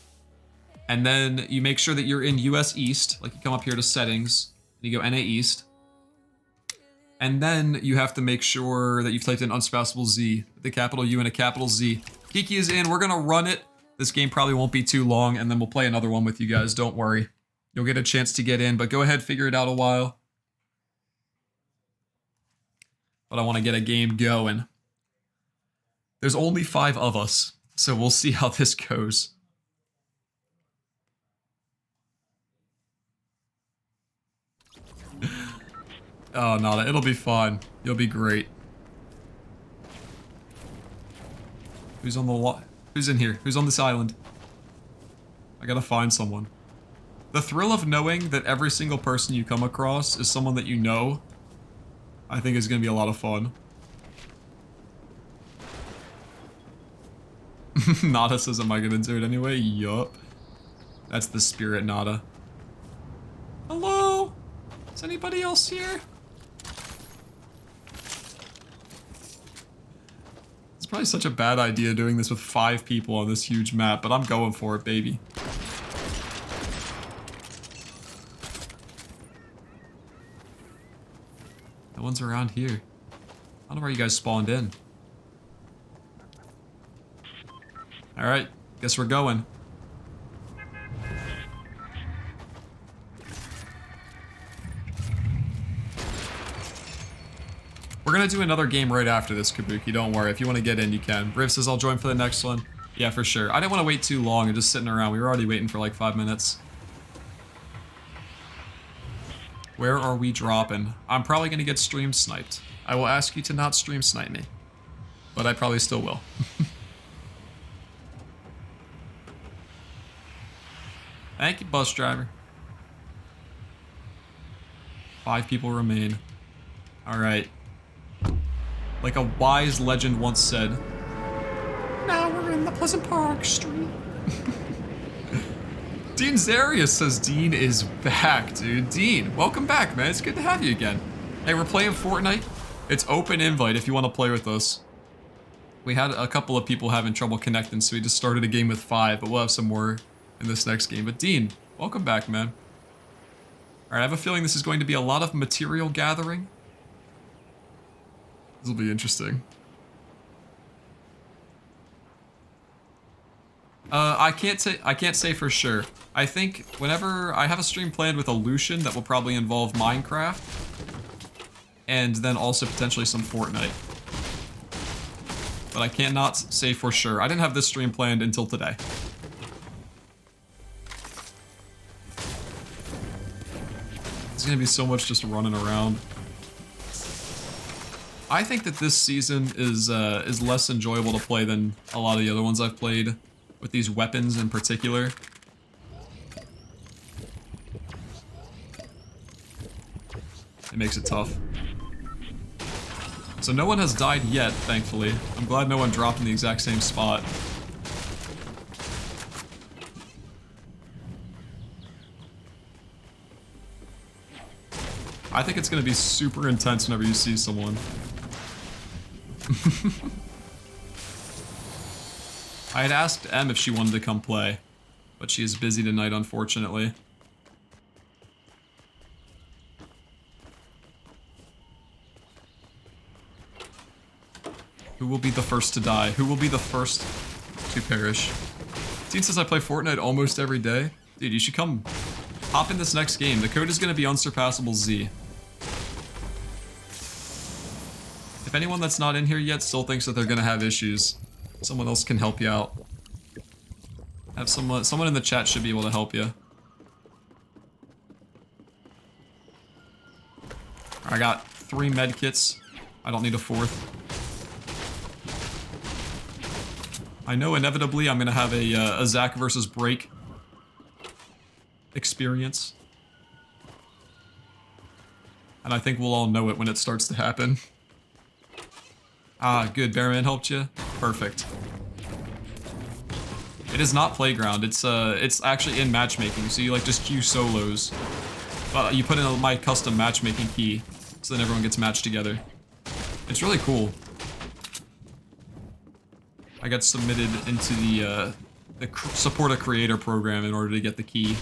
And then you make sure that you're in US East. Like you come up here to settings, and you go NA East. And then you have to make sure that you've typed in UnsurpassableZ, the capital U and a capital Z. Kiki is in, we're gonna run it. This game probably won't be too long, and then we'll play another one with you guys, don't worry. You'll get a chance to get in, but go ahead, figure it out a while. But I wanna get a game going. There's only 5 of us, so we'll see how this goes. Oh, Nada, it'll be fun. You'll be great. Who's on the lot? Who's in here? Who's on this island? I gotta find someone. The thrill of knowing that every single person you come across is someone that you know, I think is gonna be a lot of fun. Nada says, am I gonna do it anyway? Yup. That's the spirit, Nada. Hello? Is anybody else here? Probably such a bad idea doing this with 5 people on this huge map, but I'm going for it, baby. No one's around here. I don't know where you guys spawned in. Alright, guess we're going. We're gonna do another game right after this, Kabuki, don't worry. If you want to get in, you can. Riv says I'll join for the next one. Yeah, for sure. I didn't want to wait too long and just sitting around. We were already waiting for like 5 minutes. Where are we dropping? I'm probably gonna get stream sniped. I will ask you to not stream snipe me. But I probably still will. Thank you, bus driver. 5 people remain. Alright. Like a wise legend once said, now we're in the Pleasant Park Street. Dean Zarius says Dean is back, dude. Dean, welcome back, man. It's good to have you again. Hey, we're playing Fortnite. It's open invite if you want to play with us. We had a couple of people having trouble connecting, so we just started a game with 5, but we'll have some more in this next game. But Dean, welcome back, man. Alright, I have a feeling this is going to be a lot of material gathering. This will be interesting. I can't say for sure. I think whenever I have a stream planned with a Lucian that will probably involve Minecraft, and then also potentially some Fortnite. But I cannot say for sure. I didn't have this stream planned until today. There's gonna be so much just running around. I think that this season is less enjoyable to play than a lot of the other ones I've played, with these weapons in particular. It makes it tough. So no one has died yet, thankfully. I'm glad no one dropped in the exact same spot. I think it's gonna be super intense whenever you see someone. I had asked Em if she wanted to come play, but she is busy tonight, unfortunately. Who will be the first to die? Who will be the first to perish? Dean says I play Fortnite almost every day. Dude, you should come hop in this next game. The code is going to be UnsurpassableZ. If anyone that's not in here yet still thinks that they're going to have issues, someone else can help you out. Have someone in the chat should be able to help you. I got 3 med kits. I don't need a 4th. I know inevitably I'm gonna have a Zach versus Break experience. And I think we'll all know it when it starts to happen. Ah, good. Bearman helped you? Perfect. It is not Playground. It's actually in matchmaking, so you like just queue solos. But you put in my custom matchmaking key, so then everyone gets matched together. It's really cool. I got submitted into the support a creator program in order to get the key.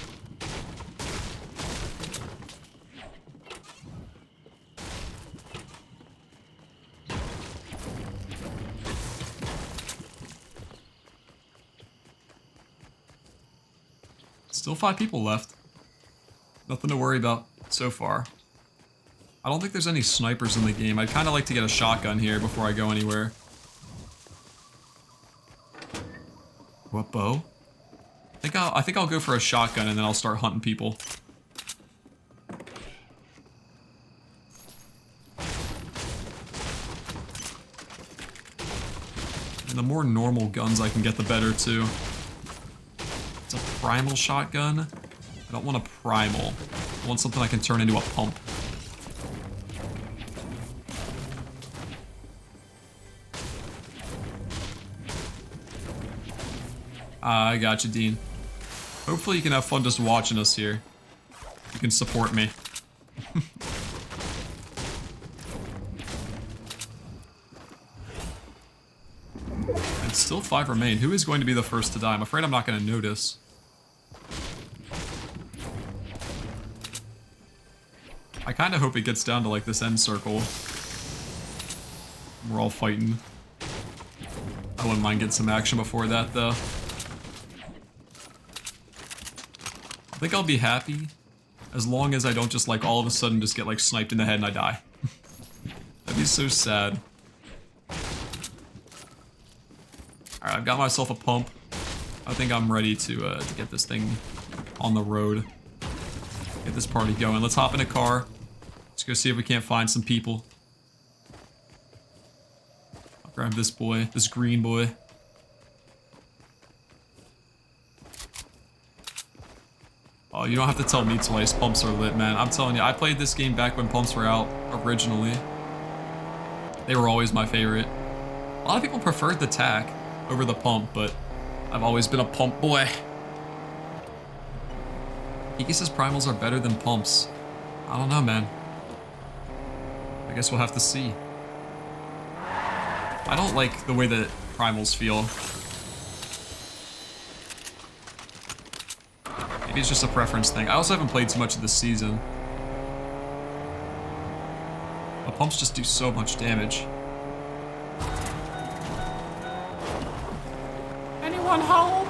Still 5 people left. Nothing to worry about so far. I don't think there's any snipers in the game. I'd kind of like to get a shotgun here before I go anywhere. What bow? I think I'll go for a shotgun and then I'll start hunting people. And the more normal guns I can get, the better too. It's a primal shotgun. I don't want a primal. I want something I can turn into a pump. I got you, Dean. Hopefully you can have fun just watching us here. You can support me. And still 5 remain. Who is going to be the first to die? I'm afraid I'm not going to notice. I kind of hope it gets down to like this end circle. We're all fighting. I wouldn't mind getting some action before that though. I think I'll be happy as long as I don't just like all of a sudden just get like sniped in the head and I die. That'd be so sad. Alright, I've got myself a pump. I think I'm ready to get this thing on the road. Get this party going. Let's hop in a car. Let's go see if we can't find some people. I'll grab this boy, this green boy. Oh, you don't have to tell me twice. Pumps are lit, man. I'm telling you, I played this game back when pumps were out originally. They were always my favorite. A lot of people preferred the tac over the pump, but I've always been a pump boy. Kiki says primals are better than pumps. I don't know, man. I guess we'll have to see. I don't like the way that primals feel. Maybe it's just a preference thing. I also haven't played too much of this season. But pumps just do so much damage. Anyone home?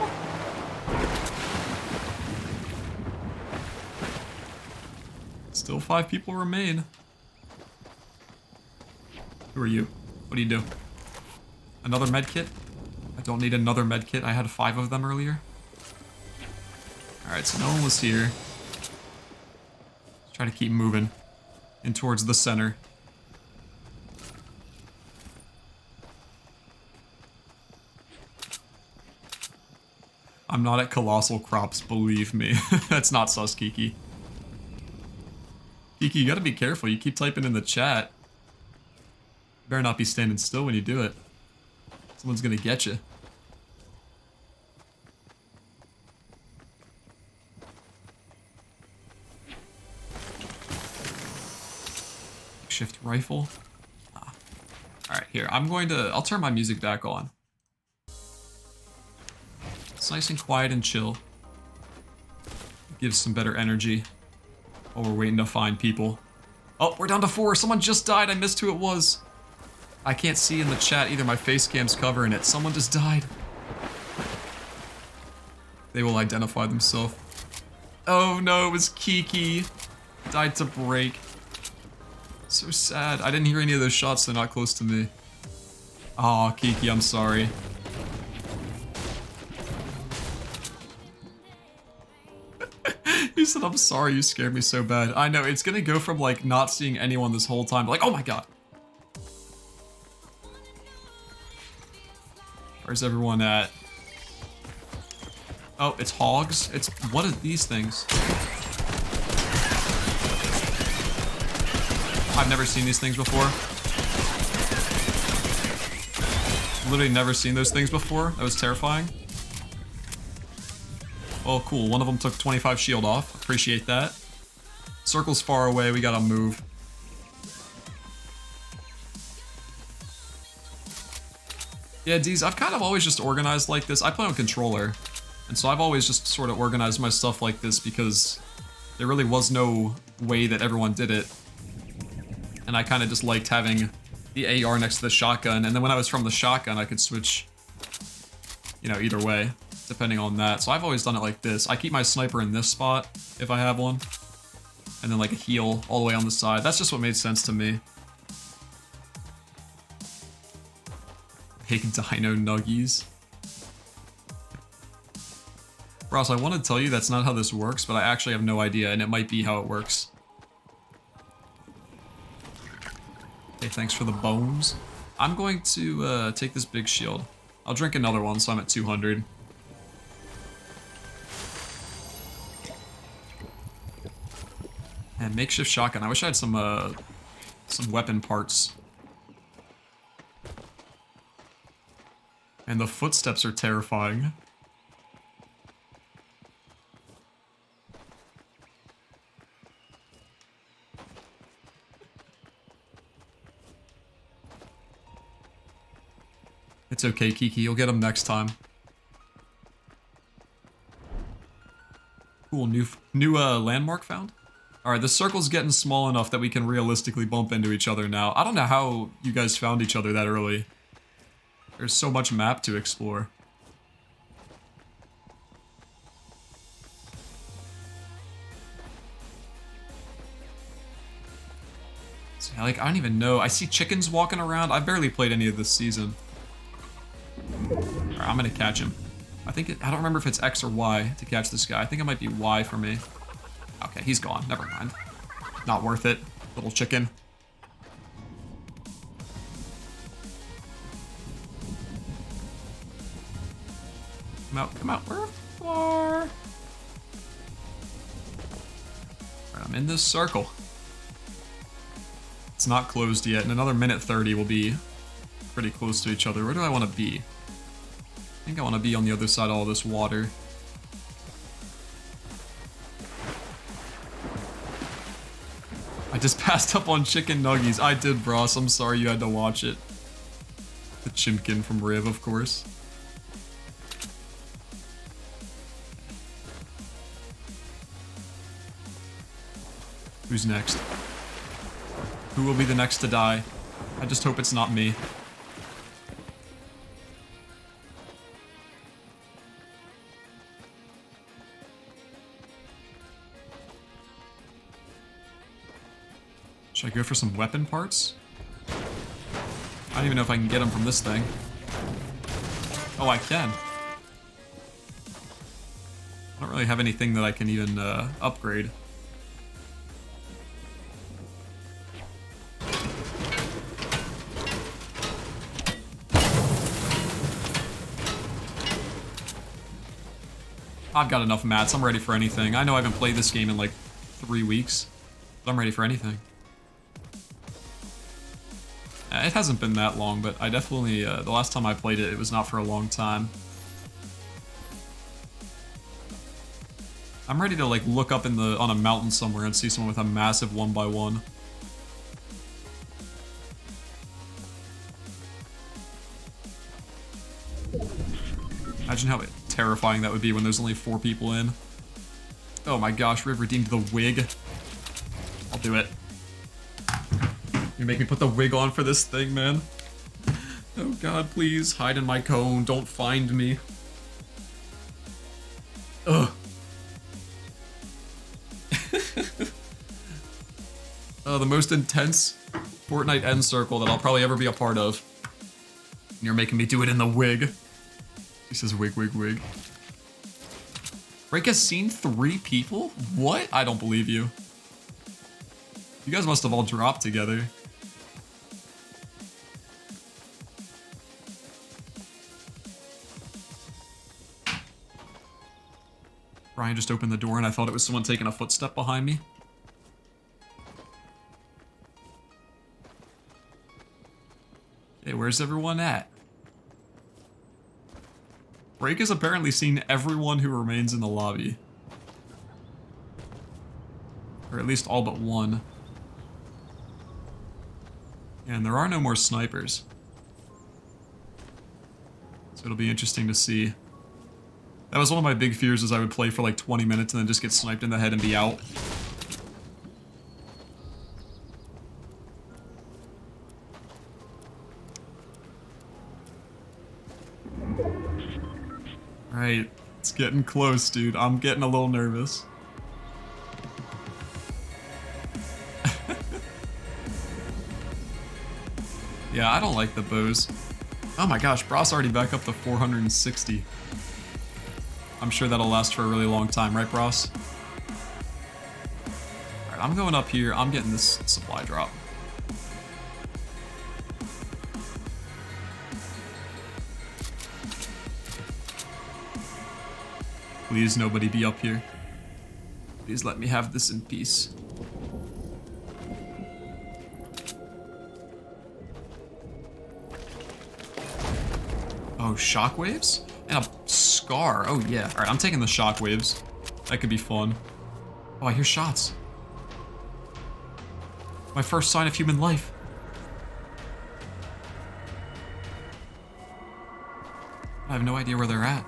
Still 5 people remain. Who are you? What do you do? Another medkit? I don't need another medkit. I had 5 of them earlier. Alright, so no one was here. Let's try to keep moving in towards the center. I'm not at Colossal Crops, believe me. That's not sus, Kiki. Kiki, you gotta be careful. You keep typing in the chat. You better not be standing still when you do it. Someone's gonna get you. Makeshift rifle. Ah. Alright, here. I'll turn my music back on. It's nice and quiet and chill. Gives some better energy while we're waiting to find people. Oh, we're down to 4. Someone just died. I missed who it was. I can't see in the chat either. My face cam's covering it. Someone just died. They will identify themselves. Oh no, it was Kiki. Died to break. So sad. I didn't hear any of those shots. They're not close to me. Aw, Kiki, I'm sorry. He said, I'm sorry, you scared me so bad. I know, it's gonna go from like not seeing anyone this whole time, like, oh my god. Where's everyone at? Oh, it's hogs? What are these things? I've never seen these things before. Literally never seen those things before. That was terrifying. Oh, cool. One of them took 25 shield off. Appreciate that. Circle's far away. We gotta move. Yeah, D's, I've kind of always just organized like this. I play on controller. And so I've always just sort of organized my stuff like this because there really was no way that everyone did it. And I kind of just liked having the AR next to the shotgun. And then when I was from the shotgun, I could switch, you know, either way, depending on that. So I've always done it like this. I keep my sniper in this spot, if I have one. And then like a heal all the way on the side. That's just what made sense to me. Big dino nuggies. Ross, I want to tell you that's not how this works, but I actually have no idea, and it might be how it works. Okay, thanks for the bones. I'm going to take this big shield. I'll drink another one, so I'm at 200. And makeshift shotgun. I wish I had some weapon parts. And the footsteps are terrifying. It's okay, Kiki. You'll get them next time. Cool. New landmark found? Alright, the circle's getting small enough that we can realistically bump into each other now. I don't know how you guys found each other that early. There's so much map to explore. So, like, I don't even know. I see chickens walking around. I've barely played any of this season. Alright, I'm gonna catch him. I don't remember if it's X or Y to catch this guy. I think it might be Y for me. Okay, he's gone. Never mind. Not worth it. Little chicken. Come out, come out. Where far? Alright, I'm in this circle. It's not closed yet. In another minute 30, we'll be pretty close to each other. Where do I want to be? I think I want to be on the other side of all this water. I just passed up on chicken nuggies. I did, Bros. I'm sorry you had to watch it. The chimkin from Riv, of course. Who's next? Who will be the next to die? I just hope it's not me. Should I go for some weapon parts? I don't even know if I can get them from this thing. Oh, I can. I don't really have anything that I can even upgrade. I've got enough mats. I'm ready for anything. I know I haven't played this game in like 3 weeks, but I'm ready for anything. It hasn't been that long, but I definitely, the last time I played it, it was not for a long time. I'm ready to like look up on a mountain somewhere and see someone with a massive 1x1. Imagine how terrifying that would be when there's only 4 people in. Oh my gosh, we've redeemed the wig. I'll do it. You make me put the wig on for this thing, man. Oh god, please, hide in my cone, don't find me. Ugh. The most intense Fortnite end circle that I'll probably ever be a part of. You're making me do it in the wig. He says wig, wig, wig. Break has seen 3 people? What? I don't believe you. You guys must have all dropped together. Brian just opened the door and I thought it was someone taking a footstep behind me. Okay, where's everyone at? Break has apparently seen everyone who remains in the lobby. Or at least all but one. And there are no more snipers. So it'll be interesting to see. That was one of my big fears, is I would play for like 20 minutes and then just get sniped in the head and be out. Alright, it's getting close, dude. I'm getting a little nervous. Yeah, I don't like the bows. Oh my gosh, Bros already back up to 460. I'm sure that'll last for a really long time, right, Bros? Alright, I'm going up here. I'm getting this supply drop. Please, nobody be up here. Please let me have this in peace. Oh, shockwaves? And a scar. Oh, yeah. Alright, I'm taking the shockwaves. That could be fun. Oh, I hear shots. My first sign of human life. I have no idea where they're at.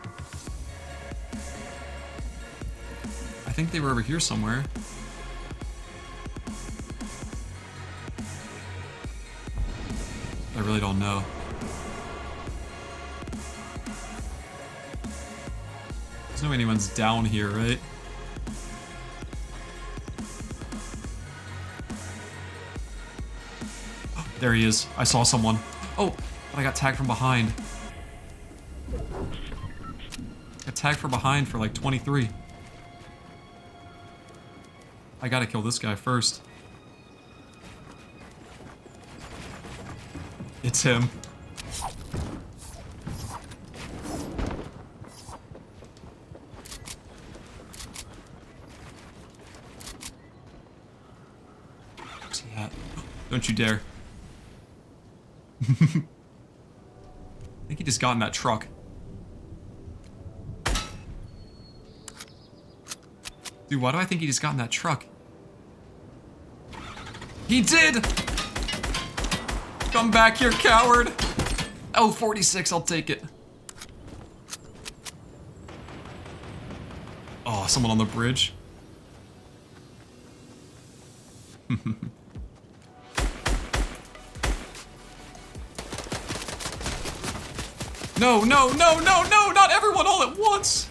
I think they were over here somewhere. I really don't know. There's no way anyone's down here, right? Oh, there he is. I saw someone. Oh, but I got tagged from behind. Got tagged from behind for like 23. I gotta kill this guy first. It's him. Where's he at? Don't you dare. I think he just got in that truck. Dude, why do I think he just got in that truck? He did! Come back here, coward! Oh, 46, I'll take it. Oh, someone on the bridge. No, no, no, no, no! Not everyone all at once!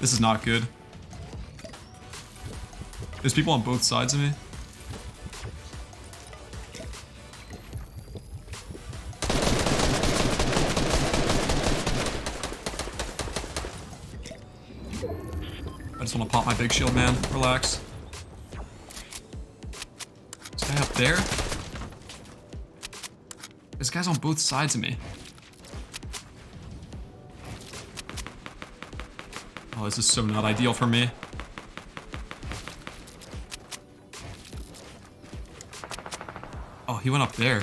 This is not good. There's people on both sides of me. I just want to pop my big shield, man. Relax. This guy up there? This guy's on both sides of me. Oh, this is so not ideal for me. Oh, he went up there.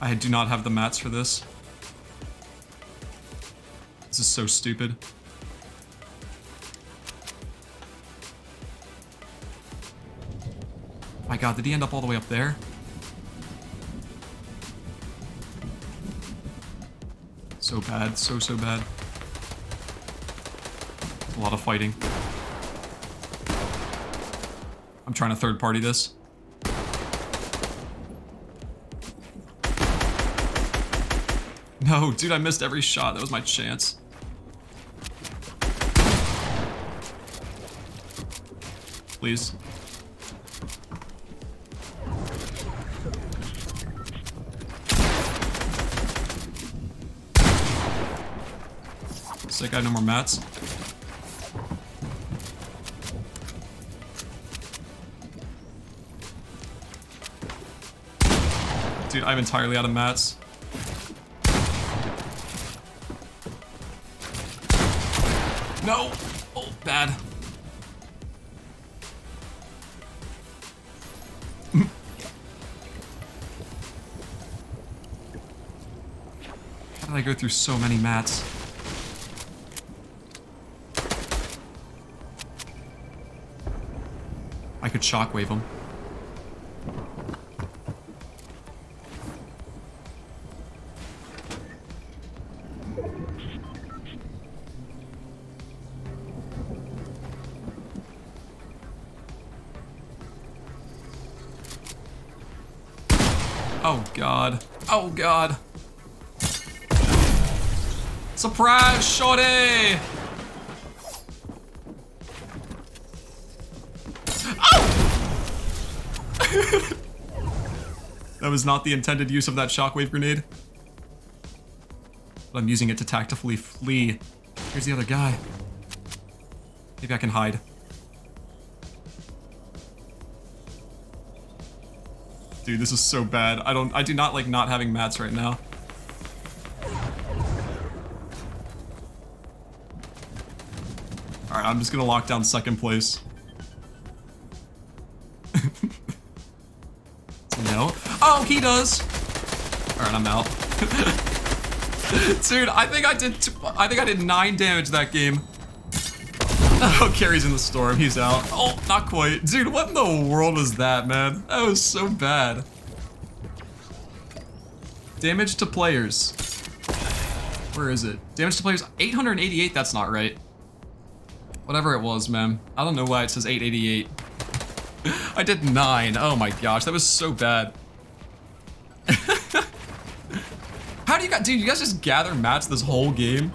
I do not have the mats for this. This is so stupid. My god, did he end up all the way up there? So bad, so bad. A lot of fighting. I'm trying to third party this. No, dude, I missed every shot. That was my chance. Please. Sick, I have no more mats. Dude, I'm entirely out of mats. No! Oh, bad. How did I go through so many mats? I could shockwave him. Oh god. Oh god. Surprise, shorty! That was not the intended use of that shockwave grenade. But I'm using it to tactically flee. Here's the other guy. Maybe I can hide. Dude, this is so bad. I do not like not having mats right now. Alright, I'm just gonna lock down second place. No. Oh, he does. Alright, I'm out. Dude, I think I did 9 damage that game. Oh, Carrie's in the storm. He's out. Oh, not quite. Dude, what in the world was that, man? That was so bad. Damage to players. Where is it? Damage to players, 888. That's not right. Whatever it was, man. I don't know why it says 888. I did 9. Oh my gosh, that was so bad. How do you guys, dude, you guys just gather mats this whole game?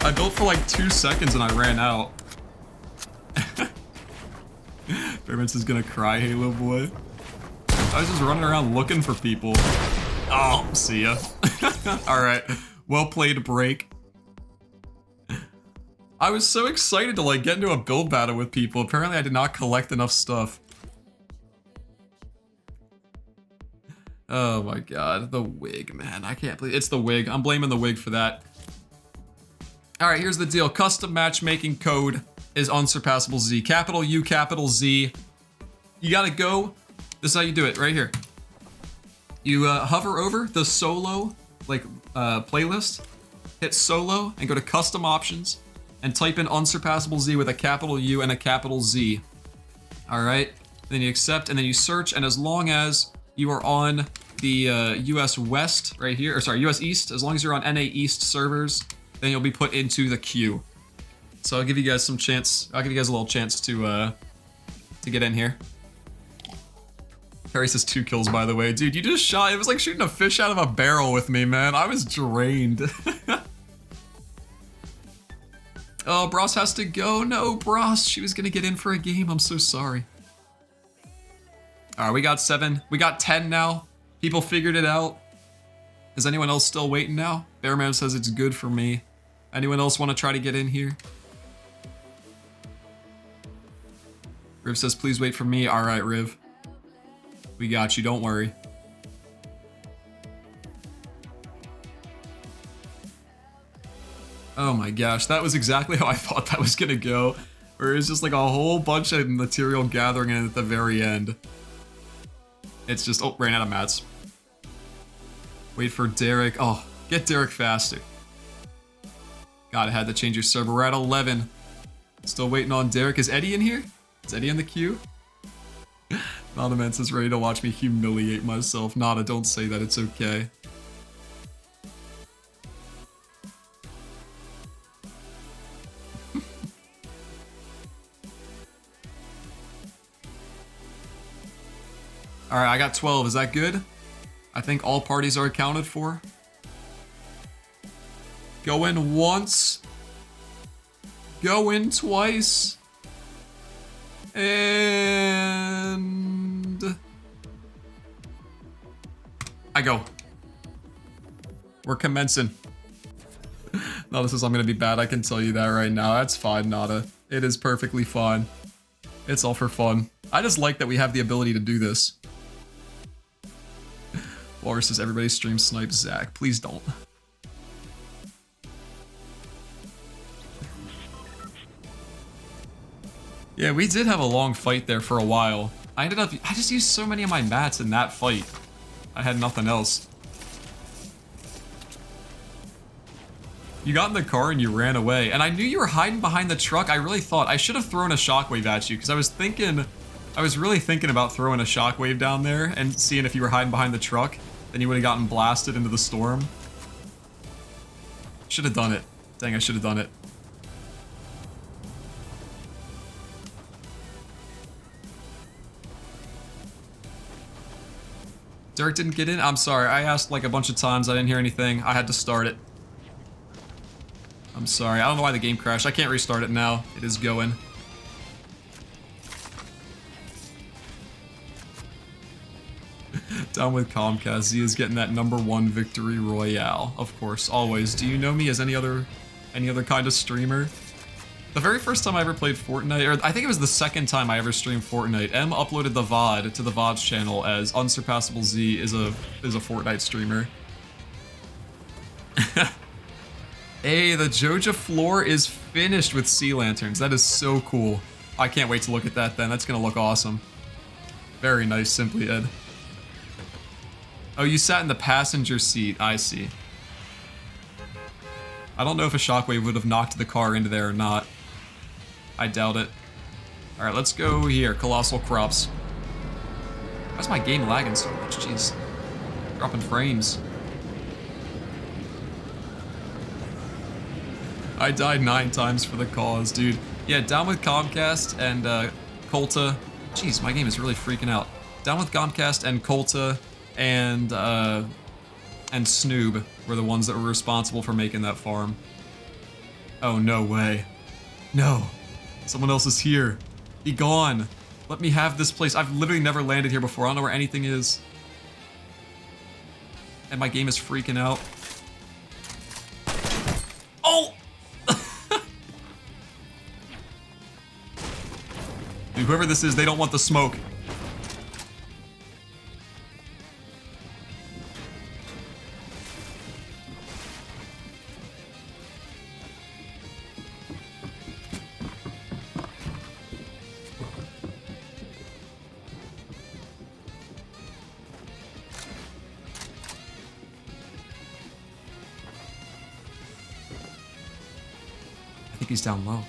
I built for like 2 seconds and I ran out. Bearmans is gonna cry, Halo boy. I was just running around looking for people. Oh, see ya. Alright, well played, break. I was so excited to like get into a build battle with people. Apparently I did not collect enough stuff. Oh my god, the wig, man. I can't believe it's the wig. I'm blaming the wig for that. Alright, here's the deal. Custom matchmaking code is UnsurpassableZ. Capital U, capital Z. You gotta go. This is how you do it, right here. You hover over the solo playlist, hit solo, and go to custom options, and type in UnsurpassableZ with a capital U and a capital Z. Alright, then you accept, and then you search, and as long as you are on the US West right here, or sorry, US East, as long as you're on NA East servers, then you'll be put into the queue. So I'll give you guys some chance, I'll give you guys a little chance to get in here. Harry says 2 kills, by the way. Dude, you just shot, it was like shooting a fish out of a barrel with me, man. I was drained. Oh, Bros has to go. No, Bros, she was gonna get in for a game. I'm so sorry. All right, we got 7. We got 10 now. People figured it out. Is anyone else still waiting now? Bearman says it's good for me. Anyone else want to try to get in here? Riv says, please wait for me. All right, Riv. We got you, don't worry. Oh my gosh, that was exactly how I thought that was gonna go. Where it was just like a whole bunch of material gathering in at the very end. It's just, oh, ran out of mats. Wait for Derek. Oh, get Derek faster. God, I had to change your server. We're at 11. Still waiting on Derek. Is Eddie in here? Is Eddie in the queue? Nada Man says ready to watch me humiliate myself. Nada, don't say that. It's okay. All right, I got 12. Is that good? I think all parties are accounted for. Go in once. Go in twice. And I go. We're commencing. No, this is I'm gonna be bad. I can tell you that right now. That's fine, Nada. It is perfectly fine. It's all for fun. I just like that we have the ability to do this. Walrus says everybody stream snipe Zach. Please don't. Yeah, we did have a long fight there for a while. I just used so many of my mats in that fight. I had nothing else. You got in the car and you ran away, and I knew you were hiding behind the truck. I really thought I should have thrown a shockwave at you, because I was really thinking about throwing a shockwave down there and seeing if you were hiding behind the truck. Then you would have gotten blasted into the storm. Should have done it. Dang, I should have done it. Dirk didn't get in? I'm sorry. I asked like a bunch of times. I didn't hear anything. I had to start it. I'm sorry. I don't know why the game crashed. I can't restart it now. It is going. Down with Comcast. Z is getting that #1 victory royale. Of course, always. Do you know me as any other kind of streamer? The very first time I ever played Fortnite, or I think it was the second time I ever streamed Fortnite, M uploaded the VOD to the VOD's channel as UnsurpassableZ is a Fortnite streamer. Hey, the Joja floor is finished with sea lanterns. That is so cool. I can't wait to look at that then. That's gonna look awesome. Very nice, Simply Ed. Oh, you sat in the passenger seat. I see. I don't know if a shockwave would have knocked the car into there or not. I doubt it. Alright, let's go here. Colossal Crops. Why's my game lagging so much? Jeez. Dropping frames. I died 9 times for the cause, dude. Yeah, down with Comcast and Colta. Jeez, my game is really freaking out. Down with Comcast and Colta and Snoob were the ones that were responsible for making that farm. Oh, no way. No. Someone else is here. Be gone. Let me have this place. I've literally never landed here before. I don't know where anything is. And my game is freaking out. Oh! Dude, whoever this is, they don't want the smoke. I think he's down low.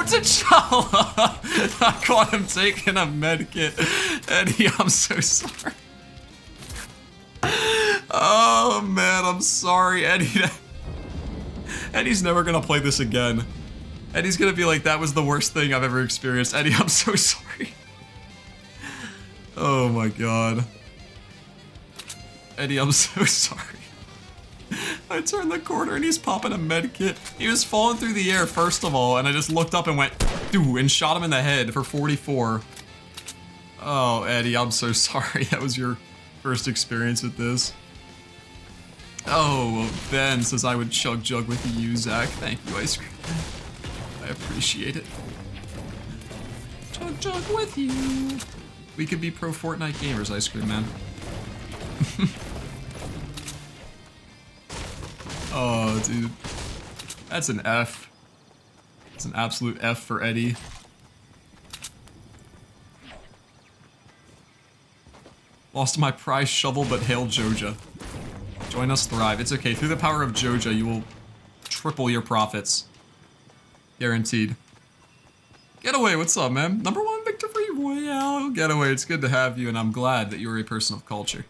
T'Challa! I caught him taking a medkit. Eddie, I'm so sorry. Oh man, I'm sorry, Eddie. Eddie's never gonna play this again. Eddie's gonna be like, that was the worst thing I've ever experienced. Eddie, I'm so sorry. Oh my god. Eddie, I'm so sorry. I turned the corner and he's popping a med kit. He was falling through the air first of all, and I just looked up and went, doo, and shot him in the head for 44. Oh, Eddie, I'm so sorry. That was your first experience with this. Oh, Ben says I would chug jug with you, Zach. Thank you, Ice Cream. I appreciate it. Chug jug with you. We could be pro Fortnite gamers, Ice Cream Man. Oh, dude. That's an F. It's an absolute F for Eddie. Lost my prize shovel, but hail Joja. Join us, thrive. It's okay. Through the power of Joja, you will triple your profits. Guaranteed. Getaway, what's up, man? #1 victory royale. Getaway, it's good to have you, and I'm glad that you're a person of culture.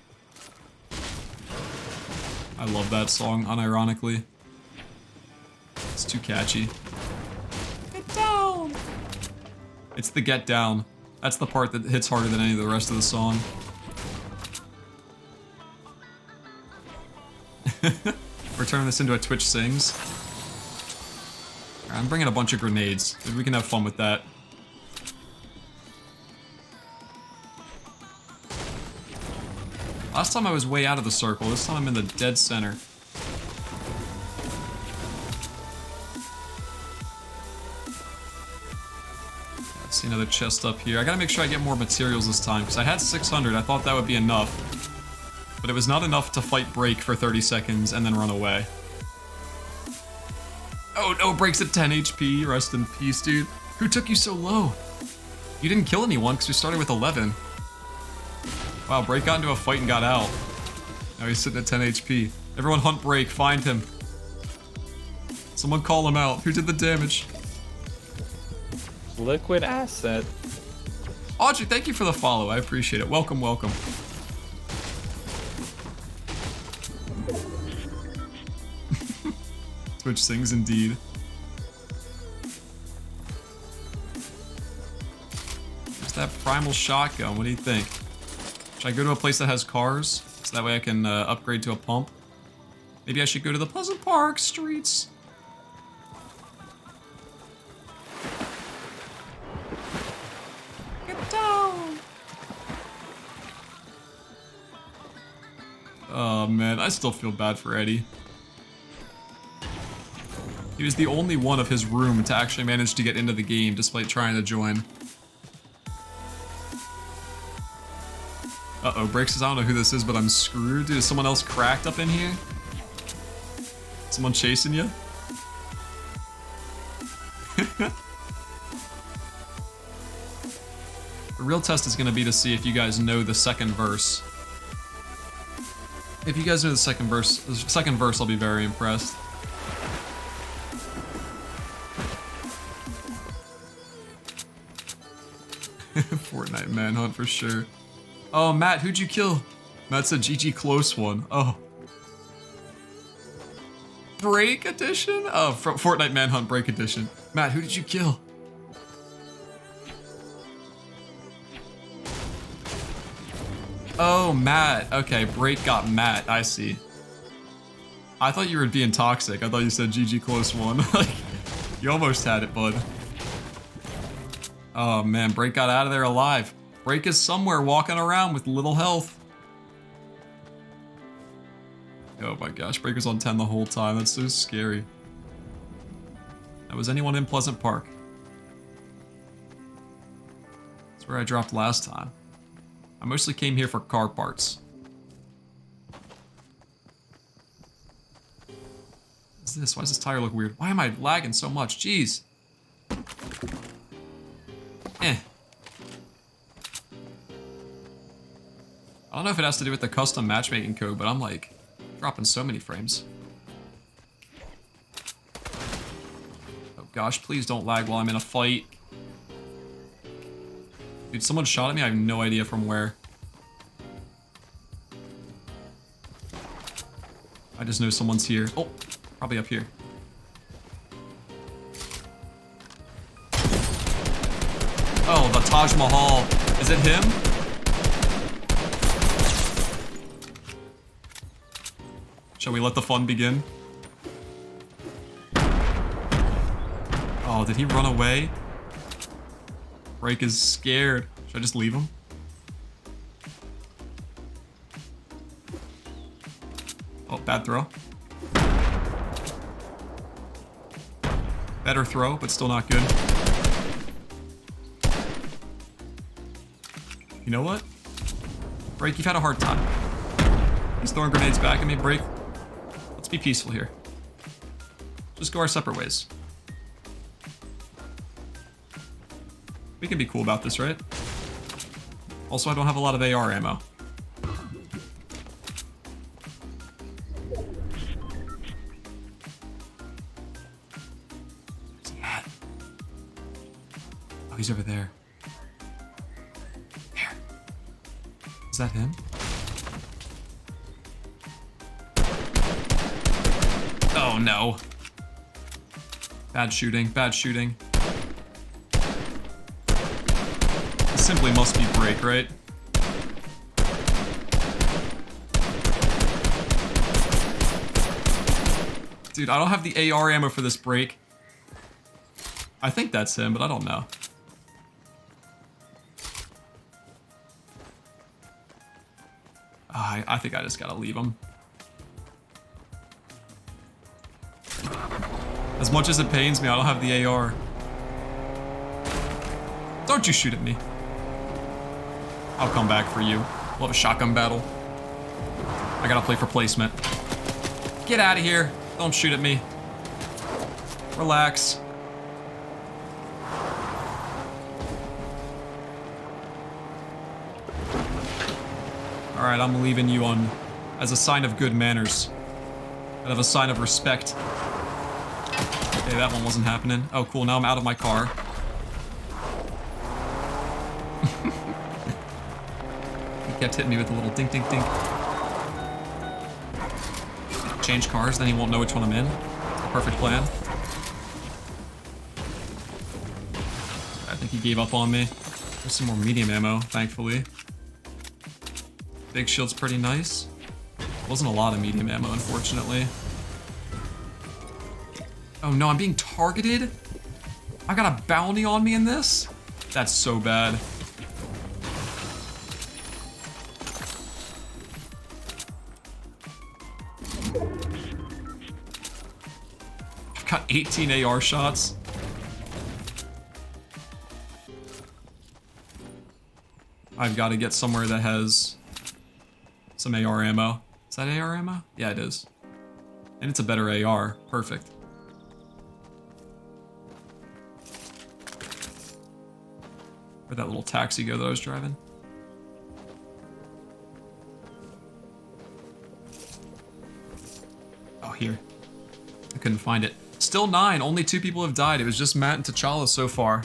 I love that song, unironically. It's too catchy. Get down! It's the get down. That's the part that hits harder than any of the rest of the song. We're turning this into a Twitch Sings. Alright, I'm bringing a bunch of grenades. Maybe we can have fun with that. Last time I was way out of the circle. This time I'm in the dead center. I see another chest up here. I gotta make sure I get more materials this time, because I had 600. I thought that would be enough. But it was not enough to fight Break for 30 seconds and then run away. Oh no, Break's at 10 HP. Rest in peace, dude. Who took you so low? You didn't kill anyone because we started with 11. Wow, Break got into a fight and got out. Now he's sitting at 10 HP. Everyone hunt Break, find him. Someone call him out. Who did the damage? Liquid asset. Audrey, thank you for the follow. I appreciate it. Welcome, welcome. Twitch Sings indeed. There's that primal shotgun. What do you think? Should I go to a place that has cars? So that way I can upgrade to a pump? Maybe I should go to the Pleasant Park streets. Get down! Oh man, I still feel bad for Eddie. He was the only one of his room to actually manage to get into the game despite trying to join. Uh-oh, Break says, I don't know who this is, but I'm screwed. Dude, is someone else cracked up in here? Someone chasing you? The real test is gonna be to see if you guys know the second verse. If you guys know the second verse, I'll be very impressed. Fortnite manhunt for sure. Oh, Matt, who'd you kill? Matt's a GG close one. Oh. Break edition? Oh, Fortnite manhunt break edition. Matt, who did you kill? Oh, Matt. Okay, Break got Matt. I see. I thought you were being toxic. I thought you said GG close one. Like, you almost had it, bud. Oh man, Break got out of there alive. Break is somewhere walking around with little health. Oh my gosh, Break was on 10 the whole time. That's so scary. Now, was anyone in Pleasant Park? That's where I dropped last time. I mostly came here for car parts. What's this? Why does this tire look weird? Why am I lagging so much? Jeez. I don't know if it has to do with the custom matchmaking code, but I'm like dropping so many frames. Oh gosh, please don't lag while I'm in a fight. Dude, someone shot at me? I have no idea from where. I just know someone's here. Oh, probably up here. Oh, the Taj Mahal. Is it him? Shall we let the fun begin? Oh, did he run away? Break is scared. Should I just leave him? Oh, bad throw. Better throw, but still not good. You know what? Break, you've had a hard time. He's throwing grenades back at me. Break. Let's be peaceful here. Just go our separate ways. We can be cool about this, right? Also, I don't have a lot of AR ammo. Where's he at? Oh, he's over there. There. Is that him? no. Bad shooting, bad shooting. It simply must be break, right? Dude, I don't have the AR ammo for this break. I think that's him, but I don't know. I think I just gotta leave him. As much as it pains me, I don't have the AR. Don't you shoot at me. I'll come back for you. We'll have a shotgun battle. I gotta play for placement. Get out of here. Don't shoot at me. Relax. Alright, I'm leaving you on as a sign of good manners. And of a sign of respect. Okay, that one wasn't happening. Oh, cool, now I'm out of my car. He kept hitting me with a little dink, dink, dink. Change cars, then he won't know which one I'm in. It's the perfect plan. I think he gave up on me. There's some more medium ammo, thankfully. Big shield's pretty nice. Wasn't a lot of medium ammo, unfortunately. Oh no, I'm being targeted? I got a bounty on me in this? That's so bad. I've got 18 AR shots. I've got to get somewhere that has some AR ammo. Is that AR ammo? Yeah, it is. And it's a better AR. Perfect. Where'd that little taxi go that I was driving? Oh, here. I couldn't find it. Still 9. Only 2 people have died. It was just Matt and T'Challa so far.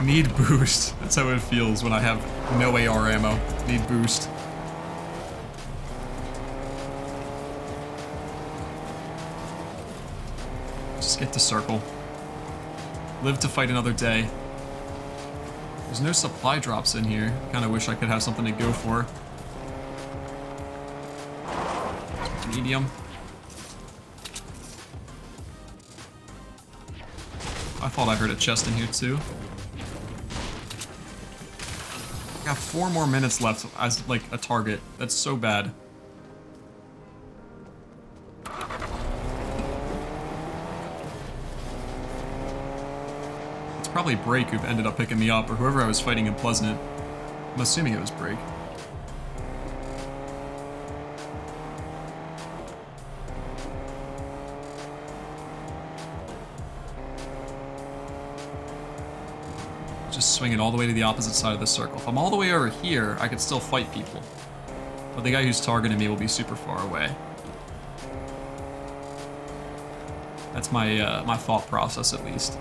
Need boost. That's how it feels when I have no AR ammo. Need boost. Just get to circle. Live to fight another day. There's no supply drops in here. Kinda wish I could have something to go for. Medium. I thought I heard a chest in here too. I got 4 more minutes left as like a target. That's so bad. It's probably Break who ended up picking me up, or whoever I was fighting in Pleasant. I'm assuming it was Break. Just swing it all the way to the opposite side of the circle. If I'm all the way over here, I could still fight people. But the guy who's targeting me will be super far away. That's my my thought process, at least.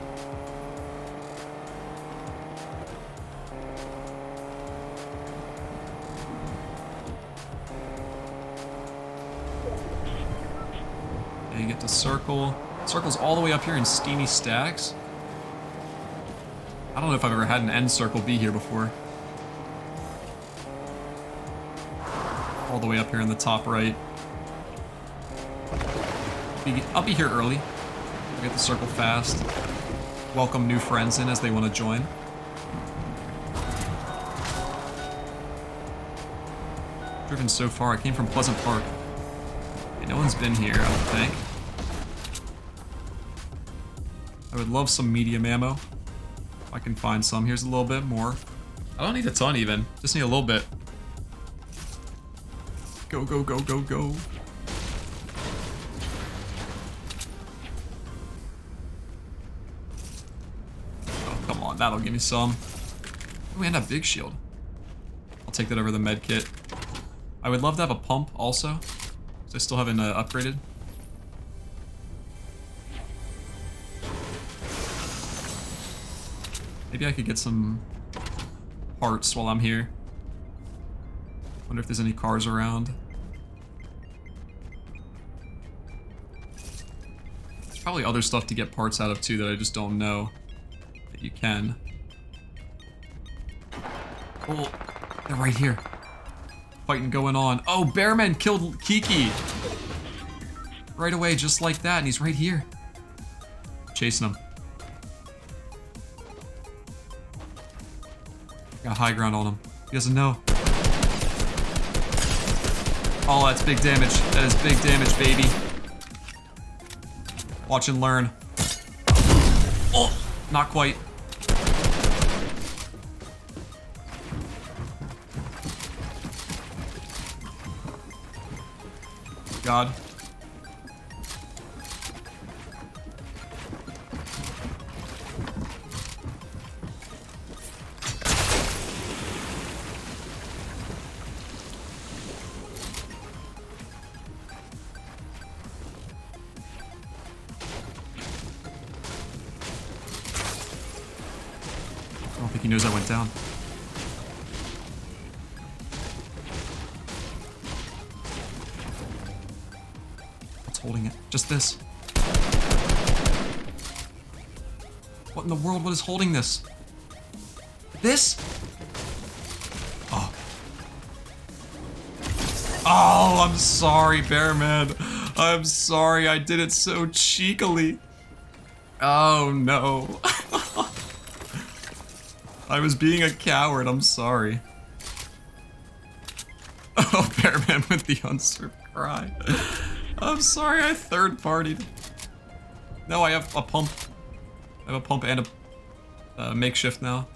And you get to circle. Circle's all the way up here in Steamy Stacks. I don't know if I've ever had an end circle be here before. All the way up here in the top right. I'll be here early. I'll get the circle fast. Welcome new friends in as they want to join. Driven so far, I came from Pleasant Park. Okay, no one's been here, I don't think. I would love some medium ammo. I can find some. Here's a little bit more. I don't need a ton even. Just need a little bit. Go, go, go, go, go. Oh, come on. That'll give me some. Oh, and a big shield. I'll take that over the med kit. I would love to have a pump also, because I still haven't upgraded. Maybe I could get some parts while I'm here. Wonder if there's any cars around. Probably other stuff to get parts out of too that I just don't know that you can. Oh, they're right here. Fighting going on. Oh, Bearman killed Kiki. Right away, just like that, and he's right here. Chasing him. Got high ground on him. He doesn't know. Oh, that's big damage. That is big damage, baby. Watch and learn. Oh, not quite. God. I don't think he knows I went down. What's holding it? Just this. What in the world? What is holding this? This? Oh. Oh, I'm sorry, Bearman. I'm sorry. I did it so cheekily. Oh, no. I was being a coward. I'm sorry. Oh, Bearman with the unsurp cry. I'm sorry, I third-partied. No, I have a pump. I have a pump and a makeshift now.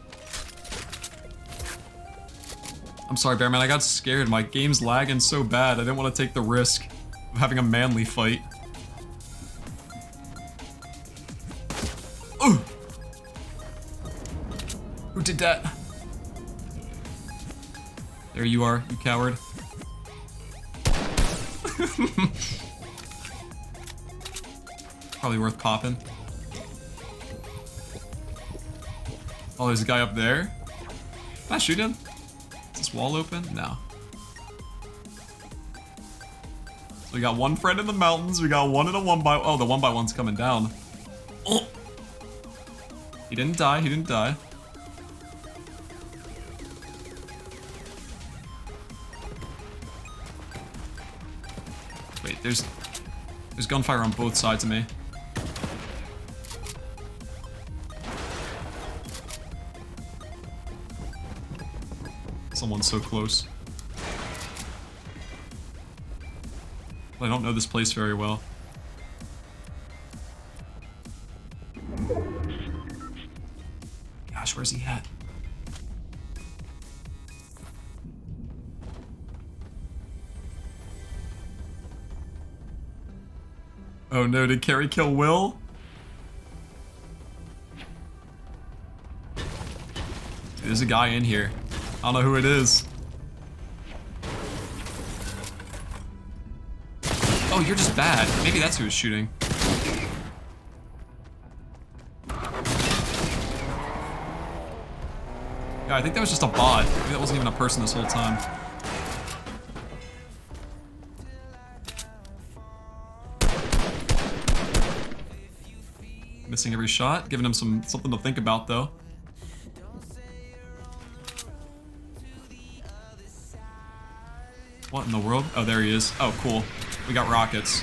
I'm sorry, Bearman. I got scared. My game's lagging so bad. I didn't want to take the risk of having a manly fight. Ooh! Who did that? There you are, you coward. Probably worth popping. Oh, there's a guy up there. Can I shoot him? Is this wall open? No. So we got one friend in the mountains. We got one in a 1x1. Oh, the 1x1's coming down. Oh! He didn't die. He didn't die. Wait, there's gunfire on both sides of me. Someone's so close. I don't know this place very well. Gosh, where's he at? Oh no, did Carrie kill Will? There's a guy in here. I don't know who it is. Oh, you're just bad. Maybe that's who was shooting. Yeah, I think that was just a bot. Maybe that wasn't even a person this whole time. Missing every shot, giving him something to think about though. What in the world? Oh, there he is. Oh, cool. We got rockets.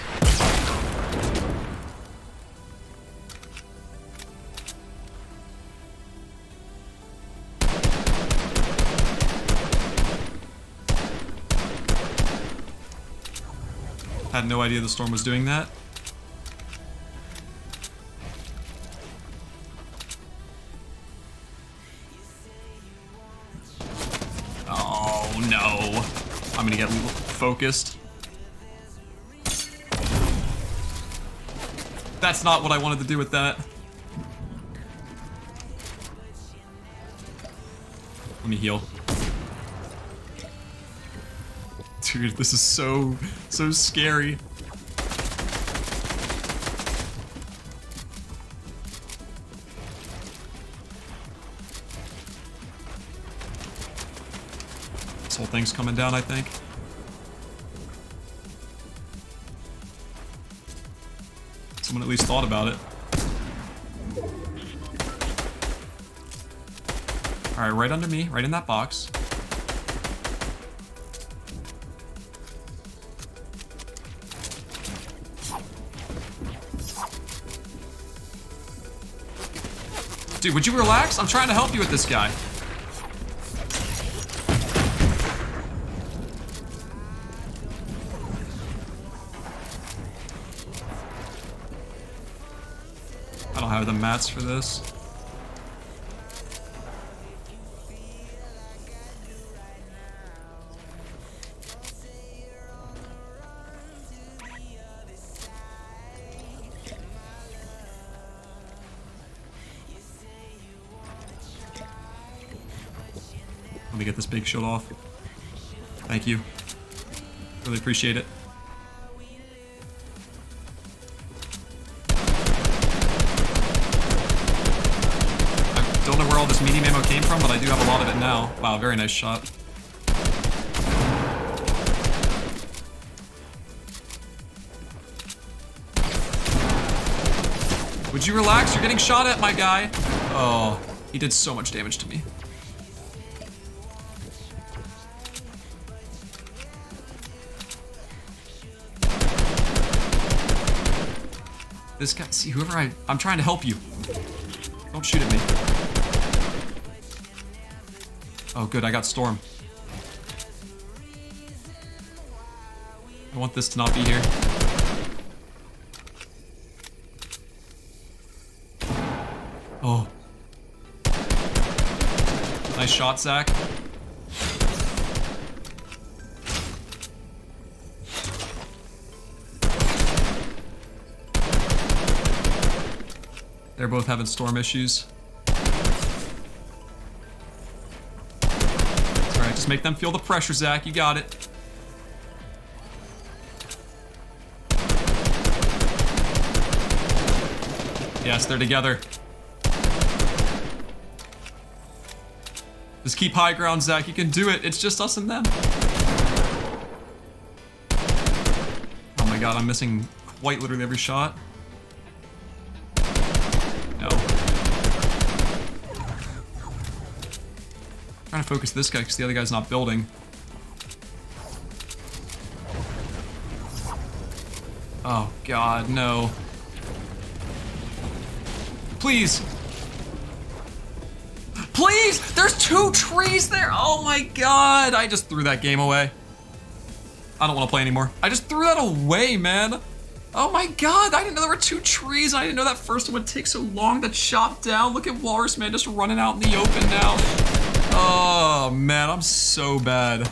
Had no idea the storm was doing that. Oh no. I'm gonna get focused. That's not what I wanted to do with that. Let me heal. Dude, this is so scary. This whole thing's coming down, I think. Someone at least thought about it. All right, right under me, right in that box. Dude, would you relax? I'm trying to help you with this guy. I don't have the mats for this. Let me get this big shield off. Thank you. Really appreciate it. I don't know where all this medium ammo came from, but I do have a lot of it now. Wow, very nice shot. Would you relax? You're getting shot at, my guy. Oh, he did so much damage to me. This guy, see, whoever I'm trying to help you. Don't shoot at me. Oh, good, I got Storm. I want this to not be here. Oh. Nice shot, Zach. They're both having Storm issues. That's right, just make them feel the pressure, Zach. You got it. Yes, they're together. Just keep high ground, Zach. You can do it. It's just us and them. Oh my god, I'm missing quite literally every shot. No. Trying to focus this guy because the other guy's not building. Oh god, no. Please! Please! There's 2 trees there! Oh my god! I just threw that game away. I don't want to play anymore. I just threw that away, man! Oh my god! I didn't know there were 2 trees. I didn't know that first one would take so long to chop down. Look at Walrus, man, just running out in the open now. Oh man, I'm so bad.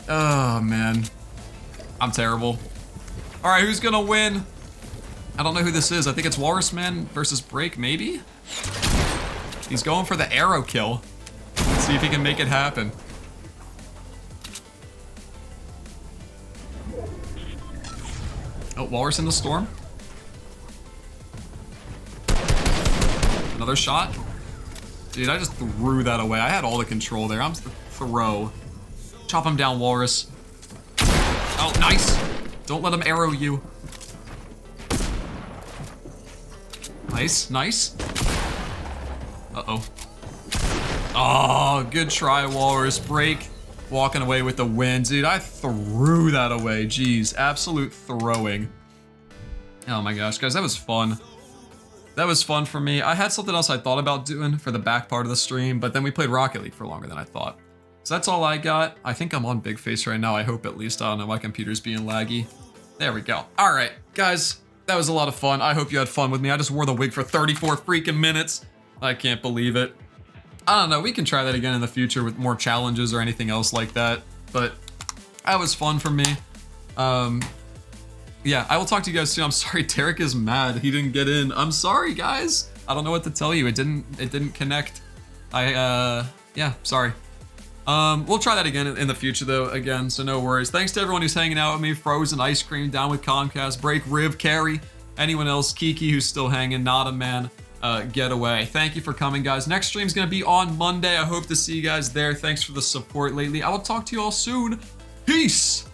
Oh man. I'm terrible. Alright, who's gonna win? I don't know who this is. I think it's Walrus Man versus Break, maybe? He's going for the arrow kill. Let's see if he can make it happen. Oh, Walrus in the storm. Another shot. Dude, I just threw that away. I had all the control there. I'm just throw. Chop him down, Walrus. Oh, nice. Don't let him arrow you. Nice, nice. Uh-oh. Oh, good try, Walrus. Break. Walking away with the win. Dude, I threw that away. Jeez, absolute throwing. Oh my gosh, guys, that was fun. That was fun for me. I had something else I thought about doing for the back part of the stream, but then we played Rocket League for longer than I thought. So that's all I got. I think I'm on big face right now. I hope at least. I don't know, my computer's being laggy. There we go. All right, guys. That was a lot of fun. I hope you had fun with me. I just wore the wig for 34 freaking minutes. I can't believe it. I don't know. We can try that again in the future with more challenges or anything else like that. But that was fun for me. Yeah, I will talk to you guys soon. I'm sorry, Derek is mad. He didn't get in. I'm sorry, guys. I don't know what to tell you. It didn't connect. Yeah, sorry. We'll try that again in the future though, again, so no worries. Thanks to everyone who's hanging out with me. Frozen Ice Cream, Down with Comcast, Break, Riv, Carrie, anyone else, Kiki who's still hanging, Not a Man, Getaway. Thank you for coming, guys. Next stream's gonna be on Monday. I hope to see you guys there. Thanks for the support lately. I will talk to you all soon. Peace!